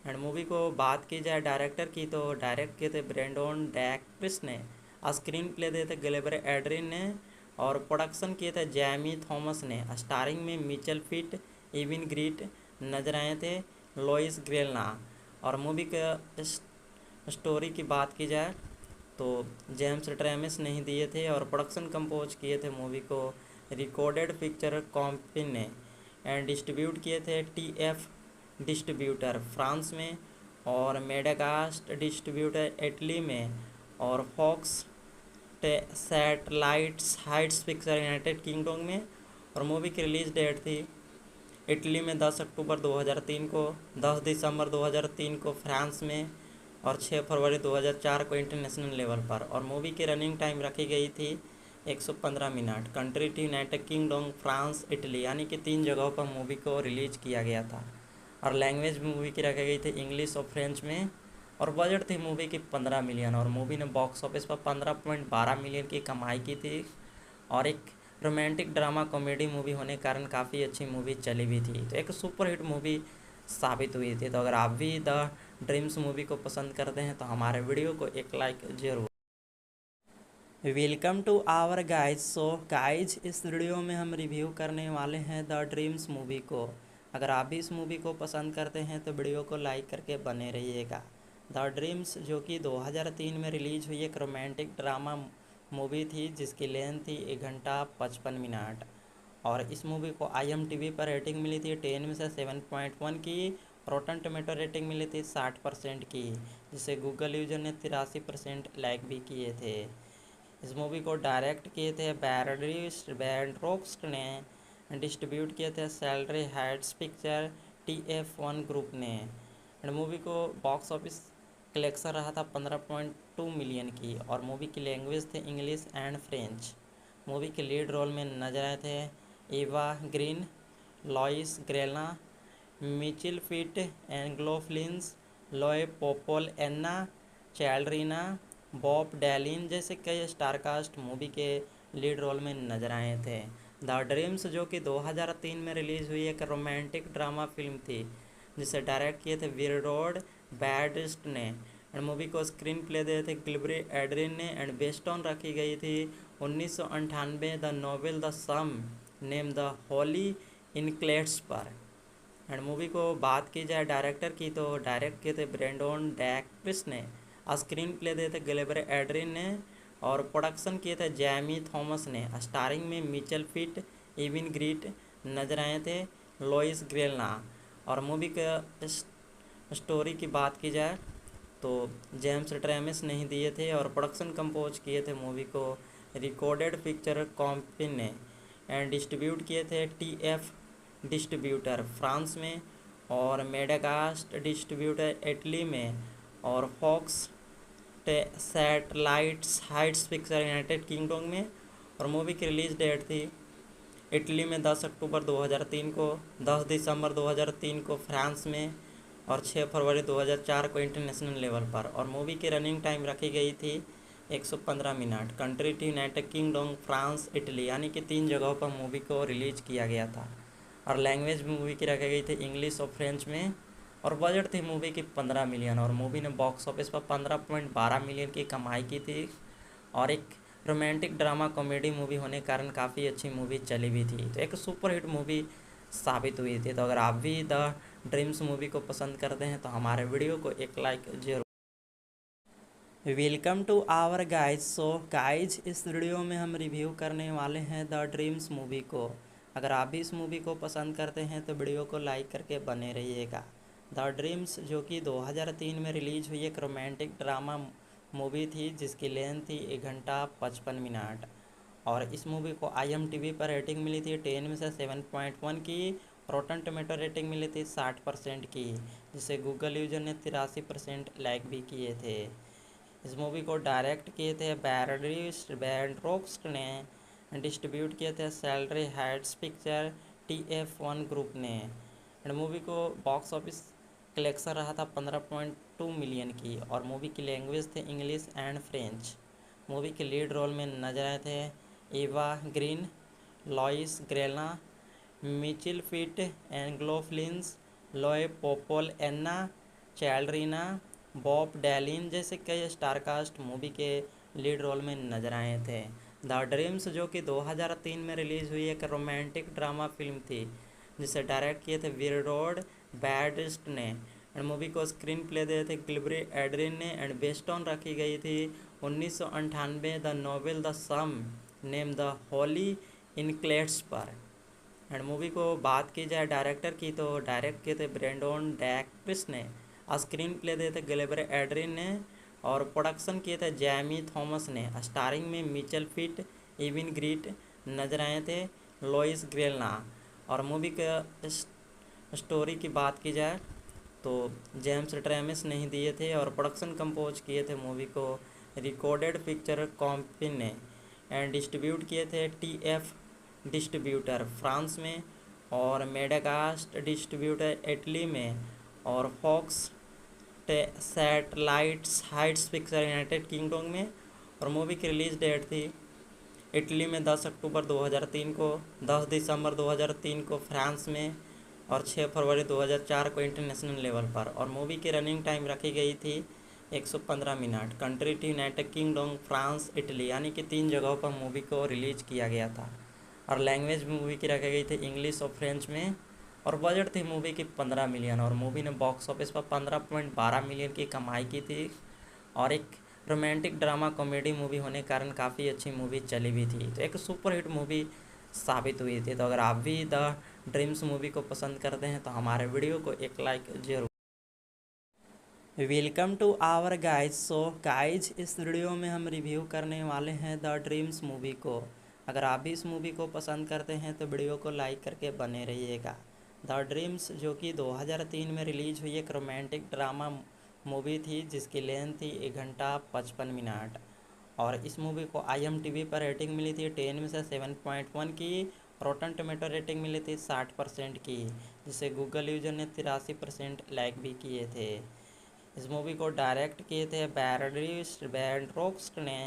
एंड मूवी को बात की जाए डायरेक्टर की, तो डायरेक्ट किए थे ब्रेंडन डैक्रिस ने, स्क्रीन प्ले दिए थे गिलबरी एड्रिन ने, और प्रोडक्शन किए थे जैमी थॉमस ने। स्टारिंग में मिचेल फिट, इविन ग्रीट नजर आए थे, लॉइस ग्रेलना। और मूवी का स्टोरी की बात की जाए तो जेम्स ट्रेमिस नहीं दिए थे, और प्रोडक्शन कंपोज किए थे मूवी को रिकॉर्डेड पिक्चर कंपनी ने, एंड डिस्ट्रीब्यूट किए थे TF डिस्ट्रीब्यूटर फ्रांस में, और मेडागास्ट डिस्ट्रीब्यूटर इटली में, और Fox satellites heights picture United Kingdom में। और मूवी की रिलीज डेट थी इटली में 10 अक्टूबर 2003 को, 10 दिसंबर 2003 को फ्रांस में, और 6 फरवरी 2004 को इंटरनेशनल लेवल पर। और मूवी की रनिंग टाइम रखी गई थी 115 मिनट। कंट्री थी यूनाइटेड किंगडम, फ्रांस, इटली, यानी कि 3 जगहों पर मूवी को रिलीज किया गया था। और लैंग्वेज मूवी की रखी गई थी इंग्लिश और फ्रेंच में। और बजट थी मूवी की 15 मिलियन, और मूवी ने बॉक्स ऑफिस पर 15.12 मिलियन की कमाई की थी। और एक रोमांटिक ड्रामा कॉमेडी मूवी होने के कारण काफ़ी अच्छी मूवी चली भी थी, तो एक सुपरहिट मूवी साबित हुई थी। तो अगर आप भी द ड्रीम्स मूवी को पसंद करते हैं तो हमारे वीडियो को एक लाइक जरूर। Welcome to our guys. So guys, इस वीडियो में हम रिव्यू करने वाले हैं द ड्रीम्स मूवी को। अगर आप भी इस मूवी को पसंद करते हैं तो वीडियो को लाइक करके बने रहिएगा। द ड्रीम्स जो कि 2003 में रिलीज हुई एक रोमांटिक ड्रामा मूवी थी, जिसकी लेंथ थी 1 घंटा 55 मिनट। और इस मूवी को IMDb पर रेटिंग मिली थी 10 में से 7.1 की। रोटन टोमेटो रेटिंग मिली थी 60% की, जिसे गूगल यूजर ने 83% लाइक भी किए थे। इस मूवी को डायरेक्ट किए थे बैंड्रोक्स्ट ने, डिस्ट्रीब्यूट किए थे salary Heights picture TF1 group ने। एंड मूवी को बॉक्स ऑफिस कलेक्शन रहा था 15.2 मिलियन की, और मूवी की लैंग्वेज थे इंग्लिश एंड फ्रेंच। मूवी के लीड रोल में नजर आए थे Eva Green, Louis Garrel, Michael Pitt, एंग्लोफ्लिंस, लॉय पोपोल, एन्ना चैल्ड्रीना, बॉब डैलिन जैसे कई स्टारकास्ट मूवी के लीड रोल में नजर आए थे। द ड्रीम्स जो कि 2003 में रिलीज़ हुई एक रोमांटिक ड्रामा फिल्म थी, जिसे डायरेक्ट किए थे विरोड बैडिस्ट ने। एंड मूवी को स्क्रीन प्ले दिए थे गिलबरी एड्रिन ने, एंड बेस्ड ऑन रखी गई थी 1998 the novel the same name the Holi इनक्लेट्स पर। एंड मूवी को बात की जाए डायरेक्टर की, तो डायरेक्ट किए थे ब्रेंडन डैक्रिस ने, स्क्रीन प्ले दिए थे गिलबरी एड्रिन ने, और प्रोडक्शन किए थे जैमी थॉमस ने। स्टारिंग में मिचेल फिट, इविन ग्रीट नजर आए थे, लॉइस ग्रेलना। और मूवी का स्टोरी की बात की जाए तो जेम्स ट्रेमिस नहीं दिए थे, और प्रोडक्शन कंपोज किए थे मूवी को रिकॉर्डेड पिक्चर कंपनी ने, एंड डिस्ट्रीब्यूट किए थे TF डिस्ट्रीब्यूटर फ्रांस में, और मेडागास्ट डिस्ट्रीब्यूटर इटली में, और Fox satellites heights picture United Kingdom में। और मूवी की रिलीज डेट थी इटली में 10 अक्टूबर 2003 को, 10 दिसंबर 2003 को फ्रांस में, और 6 फरवरी 2004 को इंटरनेशनल लेवल पर। और मूवी की रनिंग टाइम रखी गई थी 115 मिनट। कंट्री थी यूनाइटेड किंगडम, फ्रांस, इटली, यानी कि 3 जगहों पर मूवी को रिलीज किया गया था। और लैंग्वेज मूवी की रखी गई थी इंग्लिश और फ्रेंच में। और बजट थी मूवी की 15 मिलियन, और मूवी ने बॉक्स ऑफिस पर 15.12 मिलियन की कमाई की थी। और एक रोमांटिक ड्रामा कॉमेडी मूवी होने के कारण काफ़ी अच्छी मूवी चली भी थी, तो एक सुपरहिट मूवी साबित हुई थी। तो अगर आप भी द ड्रीम्स मूवी को पसंद करते हैं तो हमारे वीडियो को एक लाइक जरूर। Welcome to our guys. So guys, इस वीडियो में हम रिव्यू करने वाले हैं द ड्रीम्स मूवी को। अगर आप भी इस मूवी को पसंद करते हैं तो वीडियो को लाइक करके बने रहिएगा। द ड्रीम्स जो कि 2003 में रिलीज हुई एक रोमांटिक ड्रामा मूवी थी जिसकी लेंथ थी 1 घंटा 55 मिनट। और इस मूवी को IMDb पर रेटिंग मिली थी 10 में से 7.1 की। रॉटन टोमेटो रेटिंग मिली थी 60% की, जिसे गूगल यूजर ने 83% लाइक भी किए थे। इस मूवी को डायरेक्ट किए थे बैंड्रोक्स्ट ने, डिस्ट्रीब्यूट किए थे salary Heights picture TF1 group ने। एंड मूवी को बॉक्स ऑफिस कलेक्शन रहा था 15.2 मिलियन की, और मूवी की लैंग्वेज थे इंग्लिश एंड फ्रेंच। मूवी के लीड रोल में नजर आए थे Eva Green, Louis Garrel, Michael Pitt, एंग्लो फ्लिंस, लॉय पोपोल, एन्ना चैल्ड्रीना, बॉब डैलिन जैसे कई स्टारकास्ट मूवी के लीड रोल में नजर आए थे। द ड्रीम्स जो कि 2003 में रिलीज हुई एक रोमांटिक ड्रामा फिल्म थी जिसे डायरेक्ट किए थे विरोड बैडिस्ट ने। एंड मूवी को स्क्रीन प्ले दिए थे गिलबरी एड्रिन ने। एंड बेस्ड ऑन रखी गई थी 1998 the novel the same name the Holi इनक्लेट्स पर। एंड मूवी को बात की जाए डायरेक्टर की तो डायरेक्ट किए थे ब्रेंडन डैक्रिस ने, स्क्रीन प्ले दिए थे गिलबरी एड्रिन ने, और प्रोडक्शन किए थे जैमी थॉमस ने। स्टारिंग में मिचेल फिट, इविन ग्रीट नजर आए थे, लोइस ग्रेलना। और मूवी का स्टोरी की बात की जाए तो जेम्स ट्रेमिस नहीं दिए थे, और प्रोडक्शन कंपोज किए थे मूवी को रिकॉर्डेड पिक्चर कंपनी ने। एंड डिस्ट्रीब्यूट किए थे TF डिस्ट्रीब्यूटर फ्रांस में, और मेडाकास्ट डिस्ट्रीब्यूटर इटली में, और Fox satellites heights picture United Kingdom में। और मूवी की रिलीज डेट थी इटली में 10 अक्टूबर 2003 को, 10 दिसंबर 2003 को फ्रांस में, और 6 फरवरी 2004 को इंटरनेशनल लेवल पर। और मूवी की रनिंग टाइम रखी गई थी 115 मिनट। कंट्री थी यूनाइटेड किंगडम, फ्रांस, इटली, यानी कि 3 जगहों पर मूवी को रिलीज किया गया था। और लैंग्वेज मूवी की रखी गई थी इंग्लिश और फ्रेंच में। और बजट थी मूवी की 15 मिलियन, और मूवी ने बॉक्स ऑफिस पर 15.12 मिलियन की कमाई की थी। और एक रोमांटिक ड्रामा कॉमेडी मूवी होने के कारण काफ़ी अच्छी मूवी चली भी थी, तो एक सुपरहिट मूवी साबित हुई थी। तो अगर आप भी द ड्रीम्स मूवी को पसंद करते हैं तो हमारे वीडियो को एक लाइक जरूर। Welcome to our guys. So guys, इस वीडियो में हम रिव्यू करने वाले हैं द ड्रीम्स मूवी को। अगर आप भी इस मूवी को पसंद करते हैं तो वीडियो को लाइक करके बने रहिएगा। द ड्रीम्स जो कि 2003 में रिलीज हुई एक रोमांटिक ड्रामा मूवी थी जिसकी लेंथ थी 1 घंटा 55 मिनट। और इस मूवी को IMDb पर रेटिंग मिली थी 10 में से 7.1 की। रॉटन टोमेटो रेटिंग मिली थी 60% की, जिसे गूगल यूजर ने 83% लाइक भी किए थे। इस मूवी को डायरेक्ट किए थे बैंड्रोक्स्ट ने,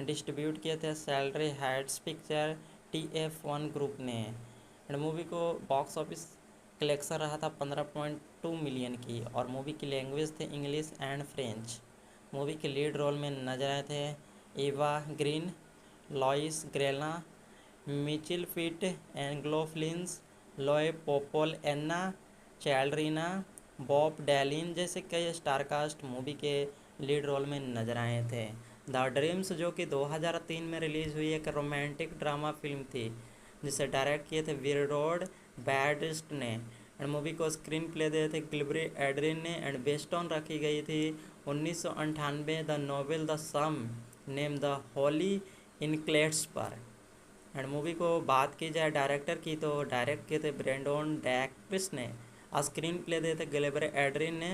डिस्ट्रीब्यूट किए थे salary Heights picture TF1 group ने। एंड मूवी को बॉक्स ऑफिस कलेक्शन रहा था 15.2 मिलियन की, और मूवी की लैंग्वेज थे इंग्लिश एंड फ्रेंच। मूवी के लीड रोल में नजर आए थे Eva Green, Louis Garrel, Michael Pitt, एंग्लो फ्लिंस, लॉय पोपोल, एन्ना चैल्ड्रीना, बॉब डैलिन जैसे कई स्टारकास्ट मूवी के लीड रोल में नजर आए थे। द ड्रीम्स जो कि 2003 में रिलीज हुई एक रोमांटिक ड्रामा फिल्म थी जिसे डायरेक्ट किए थे विरोड बैडिस्ट ने। एंड मूवी को स्क्रीन प्ले दिए थे गिलबरी एड्रिन ने। एंड बेस्ड ऑन रखी गई थी 1998 the novel the same name the Holi इनक्लेट्स पर। एंड मूवी को बात की जाए डायरेक्टर की तो डायरेक्ट किए थे ब्रेंडन डैक्रिस ने, स्क्रीन प्ले दिए थे गिलबरी एड्रिन ने,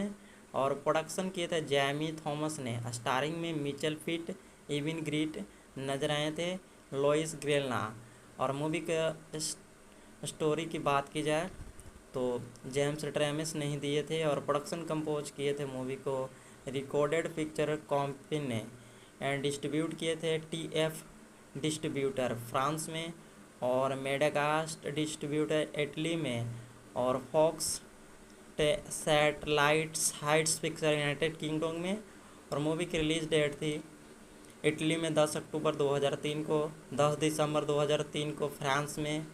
और प्रोडक्शन किए थे जैमी थॉमस ने। स्टारिंग में मिचेल फिट, इविन ग्रीट नजर आए थे, लोइस ग्रेलना। और मूवी का स्टोरी की बात की जाए तो जेम्स ट्रेमिस नहीं दिए थे, और प्रोडक्शन कंपोज किए थे मूवी को रिकॉर्डेड पिक्चर कंपनी ने। एंड डिस्ट्रीब्यूट किए थे TF डिस्ट्रीब्यूटर फ्रांस में, और मेडाकास्ट डिस्ट्रीब्यूटर इटली में, और Fox satellites heights picture United Kingdom में। और मूवी की रिलीज डेट थी इटली में 10 अक्टूबर 2003 को, 10 दिसंबर 2003 को फ्रांस में,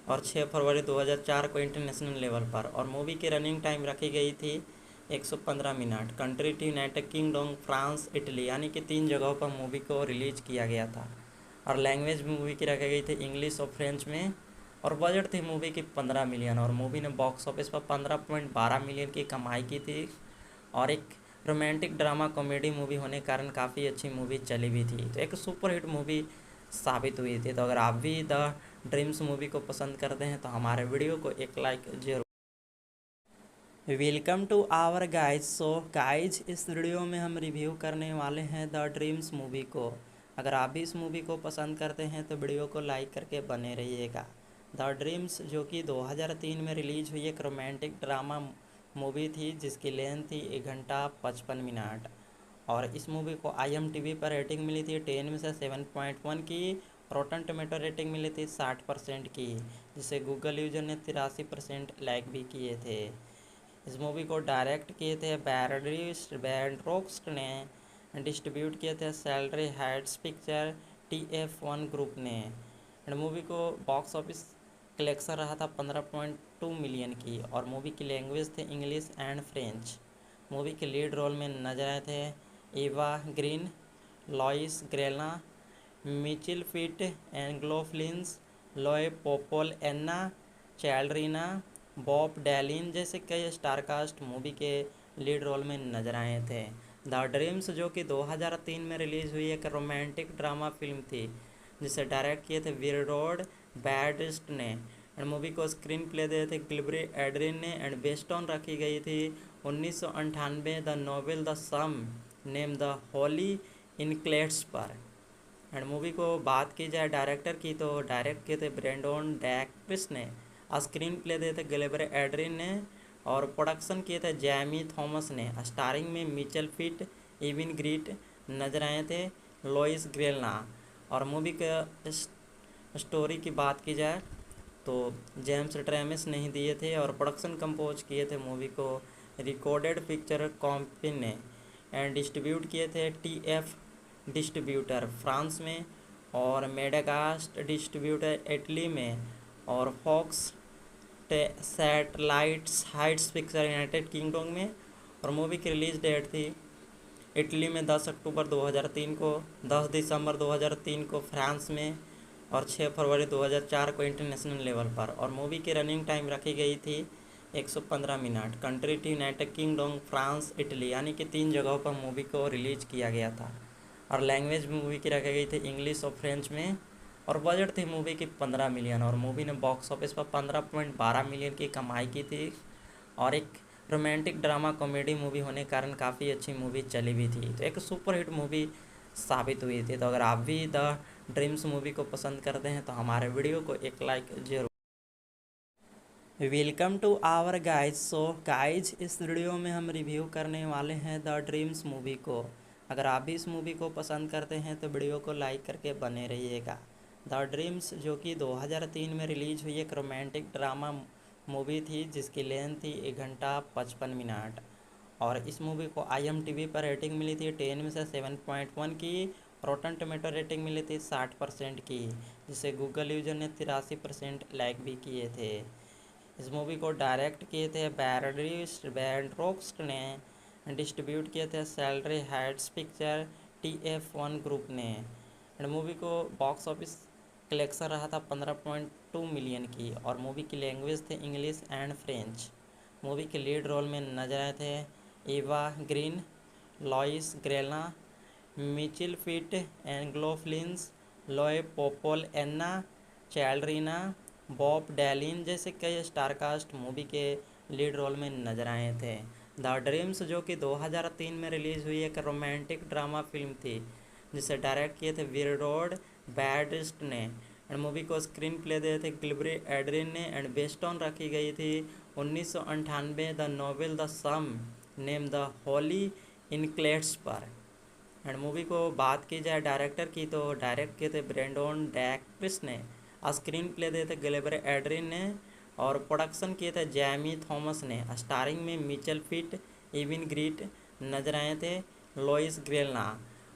और 6 फरवरी 2004 को इंटरनेशनल लेवल पर। और मूवी की रनिंग टाइम रखी गई थी 115 मिनट। कंट्री थी यूनाइटेड किंगडम, फ्रांस, इटली, यानी कि 3 जगहों पर मूवी को रिलीज किया गया था। और लैंग्वेज मूवी की रखी गई थी इंग्लिश और फ्रेंच में। और बजट थी मूवी की 15 मिलियन, और मूवी ने बॉक्स ऑफिस पर 15.12 मिलियन की कमाई की थी। और एक रोमांटिक ड्रामा कॉमेडी मूवी होने के कारण काफ़ी अच्छी मूवी चली भी थी, तो एक सुपरहिट मूवी साबित हुई थी। तो अगर आप भी द ड्रीम्स मूवी को पसंद करते हैं तो हमारे वीडियो को एक लाइक जरूर। Welcome to our guys. So guys, इस वीडियो में हम रिव्यू करने वाले हैं द ड्रीम्स मूवी को। अगर आप भी इस मूवी को पसंद करते हैं तो वीडियो को लाइक करके बने रहिएगा। द ड्रीम्स जो कि 2003 में रिलीज हुई एक रोमांटिक ड्रामा मूवी थी, जिसकी लेंथ थी 1 घंटा 55 मिनट। और इस मूवी को IMDb पर रेटिंग मिली थी 10 में से 7.1 की। रॉटन टोमेटो रेटिंग मिली थी 60% की, जिसे गूगल यूजर ने 83% लाइक भी किए थे। इस मूवी को डायरेक्ट किए थे बैंड्रोक्स्ट ने। डिस्ट्रीब्यूट किए थे salary Heights picture TF1 group ने। एंड मूवी को बॉक्स ऑफिस कलेक्शन रहा था 15.2 मिलियन की। और मूवी की लैंग्वेज थे इंग्लिश एंड फ्रेंच। मूवी के लीड रोल में नजर आए थे Eva Green, Louis Garrel, Michael Pitt, एंग्लो फ्लिंस, लॉय पोपोल, एन्ना चैल्ड्रीना, बॉब डैलिन जैसे कई स्टारकास्ट मूवी के लीड रोल में नजर आए थे। द ड्रीम्स जो कि 2003 में रिलीज हुई एक रोमांटिक ड्रामा फिल्म थी, जिसे डायरेक्ट किए थे विरडोड बैडिस्ट ने। एंड मूवी को स्क्रीन प्ले दिए थे गिलबरी एड्रिन ने। एंड बेस्ड ऑन रखी गई थी 1998 the novel the same name the Holi इनक्लेट्स पर। एंड मूवी को बात की जाए डायरेक्टर की, तो डायरेक्ट किए थे ब्रेंडोन डैक्रिस ने। स्क्रीन प्ले दिए थे गिलबरी एड्रिन ने। और प्रोडक्शन किए थे जैमी थॉमस ने। स्टारिंग में मिचेल फिट, इविन ग्रीट नजर आए थे, लॉइस ग्रेलना। और मूवी का स्टोरी की बात की जाए तो जेम्स ट्रेमिस ने ही दिए थे। और प्रोडक्शन कंपोज किए थे मूवी को रिकॉर्डेड पिक्चर कंपनी ने। एंड डिस्ट्रीब्यूट किए थे TF डिस्ट्रीब्यूटर फ्रांस में, और मेडागास्ट डिस्ट्रीब्यूटर इटली में, और Fox satellites heights picture United Kingdom में। और मूवी की रिलीज डेट थी इटली में 10 अक्टूबर 2003 को, 10 दिसंबर 2003 को फ्रांस में, और 6 फरवरी 2004 को इंटरनेशनल लेवल पर। और मूवी की रनिंग टाइम रखी गई थी 115 मिनट। कंट्री थी यूनाइटेड किंगडम, फ्रांस, इटली, यानी कि 3 जगहों पर मूवी को रिलीज किया गया था। और लैंग्वेज मूवी की रखी गई थी इंग्लिश और फ्रेंच में। और बजट थी मूवी की 15 मिलियन, और मूवी ने बॉक्स ऑफिस पर 15.12 मिलियन की कमाई की थी। और एक रोमांटिक ड्रामा कॉमेडी मूवी होने के कारण काफ़ी अच्छी मूवी चली भी थी, तो एक सुपरहिट मूवी साबित हुई थी। तो अगर आप भी द ड्रीम्स मूवी को पसंद करते हैं तो हमारे वीडियो को एक लाइक जरूर। Welcome to our guys. So guys, इस वीडियो में हम रिव्यू करने वाले हैं द ड्रीम्स मूवी को। अगर आप भी इस मूवी को पसंद करते हैं तो वीडियो को लाइक करके बने रहिएगा। द ड्रीम्स जो कि 2003 में रिलीज हुई एक रोमांटिक ड्रामा मूवी थी, जिसकी लेंथ थी 1 घंटा 55 मिनट। और इस मूवी को IMDb पर रेटिंग मिली थी 10 में से 7.1 की। रॉटन टोमेटो रेटिंग मिली थी 60% की, जिसे गूगल यूजर ने 83% लाइक भी किए थे। इस मूवी को डायरेक्ट किए थे बैंड्रोक्स्ट ने। डिस्ट्रीब्यूट किए थे salary Heights picture TF1 group ने। एंड मूवी को बॉक्स ऑफिस कलेक्शन रहा था 15.2 मिलियन की। और मूवी की लैंग्वेज थे इंग्लिश एंड फ्रेंच। मूवी के लीड रोल में नजर आए थे Eva Green, Louis Garrel, Michael Pitt, एंग्लो फ्लिंस, लॉय पोपोल, एन्ना चैल्ड्रीना, बॉब डैलिन जैसे कई स्टारकास्ट मूवी के लीड रोल में नजर आए थे। द ड्रीम्स जो कि 2003 में रिलीज हुई एक रोमांटिक ड्रामा फिल्म थी, जिसे डायरेक्ट किए थे विरडोड बैडिस्ट ने। एंड मूवी को स्क्रीन प्ले दिए थे गिलबरी एड्रिन ने। एंड बेस्ड ऑन रखी गई थी 1998 the novel the same name the Holi इनक्लेट्स पर। एंड मूवी को बात की जाए डायरेक्टर की, तो डायरेक्ट किए थे ब्रेंडोन डैक्रिस ने। स्क्रीन प्ले दिए थे गिलबरी एड्रिन ने। और प्रोडक्शन किए थे जैमी थॉमस ने। स्टारिंग में मिचेल फिट, इविन ग्रीट नजर आए थे, लॉइस ग्रेलना।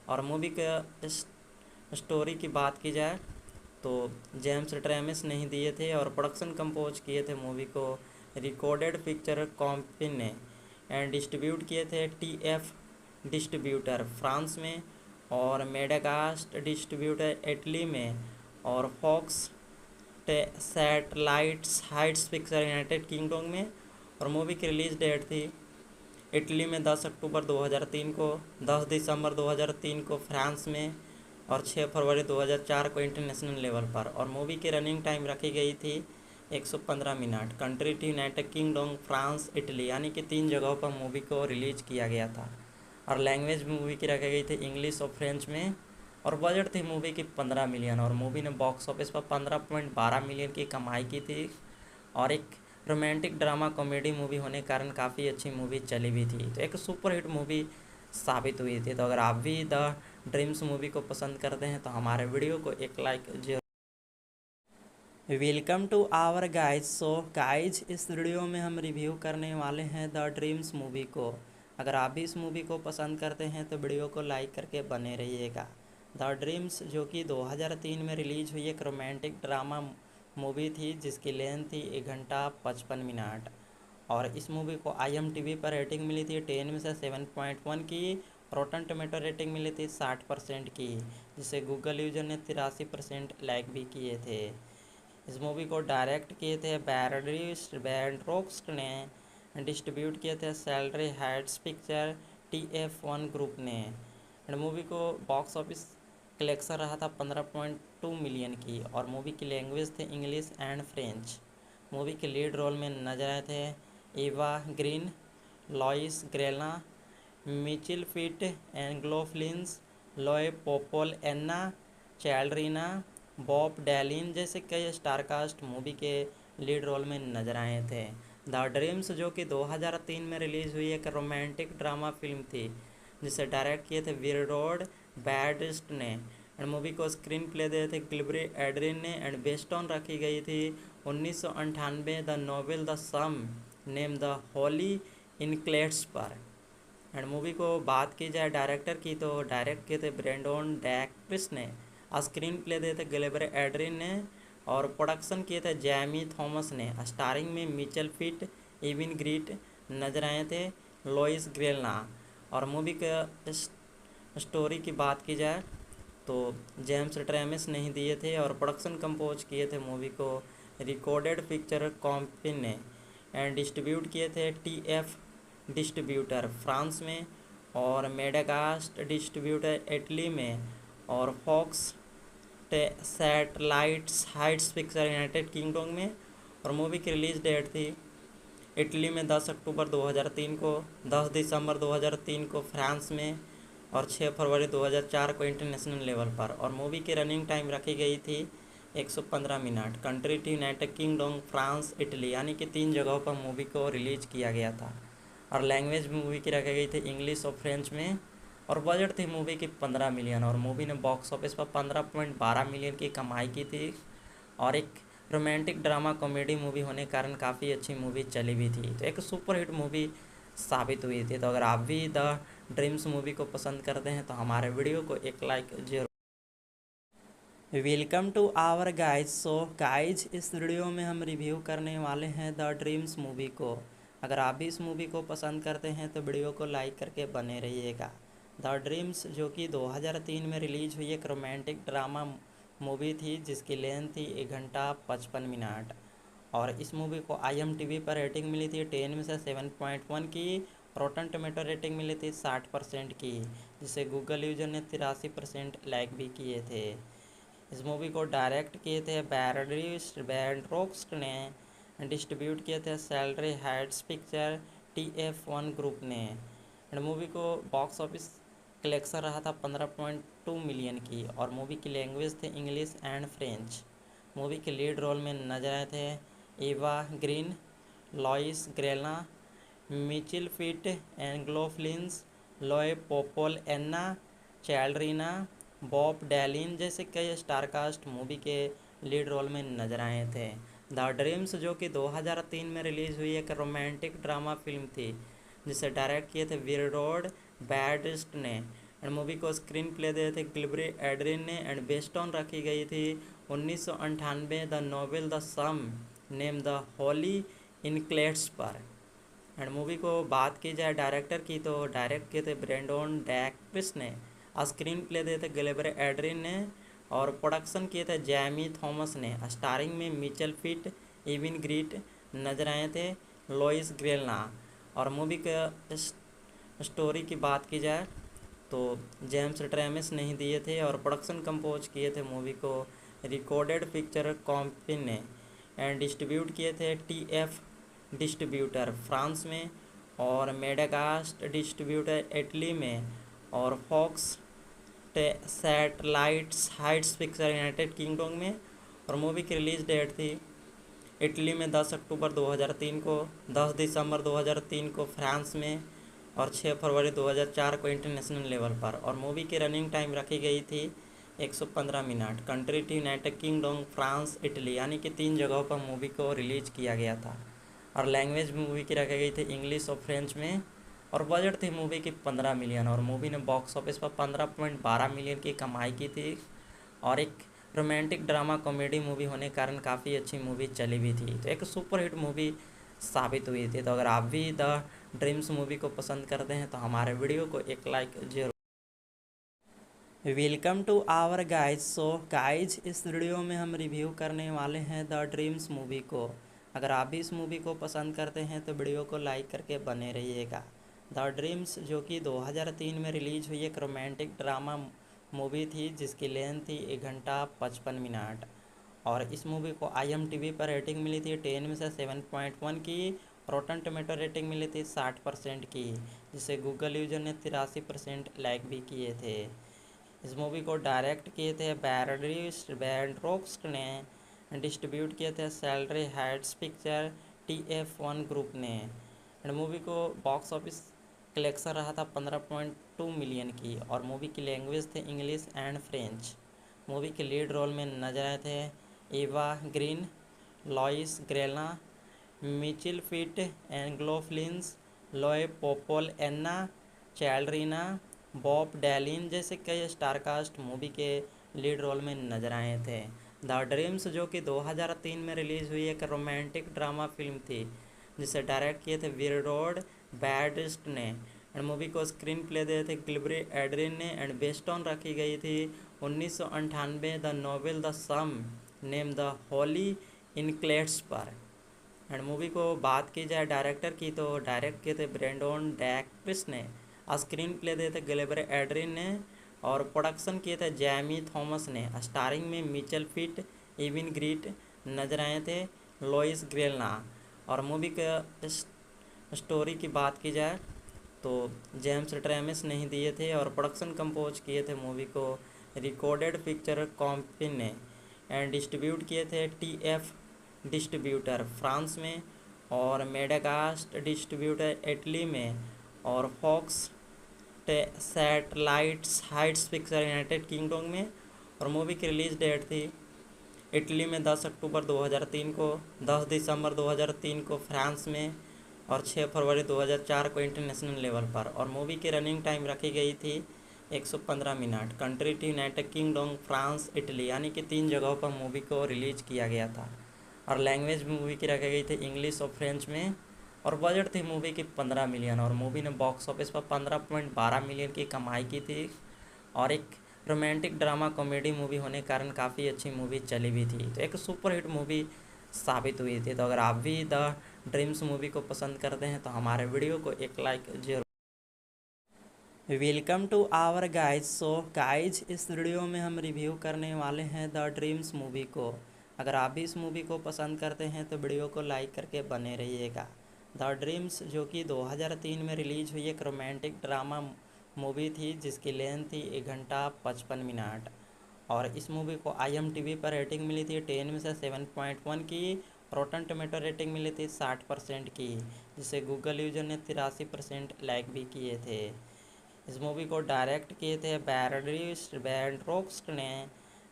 और मूवी का स्टोरी की बात की जाए तो जेम्स ट्रेमिस ने ही दिए थे। और प्रोडक्शन कंपोज किए थे मूवी को रिकॉर्डेड पिक्चर कंपनी ने। एंड डिस्ट्रीब्यूट किए थे TF डिस्ट्रीब्यूटर फ्रांस में, और मेडाकास्ट डिस्ट्रीब्यूटर इटली में, और Fox satellites heights picture United Kingdom में। और मूवी की रिलीज़ डेट थी इटली में 10 अक्टूबर 2003 को, 10 दिसंबर 2003 को फ्रांस में, और 6 फरवरी 2004 को इंटरनेशनल लेवल पर। और मूवी की रनिंग टाइम रखी गई थी 115 मिनट। कंट्री थी यूनाइटेड किंगडम, फ्रांस, इटली, यानी कि 3 जगहों पर मूवी को रिलीज किया गया था। और लैंग्वेज मूवी की रखी गई थी इंग्लिश और फ्रेंच में। और बजट थी मूवी की 15 मिलियन, और मूवी ने बॉक्स ऑफिस पर 15.12 मिलियन की कमाई की थी। और एक रोमांटिक ड्रामा कॉमेडी मूवी होने के कारण काफ़ी अच्छी मूवी चली भी थी, तो एक सुपरहिट मूवी साबित हुई थी। तो अगर आप भी द ड्रीम्स मूवी को पसंद करते हैं तो हमारे वीडियो को एक लाइक जरूर। Welcome to our guys. So guys, इस वीडियो में हम रिव्यू करने वाले हैं द ड्रीम्स मूवी को। अगर आप भी इस मूवी को पसंद करते हैं तो वीडियो को लाइक करके बने रहिएगा। द ड्रीम्स जो कि 2003 में रिलीज हुई एक रोमांटिक ड्रामा मूवी थी, जिसकी लेंथ थी 1 घंटा 55 मिनट। और इस मूवी को IMDb पर रेटिंग मिली थी 10 में से 7.1 की। रोटन टोमेटो रेटिंग मिली थी 60% की, जिसे गूगल यूजर ने 83% लाइक भी किए थे। इस मूवी को डायरेक्ट किए थे बैरडिस्ट बैंड्रोक्स ने, डिस्ट्रीब्यूट किए थे salary Heights picture TF1 group ने। एंड मूवी को बॉक्स ऑफिस कलेक्शन रहा था 15.2 मिलियन की, और मूवी की लैंग्वेज थे इंग्लिश एंड फ्रेंच। मूवी के लीड रोल में नजर आए थे Eva Green, Louis Garrel, Michael Pitt, एंग्लोफ्लिंस, लॉय पोपोल, एन्ना चैल्ड्रीना, बॉब डैलिन जैसे कई स्टारकास्ट मूवी के लीड रोल में नजर आए थे। द ड्रीम्स जो कि 2003 में रिलीज हुई एक रोमांटिक ड्रामा फिल्म थी, जिसे डायरेक्ट किए थे विरडोड बैडिस्ट ने। एंड मूवी को स्क्रीन प्ले दिए थे गिलबरी एड्रिन ने। एंड बेस्ड ऑन रखी गई थी 1998 the novel the same name the Holi इनक्लेट्स पर। एंड मूवी को बात की जाए डायरेक्टर की, तो डायरेक्ट किए थे ब्रेंडन डैक्रिस ने, स्क्रीन प्ले दिए थे गिलबरी एड्रिन ने, और प्रोडक्शन किए थे जैमी थॉमस ने। स्टारिंग में मिचेल फिट, इविन ग्रीट नजर आए थे, लोइस ग्रेलना। और मूवी का स्टोरी की बात की जाए तो जेम्स ट्रेमिस नहीं दिए थे, और प्रोडक्शन कंपोज किए थे मूवी को रिकॉर्डेड पिक्चर कंपनी ने। एंड डिस्ट्रीब्यूट किए थे TF डिस्ट्रीब्यूटर फ्रांस में, और मेडाकास्ट डिस्ट्रीब्यूटर इटली में, और Fox satellites heights picture United Kingdom में। और मूवी की रिलीज़ डेट थी इटली में 10 अक्टूबर 2003 को, 10 दिसंबर 2003 को फ्रांस में, और 6 फरवरी 2004 को इंटरनेशनल लेवल पर। और मूवी की रनिंग टाइम रखी गई थी 115 मिनट। कंट्री थी यूनाइटेड किंगडम, फ्रांस, इटली, यानी कि 3 जगहों पर मूवी को रिलीज किया गया था। और लैंग्वेज मूवी की रखी गई थी इंग्लिश और फ्रेंच में। और बजट थी मूवी की 15 मिलियन, और मूवी ने बॉक्स ऑफिस पर 15.12 मिलियन की कमाई की थी। और एक रोमांटिक ड्रामा कॉमेडी मूवी होने के कारण काफ़ी अच्छी मूवी चली भी थी, तो एक सुपरहिट मूवी साबित हुई थी। तो अगर आप भी द ड्रीम्स मूवी को पसंद करते हैं तो हमारे वीडियो को एक लाइक जरूर। Welcome to our guys. So guys, इस वीडियो में हम रिव्यू करने वाले हैं द ड्रीम्स मूवी को। अगर आप भी इस मूवी को पसंद करते हैं तो वीडियो को लाइक करके बने रहिएगा। द ड्रीम्स जो कि 2003 में रिलीज हुई एक रोमांटिक ड्रामा मूवी थी, जिसकी लेंथ थी 1 घंटा 55 मिनट। और इस मूवी को IMDb पर रेटिंग मिली थी 10 में से 7.1 की। रोटन टोमेटो रेटिंग मिली थी 60% की, जिसे गूगल यूजर ने 83% लाइक भी किए थे। इस मूवी को डायरेक्ट किए थे बैरडिस्ट बैंड्रोक्स ने, डिस्ट्रीब्यूट किए थे salary Heights picture TF1 group ने। एंड मूवी को बॉक्स ऑफिस कलेक्शन रहा था 15.2 मिलियन की, और मूवी की लैंग्वेज थे इंग्लिश एंड फ्रेंच। मूवी के लीड रोल में नजर आए थे Eva Green, Louis Garrel, Michael Pitt, एंग्लोफ्लिंस, लॉय पोपोल, एन्ना चैल्ड्रीना, बॉब डैलिन जैसे कई स्टारकास्ट मूवी के लीड रोल में नजर आए थे। द ड्रीम्स जो कि 2003 में रिलीज हुई एक रोमांटिक ड्रामा फिल्म थी, जिसे डायरेक्ट किए थे विरडोड बैडिस्ट ने। एंड मूवी को स्क्रीन प्ले दिए थे गिलबरी एड्रिन ने। एंड बेस्ड ऑन रखी गई थी 1998 the novel the same name the Holi इनक्लेट्स पर। एंड मूवी को बात की जाए डायरेक्टर की, तो डायरेक्ट किए थे ब्रेंडन डैक्रिस ने, स्क्रीन प्ले दिए थे गिलबरे एड्रिन ने, और प्रोडक्शन किए थे जैमी थॉमस ने। स्टारिंग में मिचेल फिट, इविन ग्रीट नजर आए थे, लोइस ग्रेलना। और मूवी का स्टोरी की बात की जाए तो जेम्स ट्रेमिस ने ही दिए थे, और प्रोडक्शन कंपोज किए थे मूवी को रिकॉर्डेड पिक्चर कंपनी ने, एंड डिस्ट्रीब्यूट किए थे TF डिस्ट्रीब्यूटर फ्रांस में, और मेडाकास्ट डिस्ट्रीब्यूटर इटली में, और Fox satellites heights picture United Kingdom में। और मूवी की रिलीज डेट थी इटली में 10 अक्टूबर 2003 को, 10 दिसंबर 2003 को फ्रांस में, और 6 फरवरी 2004 को इंटरनेशनल लेवल पर। और मूवी की रनिंग टाइम रखी गई थी 115 मिनट। कंट्री थी यूनाइटेड किंगडम, फ्रांस, इटली, यानी कि 3 जगहों पर मूवी को रिलीज किया गया था। और लैंग्वेज मूवी की रखी गई थी इंग्लिश और फ्रेंच में। और बजट थी मूवी की 15 मिलियन, और मूवी ने बॉक्स ऑफिस पर 15.12 मिलियन की कमाई की थी। और एक रोमांटिक ड्रामा कॉमेडी मूवी होने के कारण काफ़ी अच्छी मूवी चली भी थी, तो एक सुपरहिट मूवी साबित हुई थी। तो अगर आप भी द ड्रीम्स मूवी को पसंद करते हैं तो हमारे वीडियो को एक लाइक जरूर। Welcome to our guys. So guys, इस वीडियो में हम रिव्यू करने वाले हैं द ड्रीम्स मूवी को। अगर आप भी इस मूवी को पसंद करते हैं तो वीडियो को लाइक करके बने रहिएगा। द ड्रीम्स जो कि 2003 में रिलीज हुई एक रोमांटिक ड्रामा मूवी थी, जिसकी लेंथ थी 1 घंटा 55 मिनट। और इस मूवी को IMDb पर रेटिंग मिली थी 10 में से 7.1 की। रोटन टोमेटो रेटिंग मिली थी 60% की, जिसे गूगल यूजर ने 83% लाइक भी किए थे। इस मूवी को डायरेक्ट किए थे बैंड्रोक्स्ट ने, डिस्ट्रीब्यूट किए थे salary Heights picture TF1 group ने। एंड मूवी को बॉक्स ऑफिस कलेक्शन रहा था 15.2 मिलियन की, और मूवी की लैंग्वेज थे इंग्लिश एंड फ्रेंच। मूवी के लीड रोल में नजर आए थे Eva Green, Louis Garrel, Michael Pitt, एंग्लोफ्लिंस, लॉय पोपोल, एन्ना चैल्ड्रीना, बॉब डैलिन जैसे कई स्टारकास्ट मूवी के लीड रोल में नजर आए थे। द ड्रीम्स जो कि 2003 में रिलीज हुई एक रोमांटिक ड्रामा फिल्म थी, जिसे डायरेक्ट किए थे विरोड बैडिस्ट ने। एंड मूवी को स्क्रीन प्ले दिए थे गिलबरे एड्रिन ने, एंड बेस्ड ऑन रखी गई थी 1998 the novel the same name the Holi इनक्लेट्स पर। एंड मूवी को बात की जाए डायरेक्टर की, तो डायरेक्ट किए थे ब्रेंडन डैक्रिस ने, स्क्रीन प्ले दिए थे गिलबरे एड्रिन ने, और प्रोडक्शन किए थे जैमी थॉमस ने। स्टारिंग में मिचेल फिट, इविन ग्रीट नजर आए थे, लोइस ग्रेलना। और मूवी का स्टोरी की बात की जाए तो जेम्स ट्रेमिस ने ही दिए थे, और प्रोडक्शन कंपोज किए थे मूवी को रिकॉर्डेड पिक्चर कंपनी ने, एंड डिस्ट्रीब्यूट किए थे TF डिस्ट्रीब्यूटर फ्रांस में, और मेडाकास्ट डिस्ट्रीब्यूटर इटली में, और Fox satellites heights picture United Kingdom में। और मूवी की रिलीज डेट थी इटली में 10 अक्टूबर 2003 को, 10 दिसंबर 2003 को फ्रांस में, और 6 फरवरी 2004 को इंटरनेशनल लेवल पर। और मूवी की रनिंग टाइम रखी गई थी 115 मिनट। कंट्री थी यूनाइटेड किंगडम, फ्रांस, इटली, यानी कि 3 जगहों पर मूवी को रिलीज किया गया था। और लैंग्वेज मूवी की रखी गई थी इंग्लिश और फ्रेंच में। और बजट थी मूवी की 15 मिलियन, और मूवी ने बॉक्स ऑफिस पर 15.12 मिलियन की कमाई की थी। और एक रोमांटिक ड्रामा कॉमेडी मूवी होने के कारण काफ़ी अच्छी मूवी चली भी थी, तो एक सुपरहिट मूवी साबित हुई थी। तो अगर आप भी द ड्रीम्स मूवी को पसंद करते हैं तो हमारे वीडियो को एक लाइक जरूर। Welcome to our guys. So guys, इस वीडियो में हम रिव्यू करने वाले हैं द ड्रीम्स मूवी को। अगर आप भी इस मूवी को पसंद करते हैं तो वीडियो को लाइक करके बने रहिएगा। द ड्रीम्स जो कि 2003 में रिलीज हुई एक रोमांटिक ड्रामा मूवी थी, जिसकी लेंथ थी 1 घंटा 55 मिनट। और इस मूवी को IMDb पर रेटिंग मिली थी 10 में से 7.1 की। रोटन टोमेटो रेटिंग मिली थी 60% की, जिसे गूगल यूजर ने 83% लाइक भी किए थे। इस मूवी को डायरेक्ट किए थे बैंड्रोक्स्ट ने,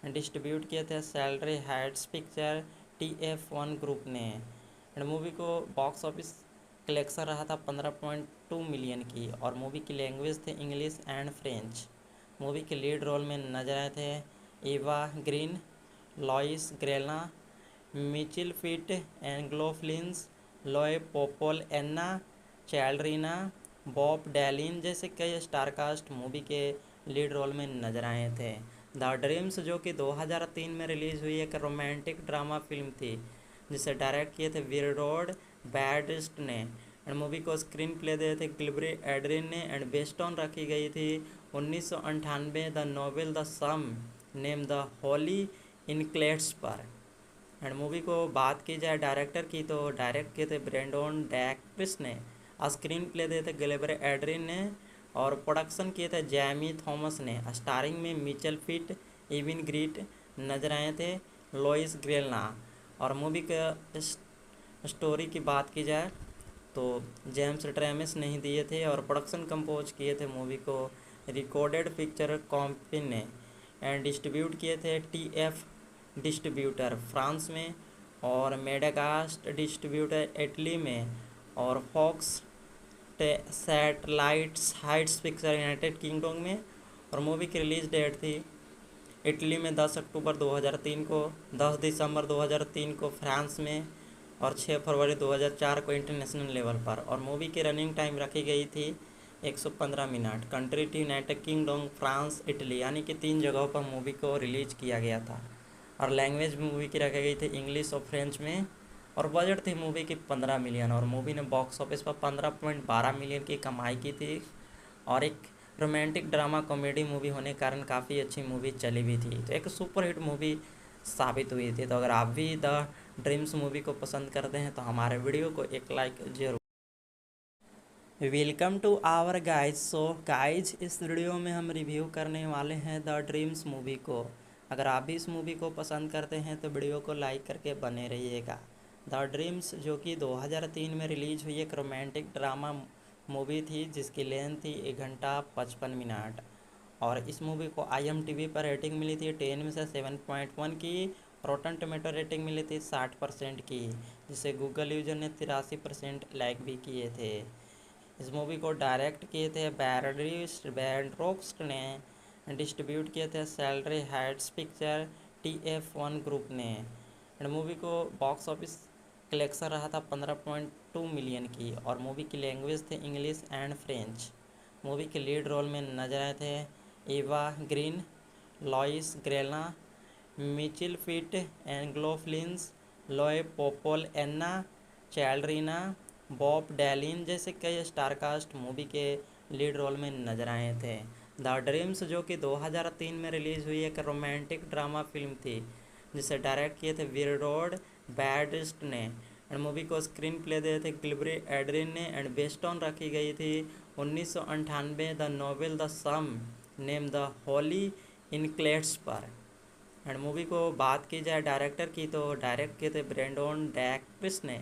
डिस्ट्रीब्यूट किए थे salary Heights picture TF1 group ने। एंड मूवी को बॉक्स ऑफिस कलेक्शन रहा था 15.2 मिलियन की, और मूवी की लैंग्वेज थे इंग्लिश एंड फ्रेंच। मूवी के लीड रोल में नजर आए थे Eva Green, Louis Garrel, Michael Pitt, एंग्लोफ्लिंस, लॉय पोपोल, एन्ना चैलरीना, बॉब डैलिन जैसे कई स्टारकास्ट मूवी के लीड रोल में नजर आए थे। द ड्रीम्स जो कि 2003 में रिलीज़ हुई एक रोमांटिक ड्रामा फिल्म थी जिसे डायरेक्ट किए थे विरोड बैडिस्ट ने, एंड मूवी को स्क्रीन प्ले दिए थे गिलबरी एड्रिन ने, एंड बेस्ड ऑन रखी गई थी 1998 the novel the same name the Holi इनक्लेट्स पर। एंड मूवी को बात की जाए डायरेक्टर की तो डायरेक्ट किए थे ब्रेंडन डैक्रिस ने, स्क्रीन प्ले दिए थे गिलबरी एड्रिन ने, और प्रोडक्शन किए थे जैमी थॉमस ने। स्टारिंग में मिचेल फिट, इविन ग्रीट नजर आए थे, लोइस ग्रेलना। और मूवी का स्टोरी की बात की जाए तो जेम्स ट्रेमिस नहीं दिए थे, और प्रोडक्शन कंपोज किए थे मूवी को रिकॉर्डेड पिक्चर कंपनी ने, एंड डिस्ट्रीब्यूट किए थे TF डिस्ट्रीब्यूटर फ्रांस में, और मेडाकास्ट डिस्ट्रीब्यूटर इटली में, और Fox satellites heights picture United Kingdom में। और मूवी की रिलीज़ डेट थी इटली में 10 अक्टूबर 2003 को, 10 दिसंबर 2003 को फ्रांस में, और 6 फरवरी 2004 को इंटरनेशनल लेवल पर। और मूवी की रनिंग टाइम रखी गई थी 115 मिनट। कंट्री थी यूनाइटेड किंगडम, फ्रांस, इटली, यानी कि 3 जगहों पर मूवी को रिलीज किया गया था। और लैंग्वेज मूवी की रखी गई थी इंग्लिश और फ्रेंच में। और बजट थी मूवी की 15 मिलियन, और मूवी ने बॉक्स ऑफिस पर 15.12 मिलियन की कमाई की थी। और एक रोमांटिक ड्रामा कॉमेडी मूवी होने के कारण काफ़ी अच्छी मूवी चली भी थी, तो एक सुपरहिट मूवी साबित हुई थी। तो अगर आप भी द ड्रीम्स मूवी को पसंद करते हैं तो हमारे वीडियो को एक लाइक जरूर। Welcome to our guys. So guys, इस वीडियो में हम रिव्यू करने वाले हैं द ड्रीम्स मूवी को। अगर आप भी इस मूवी को पसंद करते हैं तो वीडियो को लाइक करके बने रहिएगा। द ड्रीम्स जो कि 2003 में रिलीज हुई एक रोमांटिक ड्रामा मूवी थी जिसकी लेंथ थी 1 घंटा 55 मिनट। और इस मूवी को IMDb पर रेटिंग मिली थी 10 में से 7.1 की। रॉटन टोमेटो रेटिंग मिली थी 60% की, जिसे गूगल यूजर ने 83% लाइक भी किए थे। इस मूवी को डायरेक्ट किए थे बैंड्रोक्स्ट ने, डिस्ट्रीब्यूट किए थे salary Heights picture TF1 group ने। एंड मूवी को बॉक्स ऑफिस कलेक्शन रहा था 15.2 मिलियन की, और मूवी की लैंग्वेज थे इंग्लिश एंड फ्रेंच। मूवी के लीड रोल में नजर आए थे Eva Green, Louis Garrel, Michael Pitt, एंग्लोफ्लिंस, लोए पोपोल, एन्ना चैलरीना, बॉब डैलिन जैसे कई स्टारकास्ट मूवी के लीड रोल में नजर आए थे। द ड्रीम्स जो कि 2003 में रिलीज़ हुई एक रोमांटिक ड्रामा फिल्म थी जिसे डायरेक्ट किए थे विरोड बैडिस्ट ने, एंड मूवी को स्क्रीन प्ले दिए थे गिलबरी एड्रिन ने, एंड बेस्ड ऑन रखी गई थी 1998 the novel the same name the Holi इनक्लेट्स पर। एंड मूवी को बात की जाए डायरेक्टर की तो डायरेक्ट किए थे ब्रेंडन डैक्रिस ने,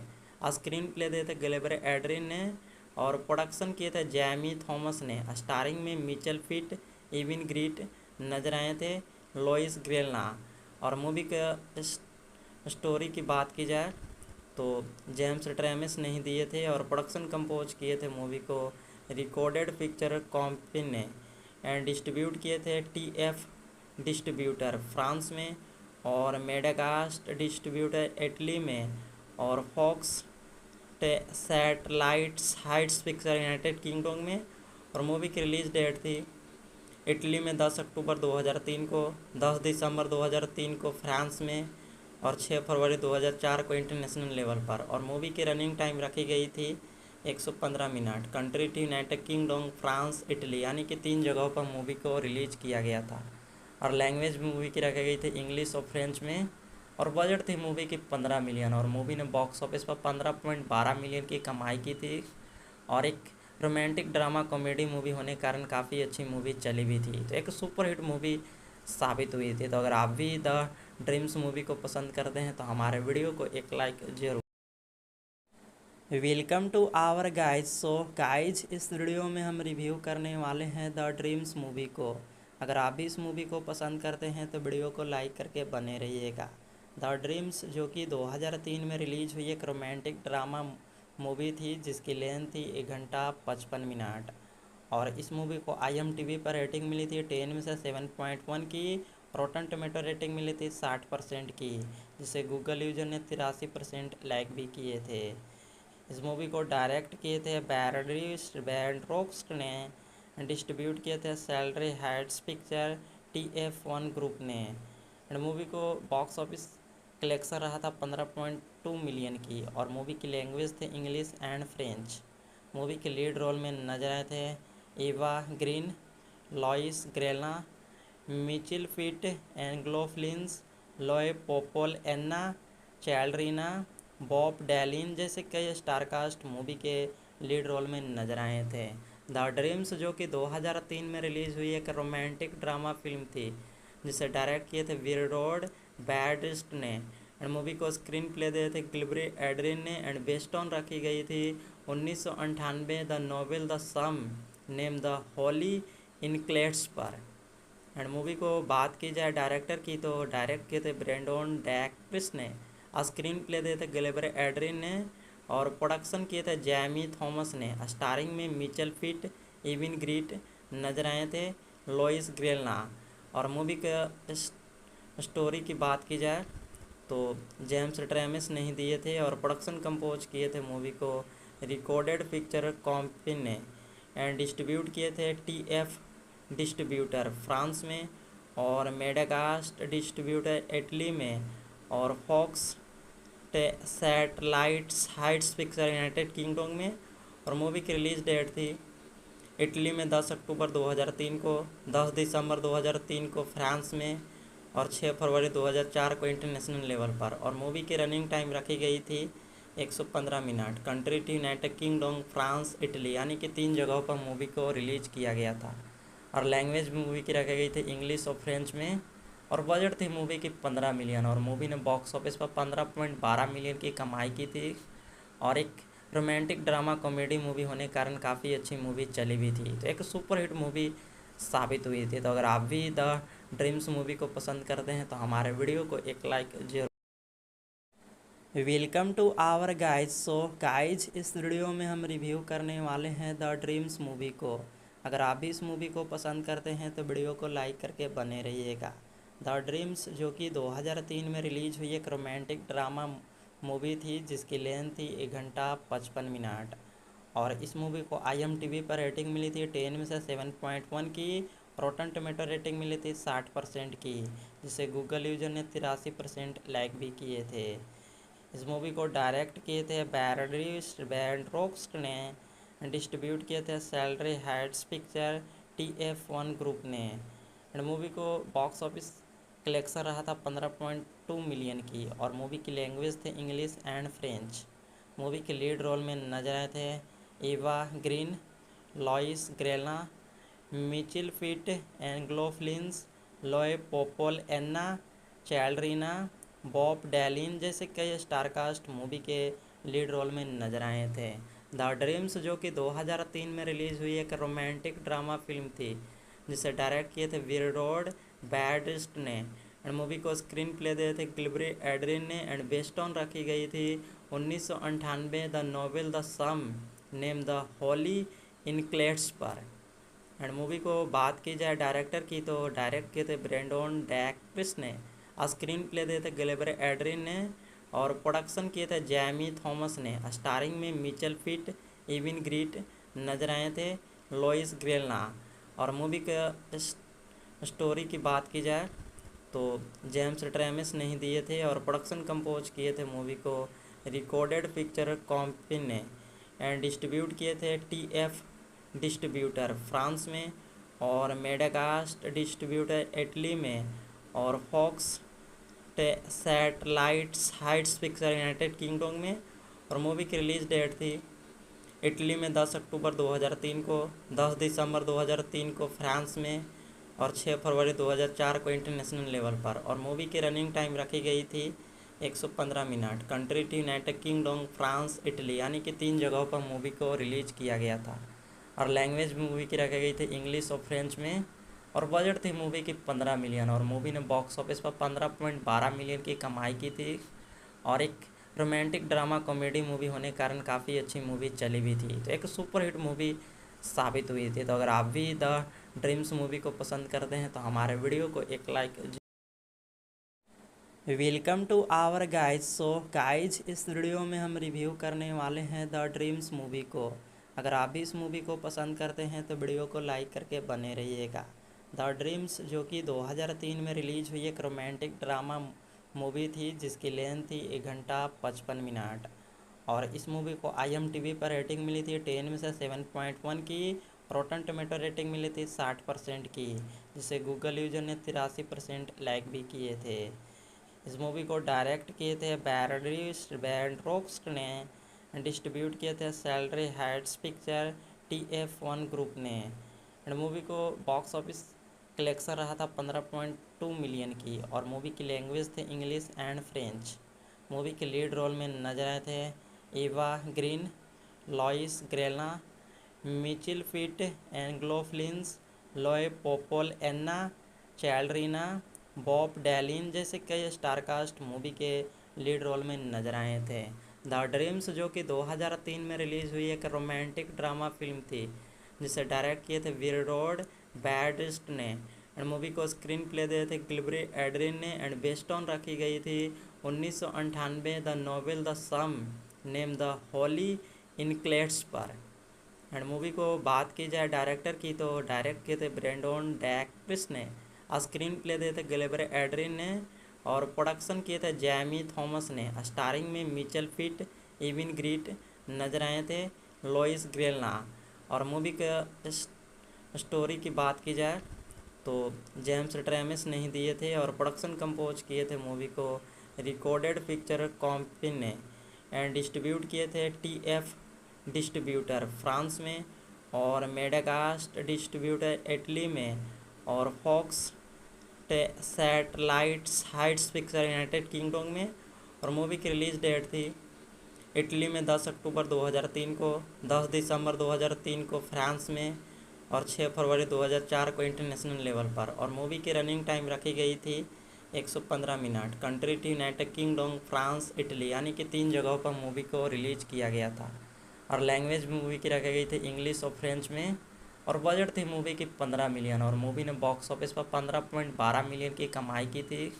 स्क्रीन प्ले दिए थे गिलबरी एड्रिन ने, और प्रोडक्शन किए थे जैमी थॉमस ने। स्टारिंग में मिचेल फिट, इविन ग्रीट नजर आए थे, लोइस ग्रेलना। और मूवी का स्टोरी की बात की जाए तो जेम्स ट्रेमिस नहीं दिए थे, और प्रोडक्शन कंपोज किए थे मूवी को रिकॉर्डेड पिक्चर कंपनी ने, एंड डिस्ट्रीब्यूट किए थे TF डिस्ट्रीब्यूटर फ्रांस में, और मेडाकास्ट डिस्ट्रीब्यूटर इटली में, और Fox satellites heights picture United Kingdom में। और मूवी की रिलीज़ डेट थी इटली में 10 अक्टूबर 2003 को, 10 दिसंबर 2003 को फ्रांस में, और 6 फरवरी 2004 को इंटरनेशनल लेवल पर। और मूवी की रनिंग टाइम रखी गई थी 115 मिनट। कंट्री थी यूनाइटेड किंगडम, फ्रांस, इटली, यानी कि 3 जगहों पर मूवी को रिलीज किया गया था। और लैंग्वेज मूवी की रखी गई थी इंग्लिश और फ्रेंच में। और बजट थी मूवी की 15 मिलियन, और मूवी ने बॉक्स ऑफिस पर 15.12 मिलियन की कमाई की थी। और एक रोमांटिक ड्रामा कॉमेडी मूवी होने के कारण काफ़ी अच्छी मूवी चली भी थी, तो एक सुपरहिट मूवी साबित हुई थी। तो अगर आप भी द ड्रीम्स मूवी को पसंद करते हैं तो हमारे वीडियो को एक लाइक जरूर। Welcome to our guys. So guys, इस वीडियो में हम रिव्यू करने वाले हैं द ड्रीम्स मूवी को। अगर आप भी इस मूवी को पसंद करते हैं तो वीडियो को लाइक करके बने रहिएगा। द ड्रीम्स जो कि 2003 में रिलीज हुई एक रोमांटिक ड्रामा मूवी थी जिसकी लेंथ थी 1 घंटा 55 मिनट। और इस मूवी को IMDb पर रेटिंग मिली थी 10 में से 7.1 की। रॉटन टोमेटो रेटिंग मिली थी 60% की, जिसे गूगल यूजर ने 83% लाइक भी किए थे। इस मूवी को डायरेक्ट किए थे बैंड्रोक्स्ट ने, डिस्ट्रीब्यूट किए थे salary Heights picture TF1 group ने। एंड मूवी को बॉक्स ऑफिस कलेक्शन रहा था 15.2 मिलियन की, और मूवी की लैंग्वेज थे इंग्लिश एंड फ्रेंच। मूवी के लीड रोल में नजर आए थे Eva Green, Louis Garrel, Michael Pitt, एंग्लो फ्लिंस, लॉय पोपोल, एन्ना चैल्ड्रीना, बॉब डैलिन जैसे कई स्टारकास्ट मूवी के लीड रोल में नजर आए थे। द ड्रीम्स जो कि 2003 में रिलीज़ हुई एक रोमांटिक ड्रामा फिल्म थी, जिसे डायरेक्ट किए थे विरोड बैडिस्ट ने। एंड मूवी को स्क्रीन प्ले दिए थे गिलबरी एड्रिन ने, एंड बेस्ड ऑन रखी गई थी 1998 the novel the same name the Holi इनक्लेट्स पर। एंड मूवी को बात की जाए डायरेक्टर की, तो डायरेक्ट किए थे ब्रेंडन डैक्रिस ने, स्क्रीन प्ले दिए थे गिलबरी एड्रिन ने, और प्रोडक्शन किए थे जैमी थॉमस ने। स्टारिंग में मिचेल फिट, इविन ग्रीट नजर आए थे, लोइस ग्रेलना। और मूवी का स्टोरी की बात की जाए तो जेम्स ट्रेमिस नहीं दिए थे, और प्रोडक्शन कंपोज किए थे मूवी को रिकॉर्डेड पिक्चर कंपनी ने, एंड डिस्ट्रीब्यूट किए थे TF डिस्ट्रीब्यूटर फ्रांस में, और मेडाकास्ट डिस्ट्रीब्यूटर इटली में, और Fox satellites heights picture United Kingdom में। और मूवी की रिलीज डेट थी इटली में 10 अक्टूबर 2003 को, 10 दिसंबर 2003 को फ्रांस में, और 6 फरवरी 2004 को इंटरनेशनल लेवल पर। और मूवी की रनिंग टाइम रखी गई थी 115 मिनट। कंट्री थी यूनाइटेड किंगडम, फ्रांस, इटली, यानी कि 3 जगहों पर मूवी को रिलीज किया गया था। और लैंग्वेज भी मूवी की रखी गई थी इंग्लिश और फ्रेंच में। और बजट थी मूवी की 15 मिलियन, और मूवी ने बॉक्स ऑफिस पर 15.12 मिलियन की कमाई की थी। और एक रोमांटिक ड्रामा कॉमेडी मूवी होने के कारण काफ़ी अच्छी मूवी चली भी थी, तो एक सुपरहिट मूवी साबित हुई थी। तो अगर आप भी द ड्रीम्स मूवी को पसंद करते हैं तो हमारे वीडियो को एक लाइक जरूर। Welcome to our guys. So guys, इस वीडियो में हम रिव्यू करने वाले हैं द ड्रीम्स मूवी को। अगर आप भी इस मूवी को पसंद करते हैं तो वीडियो को लाइक करके बने रहिएगा। द ड्रीम्स जो कि 2003 में रिलीज हुई एक रोमांटिक ड्रामा मूवी थी, जिसकी लेंथ थी 1 घंटा 55 मिनट। और इस मूवी को IMDb पर रेटिंग मिली थी 10 में से 7.1 की। रॉटन टोमेटो रेटिंग मिली थी 60% की, जिसे गूगल यूजर ने 83% लाइक भी किए थे। इस मूवी को डायरेक्ट किए थे बैंड्रोक्स्ट ने, डिस्ट्रीब्यूट किए थे salary Heights picture TF1 group ने। एंड मूवी को बॉक्स ऑफिस कलेक्शन रहा था 15.2 मिलियन की, और मूवी की लैंग्वेज थे इंग्लिश एंड फ्रेंच। मूवी के लीड रोल में नजर आए थे Eva Green, Louis Garrel, Michael Pitt, एंग्लो फ्लिंस, लॉय पोपोल, एन्ना चैल्ड्रीना, बॉब डैलिन जैसे कई स्टारकास्ट मूवी के लीड रोल में नजर आए थे। द ड्रीम्स जो कि 2003 में रिलीज़ हुई एक रोमांटिक ड्रामा फिल्म थी, जिसे डायरेक्ट किए थे विरोड बैडिस्ट ने। एंड मूवी को स्क्रीन प्ले दिए थे गिलबरी एड्रिन ने, एंड बेस्ड ऑन रखी गई थी 1998 the novel the same name the Holi इनक्लेट्स पर। एंड मूवी को बात की जाए डायरेक्टर की, तो डायरेक्ट किए थे ब्रेंडन डैक्रिस ने, स्क्रीन प्ले दिए थे गिलबरी एड्रिन ने, और प्रोडक्शन किए थे जैमी थॉमस ने। स्टारिंग में मिचेल फिट, इविन ग्रीट नजर आए थे, लोइस ग्रेलना। और मूवी का स्टोरी की बात की जाए तो जेम्स ट्रेमिस नहीं दिए थे, और प्रोडक्शन कंपोज किए थे मूवी को रिकॉर्डेड पिक्चर कंपनी ने, एंड डिस्ट्रीब्यूट किए थे TF डिस्ट्रीब्यूटर फ्रांस में, और मेडाकास्ट डिस्ट्रीब्यूटर इटली में, और Fox satellites heights picture United Kingdom में। और मूवी की रिलीज डेट थी इटली में 10 अक्टूबर 2003 को, 10 दिसंबर 2003 को फ्रांस में, और 6 फरवरी 2004 को इंटरनेशनल लेवल पर। और मूवी की रनिंग टाइम रखी गई थी 115 मिनट। कंट्री थी यूनाइटेड किंगडम, फ्रांस, इटली, यानी कि 3 जगहों पर मूवी को रिलीज किया गया था। और लैंग्वेज भी मूवी की रखी गई थी इंग्लिश और फ्रेंच में। और बजट थी मूवी की 15 मिलियन, और मूवी ने बॉक्स ऑफिस पर 15.12 मिलियन की कमाई की थी। और एक रोमांटिक ड्रामा कॉमेडी मूवी होने के कारण काफ़ी अच्छी मूवी चली भी थी, तो एक सुपरहिट मूवी साबित हुई थी। तो अगर आप भी द ड्रीम्स मूवी को पसंद करते हैं तो हमारे वीडियो को एक like welcome to our guys. So guys, इस वीडियो में हम रिव्यू करने वाले हैं द ड्रीम्स मूवी को। अगर आप भी इस मूवी को पसंद करते हैं तो वीडियो को लाइक करके बने रहिएगा। द ड्रीम्स जो कि 2003 में रिलीज हुई एक रोमांटिक ड्रामा मूवी थी जिसकी लेंथ थी 1 घंटा 55 मिनट। और इस मूवी को IMDb पर रेटिंग मिली थी 10 में से 7.1 की। रॉटन टोमेटो रेटिंग मिली थी 60% की, जिसे गूगल यूजर ने 83% लाइक भी किए थे। इस मूवी को डायरेक्ट किए थे बैरड्रिस्ट ने, डिस्ट्रीब्यूट किए थे salary Heights picture TF1 group ने। एंड मूवी को बॉक्स ऑफिस कलेक्शन रहा था 15.2 मिलियन की। और मूवी की लैंग्वेज थे इंग्लिश एंड फ्रेंच। मूवी के लीड रोल में नजर आए थे Eva Green, Louis Garrel, Michael Pitt, एंग्लोफ्लिंस, लॉय पोपोल, एन्ना चैल्ड्रीना, बॉब डैलिन जैसे कई स्टारकास्ट मूवी के लीड रोल में नजर आए थे। द ड्रीम्स जो कि 2003 में रिलीज हुई एक रोमांटिक ड्रामा फिल्म थी जिसे डायरेक्ट किए थे विरडोड बैडिस्ट ने। एंड मूवी को स्क्रीन प्ले दिए थे गिलबरी एड्रिन ने। एंड बेस्ड ऑन रखी गई थी 1998 the novel the same name the Holi इनक्लेट्स पर। एंड मूवी को बात की जाए डायरेक्टर की तो डायरेक्ट किए थे ब्रेंडोन डैक्रिस ने। स्क्रीन प्ले दिए थे गिलबरी एड्रिन ने। और प्रोडक्शन किए थे जैमी थॉमस ने। स्टारिंग में मिचेल फिट, इविन ग्रीट नजर आए थे, लॉइस ग्रेलना। और मूवी का स्टोरी की बात की जाए तो जेम्स ट्रेमिस नहीं दिए थे। और प्रोडक्शन कंपोज किए थे मूवी को रिकॉर्डेड पिक्चर कंपनी ने। एंड डिस्ट्रीब्यूट किए थे TF डिस्ट्रीब्यूटर फ्रांस में, और मेडागास्ट डिस्ट्रीब्यूटर इटली में, और Fox satellites heights picture United Kingdom में। और मूवी की रिलीज डेट थी इटली में 10 अक्टूबर 2003 को, 10 दिसंबर 2003 को फ्रांस में, और 6 फरवरी 2004 को इंटरनेशनल लेवल पर। और मूवी की रनिंग टाइम रखी गई थी 115 मिनट। कंट्री थी यूनाइटेड किंगडम, फ्रांस, इटली, यानी कि 3 जगहों पर मूवी को रिलीज किया गया था। और लैंग्वेज मूवी की रखी गई थी इंग्लिश और फ्रेंच में। और बजट थी मूवी की 15 मिलियन। और मूवी ने बॉक्स ऑफिस पर 15.12 मिलियन की कमाई की थी।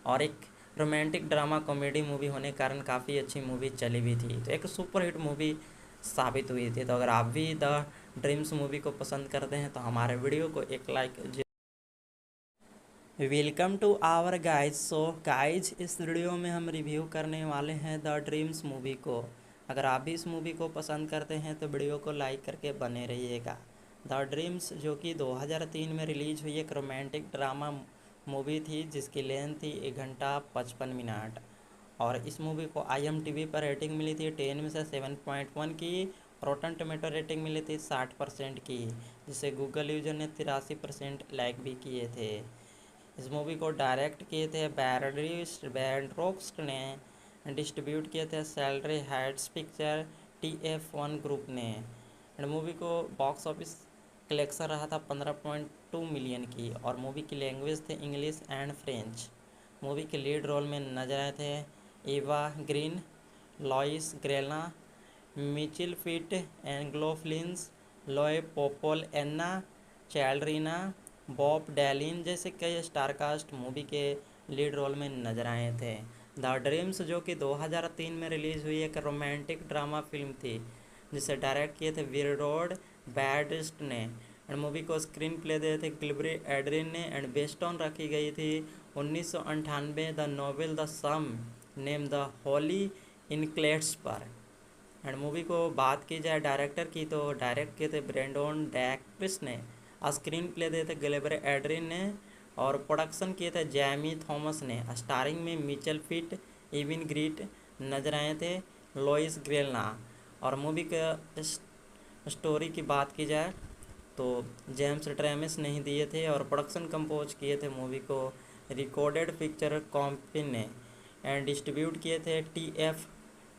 और एक रोमांटिक ड्रामा कॉमेडी मूवी होने के कारण काफ़ी अच्छी मूवी चली भी थी, तो एक सुपरहिट मूवी साबित हुई थी। तो अगर आप भी द ड्रीम्स मूवी को पसंद करते हैं तो हमारे वीडियो को एक like. Welcome to our guys. So guys, इस वीडियो में हम रिव्यू करने वाले हैं द ड्रीम्स मूवी को। अगर आप भी इस मूवी को पसंद करते हैं तो वीडियो को लाइक करके बने रहिएगा। द ड्रीम्स जो कि 2003 में रिलीज हुई एक रोमांटिक ड्रामा मूवी थी जिसकी लेंथ थी 1 घंटा 55 मिनट। और इस मूवी को IMDb पर रेटिंग मिली थी 10 में से 7.1 की। रॉटन टोमेटो रेटिंग मिली थी 60% की, जिसे गूगल यूजर ने 83% लाइक भी किए थे। इस मूवी को डायरेक्ट किए थे बैरड्रिस्ट ने, डिस्ट्रीब्यूट किए थे salary Heights picture TF1 group ने। एंड मूवी को बॉक्स ऑफिस कलेक्शन रहा था 15.2 मिलियन की। और मूवी की लैंग्वेज थे इंग्लिश एंड फ्रेंच। मूवी के लीड रोल में नजर आए थे Eva Green, Louis Garrel, Michael Pitt, एंग्लोफ्लिंस, लॉय पोपोल, एन्ना चैल्ड्रीना, बॉब डैलिन जैसे कई स्टारकास्ट मूवी के लीड रोल में नजर आए थे। द ड्रीम्स जो कि 2003 में रिलीज हुई एक रोमांटिक ड्रामा फिल्म थी जिसे डायरेक्ट किए थे विरडोड बैडिस्ट ने। एंड मूवी को स्क्रीन प्ले दिए थे गिलबरी एड्रिन ने। एंड बेस्ड ऑन रखी गई थी 1998 the novel the same name the Holi इनक्लेट्स पर। एंड मूवी को बात की जाए डायरेक्टर की तो डायरेक्ट किए थे ब्रेंडोन डैक्रिस ने। स्क्रीन प्ले दिए थे गिलबरी एड्रिन ने। और प्रोडक्शन किए थे जैमी थॉमस ने। स्टारिंग में मिचेल फिट, इविन ग्रीट नजर आए थे, लॉइस ग्रेलना। और मूवी का स्टोरी की बात की जाए तो जेम्स ट्रेमिस नहीं दिए थे। और प्रोडक्शन कंपोज किए थे मूवी को रिकॉर्डेड पिक्चर कंपनी ने। एंड डिस्ट्रीब्यूट किए थे TF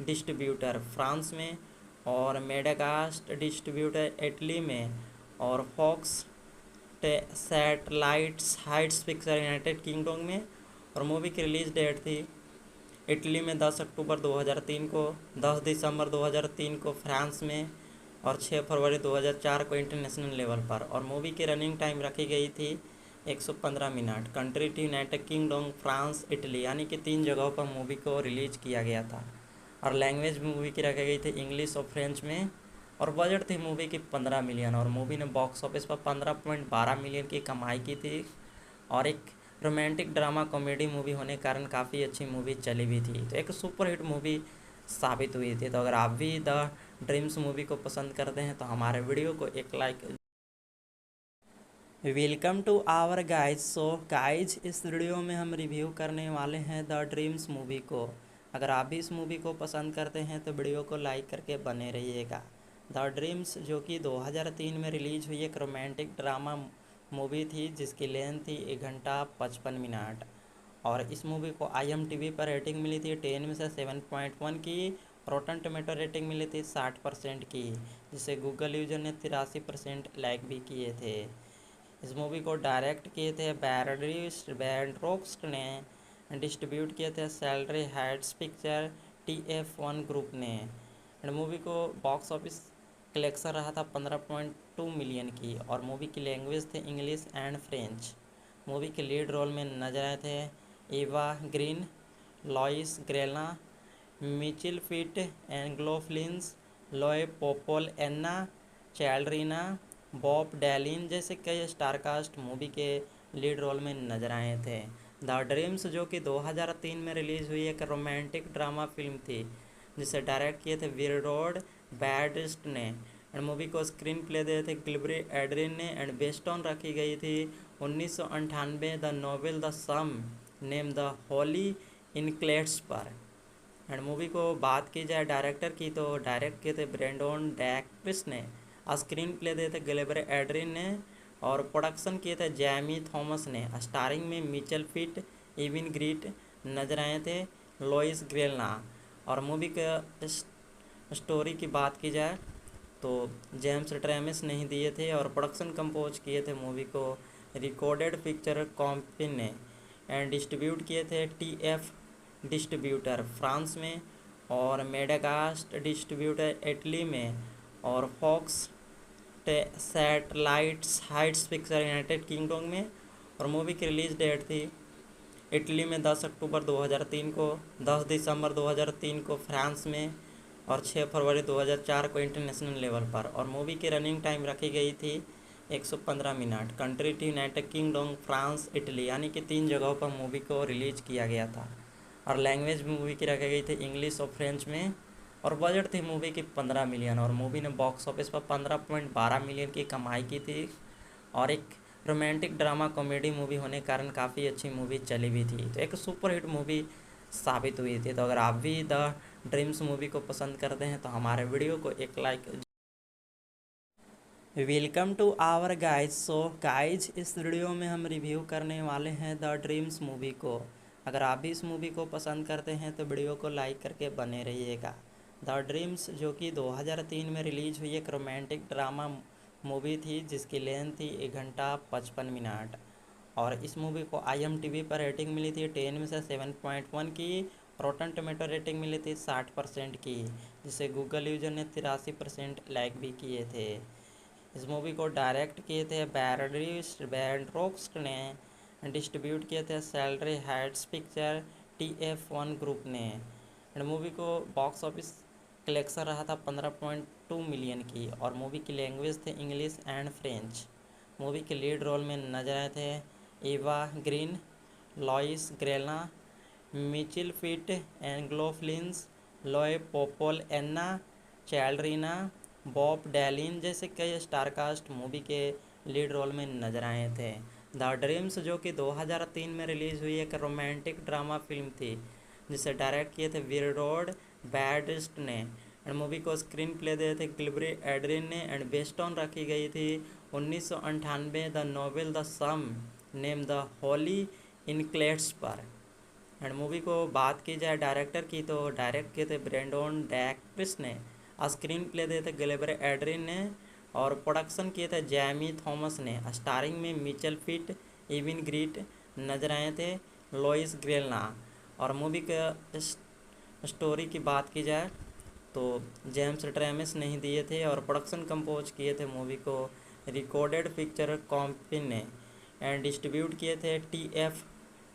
डिस्ट्रीब्यूटर फ्रांस में, और मेडागास्ट डिस्ट्रीब्यूटर इटली में, और Fox satellites heights picture United Kingdom में। और मूवी की रिलीज डेट थी इटली में 10 अक्टूबर 2003 को, 10 दिसंबर 2003 को फ्रांस में, और 6 फरवरी 2004 को इंटरनेशनल लेवल पर। और मूवी की रनिंग टाइम रखी गई थी 115 मिनट। कंट्री थी यूनाइटेड किंगडम, फ्रांस, इटली, यानी कि 3 जगहों पर मूवी को रिलीज किया गया था। और लैंग्वेज मूवी की रखी गई थी इंग्लिश और फ्रेंच में। और बजट थी मूवी की 15 मिलियन, और मूवी ने बॉक्स ऑफिस पर 15.12 मिलियन की कमाई की थी। और एक रोमांटिक ड्रामा कॉमेडी मूवी होने के कारण काफ़ी अच्छी मूवी चली भी थी, तो एक सुपरहिट मूवी साबित हुई थी। तो अगर आप भी द ड्रीम्स मूवी को पसंद करते हैं तो हमारे वीडियो को एक like. Welcome to our guys. So guys, इस वीडियो में हम रिव्यू करने वाले हैं द ड्रीम्स मूवी को। अगर आप भी इस मूवी को पसंद करते हैं तो वीडियो को लाइक करके बने रहिएगा। द ड्रीम्स जो कि 2003 में रिलीज हुई एक रोमांटिक ड्रामा मूवी थी, जिसकी लेंथ थी 1 घंटा 55 मिनट। और इस मूवी को IMDb पर रेटिंग मिली थी 10 में से 7.1 की। रोटन टोमेटो रेटिंग मिली थी 60% की, जिसे गूगल यूजर ने 83% लाइक भी किए थे। इस मूवी को डायरेक्ट किए थे बैरड्रिस्ट ने, डिस्ट्रीब्यूट किए थे salary Heights picture TF1 group ने। एंड मूवी को बॉक्स ऑफिस कलेक्शन रहा था 15.2 मिलियन की, और मूवी की लैंग्वेज थे इंग्लिश एंड फ्रेंच। मूवी के लीड रोल में नजर आए थे Eva Green, Louis Garrel, Michael Pitt, एंग्लो फ्लिंस, लॉय पोपोल, एन्ना चैल्ड्रीना, बॉब डैलिन जैसे कई स्टारकास्ट मूवी के लीड रोल में नजर आए थे। द ड्रीम्स जो कि 2003 में रिलीज हुई एक रोमांटिक ड्रामा फिल्म थी, जिसे डायरेक्ट किए थे विरडोड बैडिस्ट ने। एंड मूवी को स्क्रीन प्ले दिए थे गिलबरी एड्रिन ने। एंड बेस्ड ऑन रखी गई थी 1998 the novel the same name the Holi इनक्लेट्स पर। एंड मूवी को बात की जाए डायरेक्टर की, तो डायरेक्ट किए थे ब्रेंडन डैक्विस ने। स्क्रीन प्ले दिए थे गिलबरी एड्रिन ने, और प्रोडक्शन किए थे जैमी थॉमस ने। स्टारिंग में मिचेल फिट, इविन ग्रीट नजर आए थे, लोइस ग्रेलना। और मूवी का स्टोरी की बात की जाए तो जेम्स ट्रेमिस नहीं दिए थे, और प्रोडक्शन कंपोज किए थे मूवी को रिकॉर्डेड पिक्चर कंपनी ने। एंड डिस्ट्रीब्यूट किए थे TF डिस्ट्रीब्यूटर फ्रांस में, और मेडाकास्ट डिस्ट्रीब्यूटर इटली में, और Fox satellites heights picture United Kingdom में। और मूवी की रिलीज डेट थी इटली में 10 अक्टूबर 2003 को, 10 दिसंबर 2003 को फ्रांस में, और 6 फरवरी 2004 को इंटरनेशनल लेवल पर। और मूवी की रनिंग टाइम रखी गई थी 115 मिनट। कंट्री थी यूनाइटेड किंगडम, फ्रांस, इटली, यानी कि 3 जगहों पर मूवी को रिलीज किया गया था। और लैंग्वेज मूवी की रखी गई थी इंग्लिश और फ्रेंच में। और बजट थी मूवी की 15 मिलियन, और मूवी ने बॉक्स ऑफिस पर 15.12 मिलियन की कमाई की थी। और एक रोमांटिक ड्रामा कॉमेडी मूवी होने के कारण काफ़ी अच्छी मूवी चली भी थी, तो एक सुपरहिट मूवी साबित हुई थी। तो अगर आप भी द ड्रीम्स मूवी को पसंद करते हैं तो हमारे वीडियो को एक like. Welcome to our guys. So guys, इस वीडियो में हम रिव्यू करने वाले हैं द ड्रीम्स मूवी को। अगर आप भी इस मूवी को पसंद करते हैं तो वीडियो को लाइक करके बने रहिएगा। द ड्रीम्स जो कि 2003 में रिलीज हुई एक रोमांटिक ड्रामा मूवी थी, जिसकी लेंथ थी 1 घंटा 55 मिनट। और इस मूवी को IMDb पर रेटिंग मिली थी 10 में से 7.1 की। रोटन टोमेटो रेटिंग मिली थी 60% की, जिसे गूगल यूजर ने 83% लाइक भी किए थे। इस मूवी को डायरेक्ट किए थे बैरड्रिस्ट ने, डिस्ट्रीब्यूट किए थे salary Heights picture TF1 group ने। एंड मूवी को बॉक्स ऑफिस कलेक्शन रहा था 15.2 मिलियन की, और मूवी की लैंग्वेज थे इंग्लिश एंड फ्रेंच। मूवी के लीड रोल में नजर आए थे Eva Green, Louis Garrel, Michael Pitt, एंग्लो फ्लिंस, लॉय पोपोल, एन्ना चैल्ड्रीना, बॉब डैलिन जैसे कई स्टारकास्ट मूवी के लीड रोल में नजर आए थे। द ड्रीम्स जो कि 2003 में रिलीज हुई एक रोमांटिक ड्रामा फिल्म थी, जिसे डायरेक्ट किए थे विरडोड बैडिस्ट ने। एंड मूवी को स्क्रीन प्ले दिए थे गिलबरी एड्रिन ने। एंड बेस्ड ऑन रखी गई थी 1998 the novel the same name the Holi इनक्लेट्स पर। एंड मूवी को बात की जाए डायरेक्टर की, तो डायरेक्ट किए थे ब्रेंडन डैक्विस ने। स्क्रीन प्ले दिए थे गिलबरी एड्रिन ने, और प्रोडक्शन किए थे जैमी थॉमस ने। स्टारिंग में मिचेल फिट, इविन ग्रीट नजर आए थे, लोइस ग्रेलना। और मूवी का स्टोरी की बात की जाए तो जेम्स ट्रेमिस नहीं दिए थे, और प्रोडक्शन कंपोज किए थे मूवी को रिकॉर्डेड पिक्चर कंपनी ने। एंड डिस्ट्रीब्यूट किए थे TF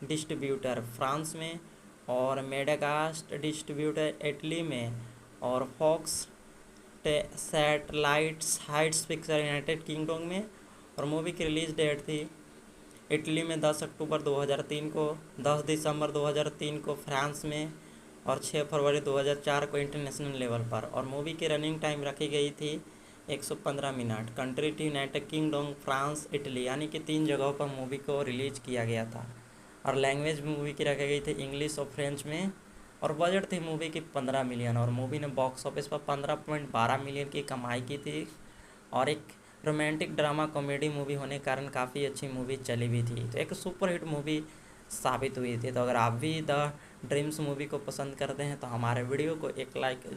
डिस्ट्रीब्यूटर फ्रांस में, और मेडाकास्ट डिस्ट्रीब्यूटर इटली में, और Fox satellites heights picture United Kingdom में। और मूवी की रिलीज़ डेट थी इटली में 10 अक्टूबर 2003 को, 10 दिसंबर 2003 को फ्रांस में, और 6 फरवरी 2004 को इंटरनेशनल लेवल पर। और मूवी की रनिंग टाइम रखी गई थी 115 मिनट। कंट्री थी यूनाइटेड किंगडम, फ्रांस, इटली, यानी कि 3 जगहों पर मूवी को रिलीज़ किया गया था। और लैंग्वेज मूवी की रखी गई थी इंग्लिश और फ्रेंच में। और बजट थी मूवी की 15 मिलियन, और मूवी ने बॉक्स ऑफिस पर 15.12 मिलियन की कमाई की थी। और एक रोमांटिक ड्रामा कॉमेडी मूवी होने के कारण काफ़ी अच्छी मूवी चली भी थी, तो एक सुपरहिट मूवी साबित हुई थी। तो अगर आप भी द ड्रीम्स मूवी को पसंद करते हैं तो हमारे वीडियो को एक like.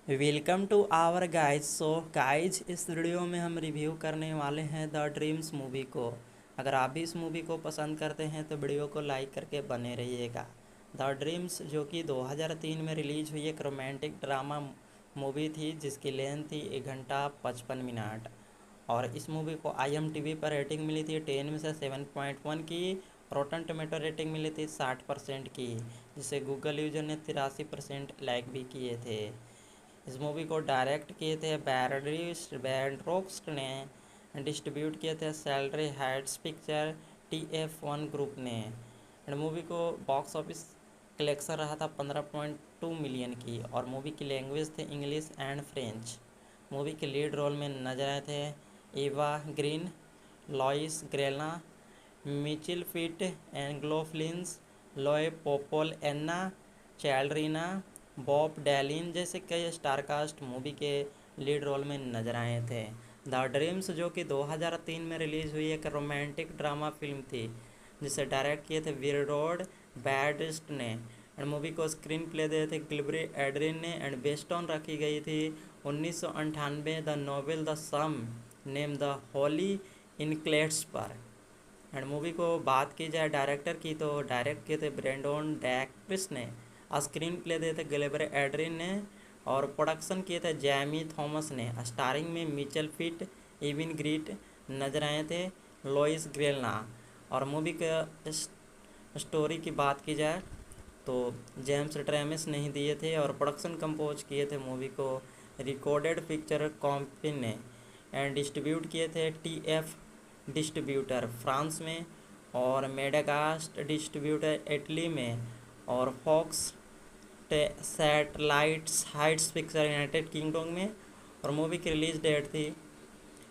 Welcome to our guys. So guys, इस वीडियो में हम रिव्यू करने वाले हैं द ड्रीम्स मूवी को। अगर आप भी इस मूवी को पसंद करते हैं तो वीडियो को लाइक करके बने रहिएगा। द ड्रीम्स जो कि 2003 में रिलीज हुई एक रोमांटिक ड्रामा मूवी थी, जिसकी लेंथ थी 1 घंटा 55 मिनट। और इस मूवी को IMDb पर रेटिंग मिली थी 10 में से 7.1 की। रॉटन टोमेटो रेटिंग मिली थी 60% की, जिसे गूगल यूजर ने 83% लाइक भी किए थे। इस मूवी को डायरेक्ट किए थे बैंड्रोक्स्ट ने, डिस्ट्रीब्यूट किए थे salary Heights picture TF1 group ने। एंड मूवी को बॉक्स ऑफिस कलेक्शन रहा था 15.2 मिलियन की। और मूवी की लैंग्वेज थे इंग्लिश एंड फ्रेंच। मूवी के लीड रोल में नजर आए थे Eva Green, Louis Garrel, Michael Pitt, एंग्लोफ्लिंस, लॉय पोपोल, एन्ना चैल्ड्रीना, बॉब डैलिन जैसे कई स्टारकास्ट मूवी के लीड रोल में नजर आए थे। द ड्रीम्स जो कि 2003 में रिलीज़ हुई एक रोमांटिक ड्रामा फिल्म थी, जिसे डायरेक्ट किए थे विरोड बैडिस्ट ने। एंड मूवी को स्क्रीन प्ले दिए थे गिलबरी एड्रिन ने। एंड बेस्ड ऑन रखी गई थी 1998 the novel the same name the Holi इनक्लेट्स पर। एंड मूवी को बात की जाए डायरेक्टर की, तो डायरेक्ट किए थे ब्रेंडन डैक्रिस ने। स्क्रीन प्ले दिए थे गिलबरी एड्रिन ने, और प्रोडक्शन किए थे जैमी थॉमस ने। स्टारिंग में मिचेल फिट, इविन ग्रीट नजर आए थे, लोइस ग्रेलना। और मूवी का स्टोरी की बात की जाए तो जेम्स ट्रेमिस नहीं दिए थे, और प्रोडक्शन कंपोज किए थे मूवी को रिकॉर्डेड पिक्चर कंपनी ने। एंड डिस्ट्रीब्यूट किए थे TF डिस्ट्रीब्यूटर फ्रांस में, और मेडाकास्ट डिस्ट्रीब्यूटर इटली में, और Fox satellites heights picture United Kingdom में। और मूवी की रिलीज़ डेट थी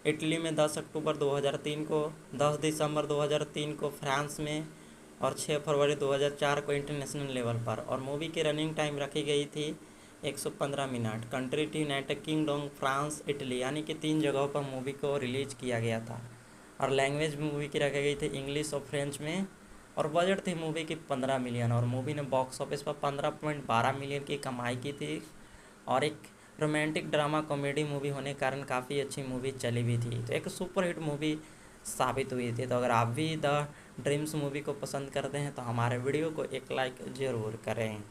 इटली में 10 अक्टूबर 2003 को, 10 दिसंबर 2003 को फ्रांस में, और 6 फरवरी 2004 को इंटरनेशनल लेवल पर। और मूवी की रनिंग टाइम रखी गई थी 115 मिनट। कंट्री थी यूनाइटेड किंगडम, फ्रांस, इटली, यानी कि 3 जगहों पर मूवी को रिलीज किया गया था। और लैंग्वेज मूवी की रखी गई थी इंग्लिश और फ्रेंच में। और बजट थी मूवी की 15 मिलियन, और मूवी ने बॉक्स ऑफिस पर 15.12 मिलियन की कमाई की थी। और एक रोमांटिक ड्रामा कॉमेडी मूवी होने के कारण काफ़ी अच्छी मूवी चली भी थी, तो एक सुपरहिट मूवी साबित हुई थी। तो अगर आप भी द ड्रीम्स मूवी को पसंद करते हैं तो हमारे वीडियो को एक लाइक ज़रूर करें।